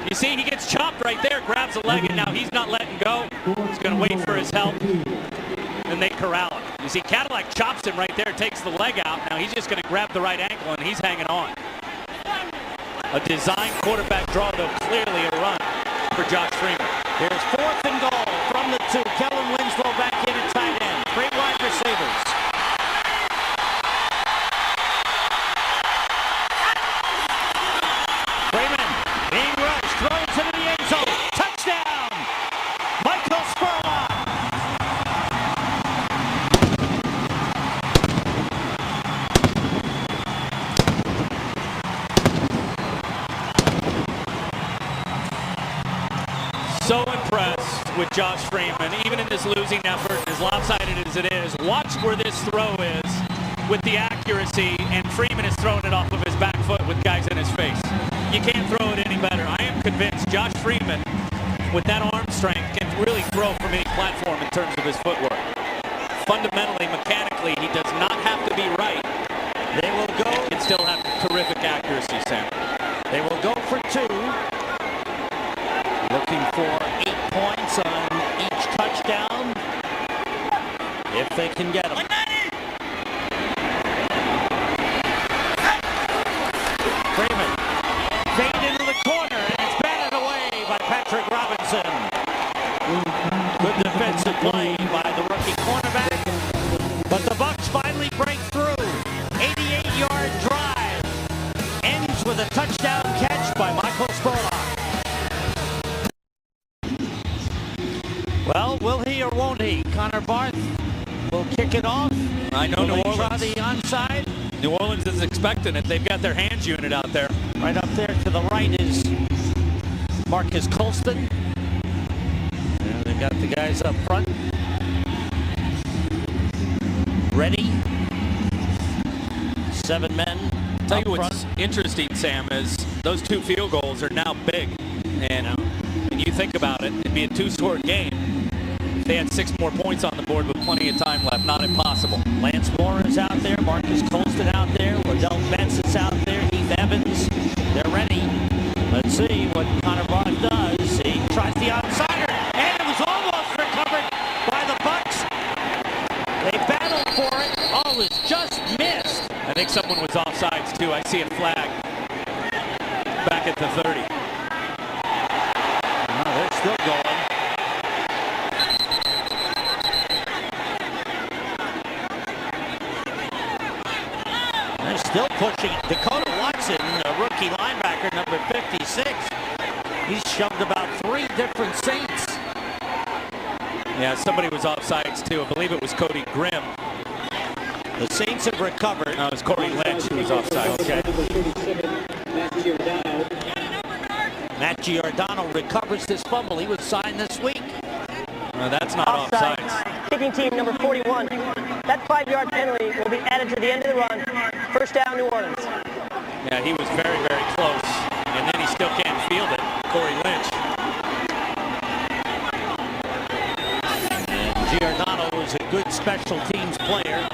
You see, he gets chopped right there, grabs a leg, and now he's not letting go. He's going to wait for his help. And they corral him. You see, Cadillac chops him right there, takes the leg out. Now he's just going to grab the right ankle, and he's hanging on. A design quarterback draw, though, clearly a run for Josh Freeman. Here's 4th and goal from the 2. Kellen Winslow back in at tight end. 3 wide receivers. Freeman being rushed, throws into the end zone. Touchdown! Michael Spurlock. with Josh Freeman, even in this losing effort, as lopsided as it is. Watch where this throw is with the accuracy, and Freeman is throwing it off of his back foot with guys in his face. You can't throw it any better. I am convinced Josh Freeman, with that arm strength, can really throw from any platform in terms of his footwork. Fundamentally, mechanically, he does not have to be right. They will go. And still have terrific accuracy, Sam. They will go for 2. Looking for 8 points on each touchdown, if they can get them. Freeman fade into the corner, and it's batted away by Patrick Robinson. Good defensive play by the rookie cornerback, but the Bucs finally break through. 88-yard drive ends with a touchdown catch by Michael Spurlock. Well, will he or won't he? Connor Barth will kick it off. I know New Orleans. Try the onside. New Orleans is expecting it. They've got their hands unit out there. Right up there to the right is Marcus Colston. And they've got the guys up front. Ready. 7 men. Tell you what's interesting, Sam, is those 2 field goals are now big. And when you think about it, it'd be a 2-score game. If they had 6 more points on the board with plenty of time left, not impossible. Lance Moore is out there. Marcus Colston out there. Liddell Betts is out there. Heath Evans. They're ready. Let's see what Connor Barth does. He tries the outsider, and it was almost recovered by the Bucs. They battled for it. Oh, it was just missed. I think someone was offsides, too. I see a flag back at the 30. Oh, they're still going. They're still pushing. Dakota Watson, a rookie linebacker, number 56. He's shoved about 3 different Saints. Yeah, somebody was offsides, too. I believe it was Cody Grimm. The Saints have recovered. No, it was Corey Lynch who was offside. Okay. Matt Giordano recovers this fumble. He was signed this week. No, that's not offsides. Kicking team number 41. That 5-yard penalty will be added to the end of the run. First down, New Orleans. Yeah, he was very, very close. And then he still can't field it. Corey Lynch. And Giordano is a good special teams player.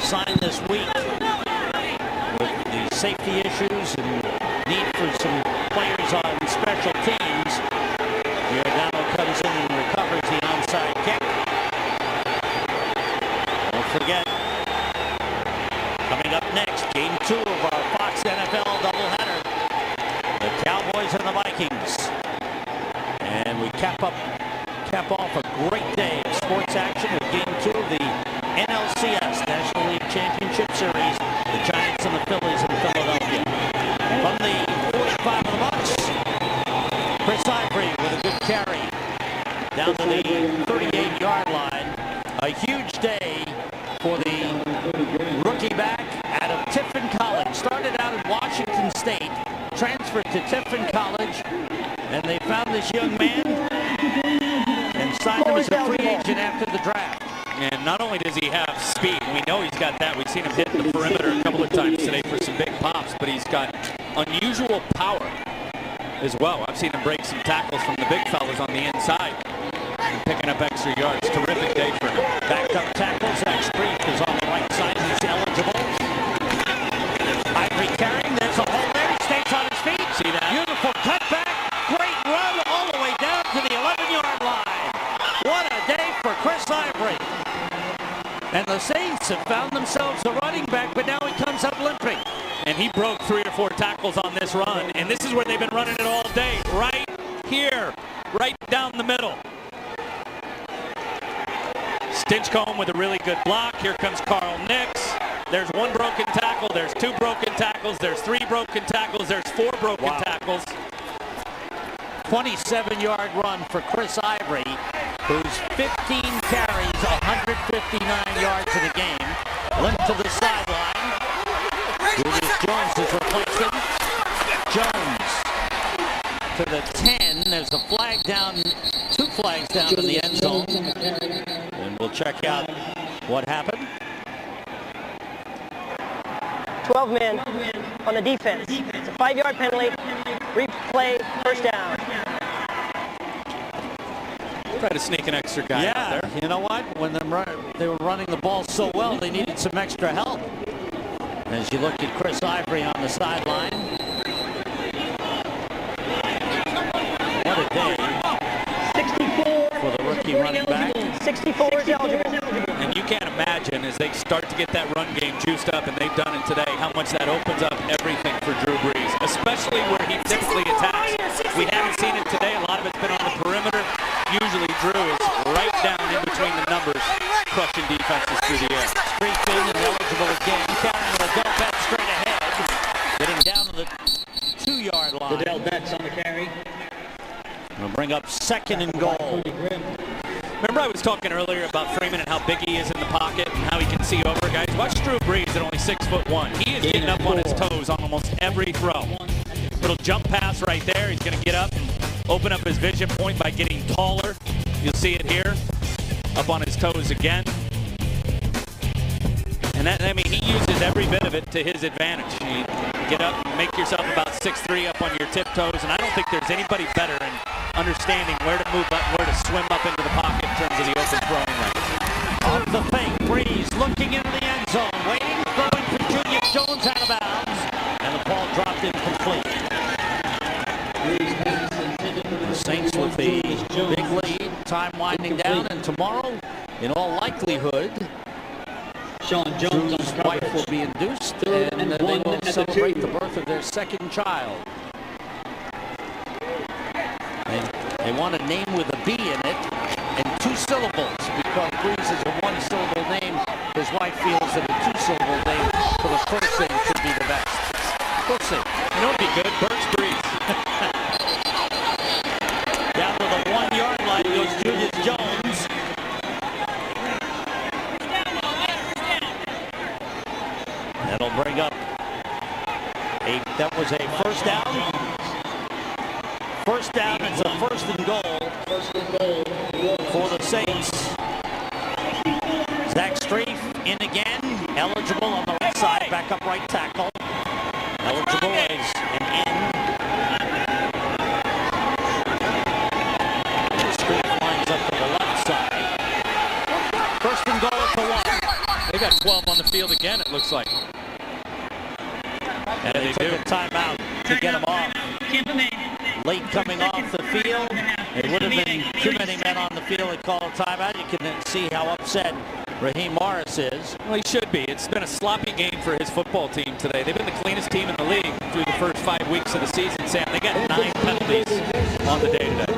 Signed this week. With the safety issues and need for some players on special teams, Giordano comes in and recovers the onside kick. Don't forget, coming up next, game 2 of our Fox NFL doubleheader, the Cowboys and the Vikings. And we cap off a great day of sports action with game 2 of the NLCS, National League Championship Series, the Giants and the Phillies in Philadelphia. From the 45 of the Bucs, Chris Ivory with a good carry down to the 38-yard line. A huge day for the rookie back out of Tiffin College. Started out at Washington State, transferred to Tiffin College, and they found this young man and signed him as a free agent after the draft. And not only does he have speed, we know he's got that. We've seen him hit the perimeter a couple of times today for some big pops, but he's got unusual power as well. I've seen him break some tackles from the big fellas on the inside and picking up extra yards. Terrific day for him. Back up tackle, Zach Strief is on the right side. He's eligible. Ivory carrying. There's a hole there. He stays on his feet. See that? Beautiful cutback. Great run all the way down to the 11-yard line. What a day for Chris Ivory. And the Saints have found themselves a running back, but now he comes up limping. And he broke 3 or 4 tackles on this run. And this is where they've been running it all day. Right here. Right down the middle. Stinchcomb with a really good block. Here comes Carl Nix. There's 1 broken tackle. There's 2 broken tackles. There's 3 broken tackles. There's 4 broken tackles. 27-yard run for Chris Ivory, who's 15 carries, 159 yards in the game. Limp to the sideline. Julius Jones is replacing. Jones to the 10. There's a flag down, 2 flags down in the end zone. And we'll check out what happened. 12 men on the defense. It's a 5-yard penalty. Replay, first down. Try to sneak an extra guy out there. You know what? When they were running the ball so well, they needed some extra help. As you look at Chris Ivory on the sideline. What a day 64 for the rookie running back. 64 is eligible. And you can't imagine as they start to get that run game juiced up, and they've done it today, how much that opens up everything for Drew Brees, especially where he typically attacks. We haven't seen it today. A lot of it's been on the perimeter. Usually Drew is right down in between the numbers, crushing defenses through the air. Streaked in and eligible again, carrying the Adele Betts straight ahead, getting down to the 2-yard line. Adele Betts on the carry. We'll bring up second and goal. Remember I was talking earlier about Freeman and how big he is in the pocket and how he can see over guys. Watch Drew Brees at only 6'1". He is getting up on his toes on almost every throw. Little jump pass right there. He's going to get up and open up his vision point by getting taller. You'll see it here. Up on his toes again. And that, I mean, he uses every bit of it to his advantage. You get up, make yourself about 6'3" up on your tiptoes, and I don't think there's anybody better in understanding where to move up, where to swim up into the pocket in terms of the open throwing lane. Off the fake, Brees looking into the end zone, waiting, throwing for Julius Jones out of bounds, and the ball dropped incomplete. The Saints with the big lead, time winding down, and tomorrow, in all likelihood, Sean Jones on Drew's wife will be induced, and they will celebrate the birth of their second child. They want a name with a B in it and 2 syllables because Brees is a 1-syllable name. His wife feels that a 2-syllable name for the first name should be the best. We'll see. You know what would be good? Burt's Brees. Down to the 1-yard line goes Julius Jones. That'll bring up that was a first down. First down, it's a first and goal for the Saints. Zach Streif in again, eligible on the right side, back up right tackle. Eligible is an end. Streif lines up to the left side. First and goal at the 1. They got 12 on the field again, it looks like. And they took a timeout to get him off. Late coming off the field. It would have been too many men on the field to call a timeout. You can see how upset Raheem Morris is. Well, he should be. It's been a sloppy game for his football team today. They've been the cleanest team in the league through the first 5 weeks of the season, Sam. They got 9 penalties on the day today.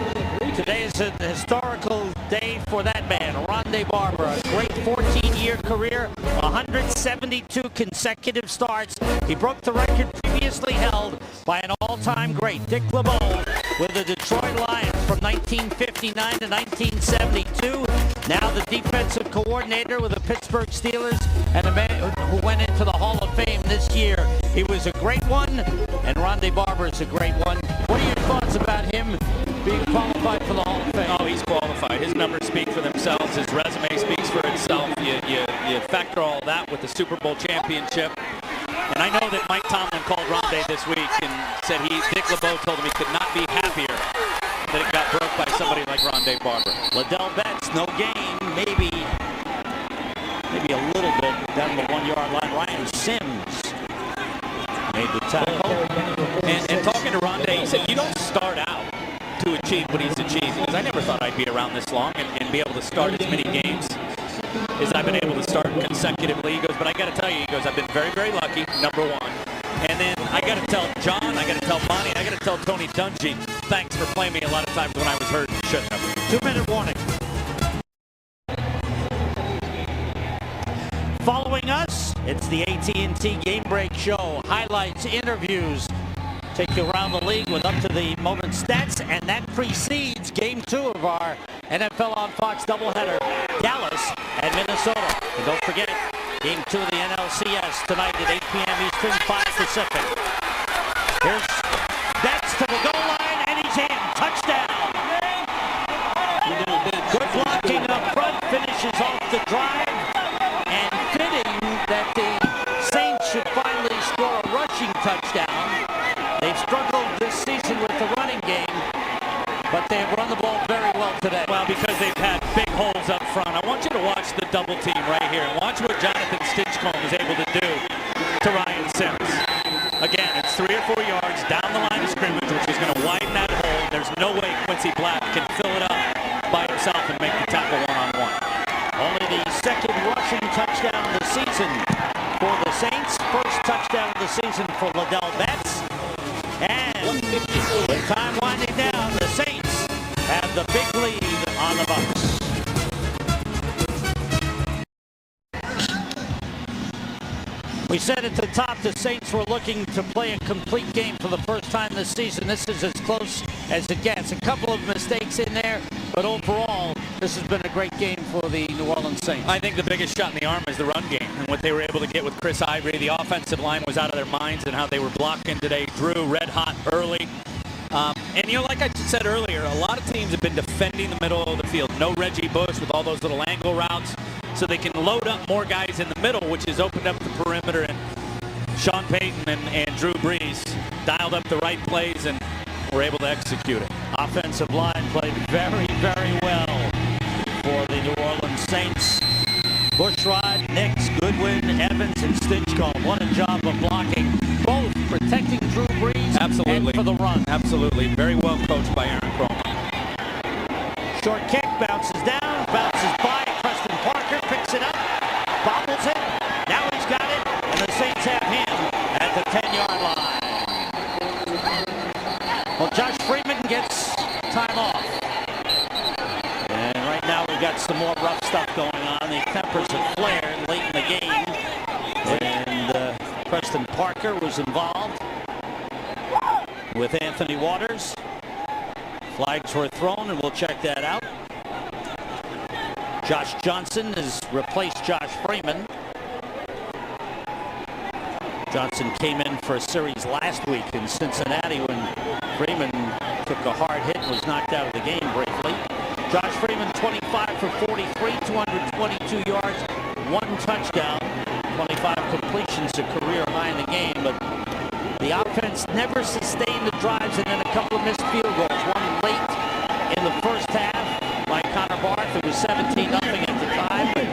Today is a historical day for that man, Rondé Barber. A great 14-year career, 172 consecutive starts. He broke the record previously held by an all-time great, Dick LeBeau, with the Detroit Lions from 1959 to 1972. Now the defensive coordinator with the Pittsburgh Steelers and a man who went into the Hall of Fame this year. He was a great one, and Rondé Barber is a great one. What are your thoughts about him being qualified for the Hall of Fame? Oh, he's qualified. His numbers speak for themselves. His resume speaks for itself. You factor all that with the Super Bowl championship. And I know that Mike Tomlin called Rondé this week and said Dick LeBeau told him he could not be happier that it got broke by somebody like Rondé Barber. Liddell Betts, no gain, maybe a little bit down the 1-yard line. Ryan Sims made the tackle. And talking to Rondé, he said, you don't start out to achieve what he's achieved. Because I never thought I'd be around this long and be able to start as many games as I've been able to start consecutively. He goes, but I got to tell you, he goes, I've been very, very lucky, number one. And then I got to tell John, I got to tell Monty, I got to tell Tony Dungy, thanks for playing me a lot of times when I was hurt and shouldn't have. 2-minute warning. Following us, it's the AT&T Game Break Show. Highlights, interviews, take you around the league with up-to-the-moment stats, and that precedes Game 2 of our NFL on Fox doubleheader, Dallas and Minnesota. And don't forget, Game 2 of the NLCS tonight at 8 p.m. Eastern, 5 Pacific. Here's Betts to the goal line, and he's in. Touchdown. 3 or 4 yards down the line of scrimmage, which is going to widen that hole. There's no way Quincy Black can fill it up by himself and make the tackle one-on-one. Only the second rushing touchdown of the season for the Saints. First touchdown of the season for Liddell Betts. And with time winding down, the Saints have the big lead on the Bucs. We said at the top the Saints were looking to play a complete game for the first time this season. This is as close as it gets. A couple of mistakes in there, but overall, this has been a great game for the New Orleans Saints. I think the biggest shot in the arm is the run game and what they were able to get with Chris Ivory. The offensive line was out of their minds and how they were blocking today. Drew red hot early. And, you know, like I said earlier, a lot of teams have been defending the middle of the field. No Reggie Bush with all those little angle routes. So they can load up more guys in the middle, which has opened up the perimeter. And Sean Payton and Drew Brees dialed up the right plays and were able to execute it. Offensive line played very, very well for the New Orleans Saints. Bushrod, Nix, Goodwin, Evans, and Stinchcomb. What a job of blocking, both protecting Drew Brees and for the run. Absolutely. Very well coached by Aaron Cromer. Short kick, bounces down, bounces by. Preston Parker picks it up, bobbles it. Now he's got it, and the Saints have him at the 10-yard line. Well, Josh Freeman gets time off. And right now we've got some more rough stuff going on. The tempers have flared late in the game. And Preston Parker was involved with Anthony Waters. Flags were thrown, and we'll check that out. Josh Johnson has replaced Josh Freeman. Johnson came in for a series last week in Cincinnati when Freeman took a hard hit and was knocked out of the game briefly. Josh Freeman, 25 for 43, 222 yards, 1 touchdown, 25 completions, a career high in the game. But the offense never sustained the drives, and then a couple of missed field goals. One late in the first half by Connor Barth. It was 17-0 at the time, but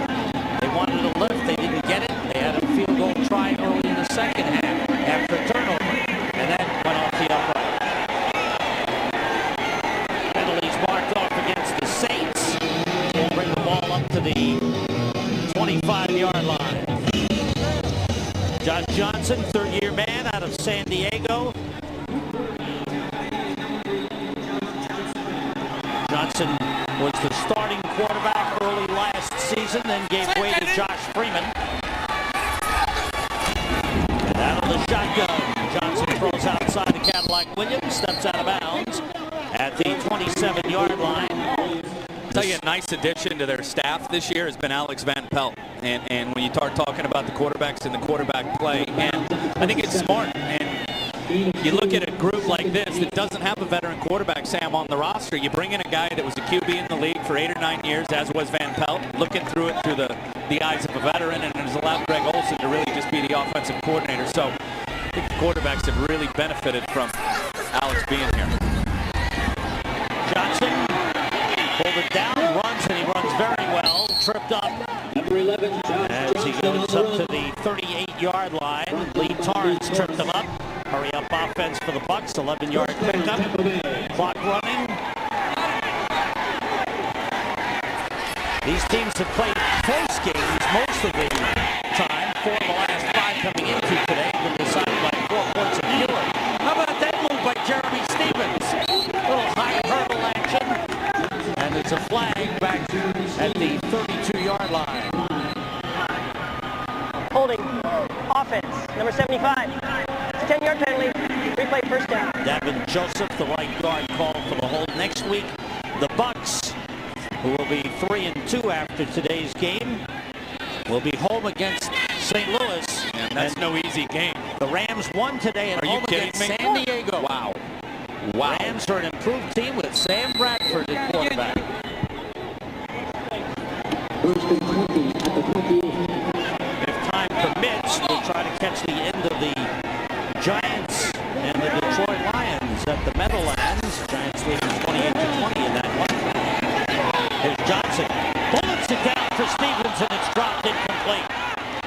they wanted a lift. They didn't get it. They had a field goal try early in the second half after a turnover, and that went off the upright. Penalties marked off against the Saints. We'll bring the ball up to the 25-yard line. Josh Johnson, third-year man out of San Diego. Johnson was the starting quarterback early last season, then gave way to Josh Freeman. And out of the shotgun, Johnson throws outside the Cadillac Williams, steps out of bounds at the 27-yard line. I'll tell you, a nice addition to their staff this year has been Alex Van Pelt. And when you start talking about the quarterbacks and the quarterback play, and I think it's smart. And you look at a group like this that doesn't have a veteran quarterback, Sam, on the roster. You bring in a guy that was a QB in the league for 8 or 9 years, as was Van Pelt, looking through it through the eyes of a veteran, and has allowed Greg Olson to really just be the offensive coordinator. So I think the quarterbacks have really benefited from Alex being here. Johnson pulled it down, runs, and he runs very well. Tripped up as he goes up to the 38-yard line. Lee Torrance tripped him up. Hurry up offense for the Bucs. 11-yard pickup. Clock running. These teams have played close games most of the time. 4 of the last 5 coming into today have been decided by 4 points or fewer. How about that move by Jeremy Stevens? A little high hurdle action. And it's a flag back at the 32-yard line. Holding. Offense. Number 75. It's a 10-yard penalty. Replay first down. Davin Joseph, the right guard, called for the hold. Next week, the Bucs, who will be 3-2 after today's game, will be home against St. Louis. And that's no easy game. The Rams won today at home against San Diego. Wow. Rams are an improved team with Sam Bradford at quarterback. If time permits, we'll try to catch the end of the Giants and the Detroit Lions at the Meadowlands. Giants leading 28-20 in that one. Here's Johnson. Bullets it down for Stevens, and it's dropped incomplete.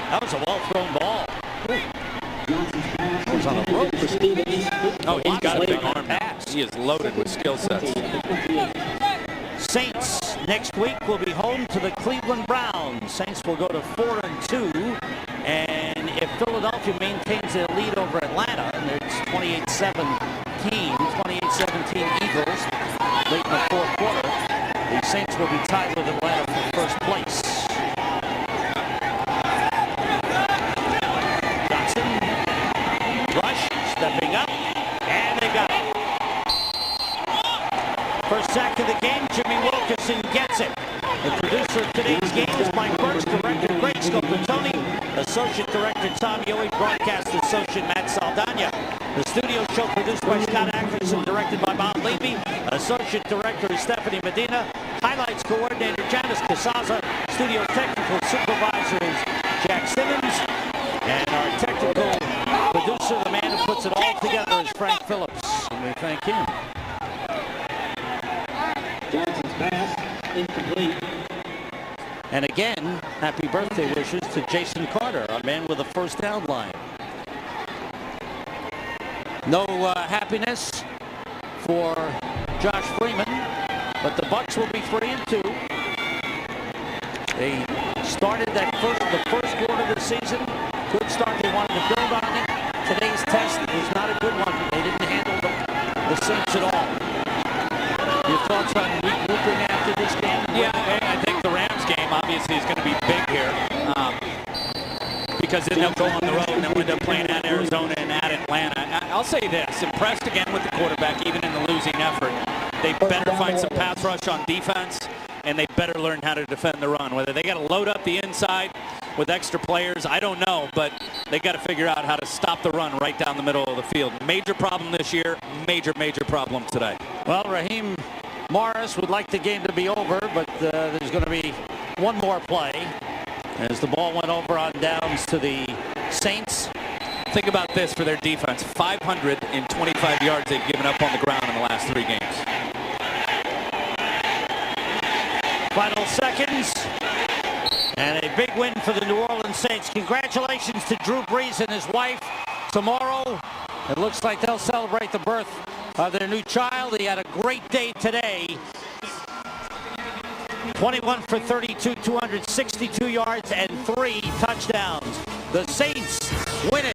That was a well-thrown ball. There's on a roll. Oh, he's got a big arm pass. He is loaded with skill sets. Saints next week will be home to the Cleveland Browns. Saints will go to 4-2, and if Philadelphia maintains their lead over Atlanta, and it's 28-17 Eagles late in the fourth quarter, the Saints will be tied with Atlanta for first place. Johnson, rush, stepping up, and they got it. First sack of the game, Jimmy Wilkerson gets it. The producer of today's game is Mike Burks, director Greg Scopatoni, associate director Tom Yohe, broadcast associate Matt Saldana. The studio show produced by Scott Atkinson, directed by Bob Levy. Associate director is Stephanie Medina. Highlights coordinator Janice Casaza. Studio technical supervisor is Jack Simmons. And our technical producer, the man who puts it all together, is Frank Phillips. And we thank him. Johnson's pass, incomplete. And again, happy birthday wishes to Jason Carter, our man with the first down line. No happiness for Josh Freeman, but the Bucs will be 3-2. They started the first quarter of the season. Good start. They wanted to build on it. Today's test was not a good one. They didn't handle the Saints at all. Your thoughts on regrouping after this game? Yeah, I think the Rams game obviously is going to be big here because then they'll go on the road and they'll end up playing at Arizona and at Atlanta. I'll say this, impressed again with the quarterback, even in the losing effort. They better find some pass rush on defense, and they better learn how to defend the run. Whether they got to load up the inside with extra players, I don't know, but they got to figure out how to stop the run right down the middle of the field. Major problem this year, major problem today. Well, Raheem Morris would like the game to be over, but there's going to be one more play as the ball went over on downs to the Saints. Think about this for their defense. 525 yards they've given up on the ground in the last 3 games. Final seconds. And a big win for the New Orleans Saints. Congratulations to Drew Brees and his wife. Tomorrow, it looks like they'll celebrate the birth of their new child. He had a great day today. 21 for 32, 262 yards, and 3 touchdowns. The Saints win it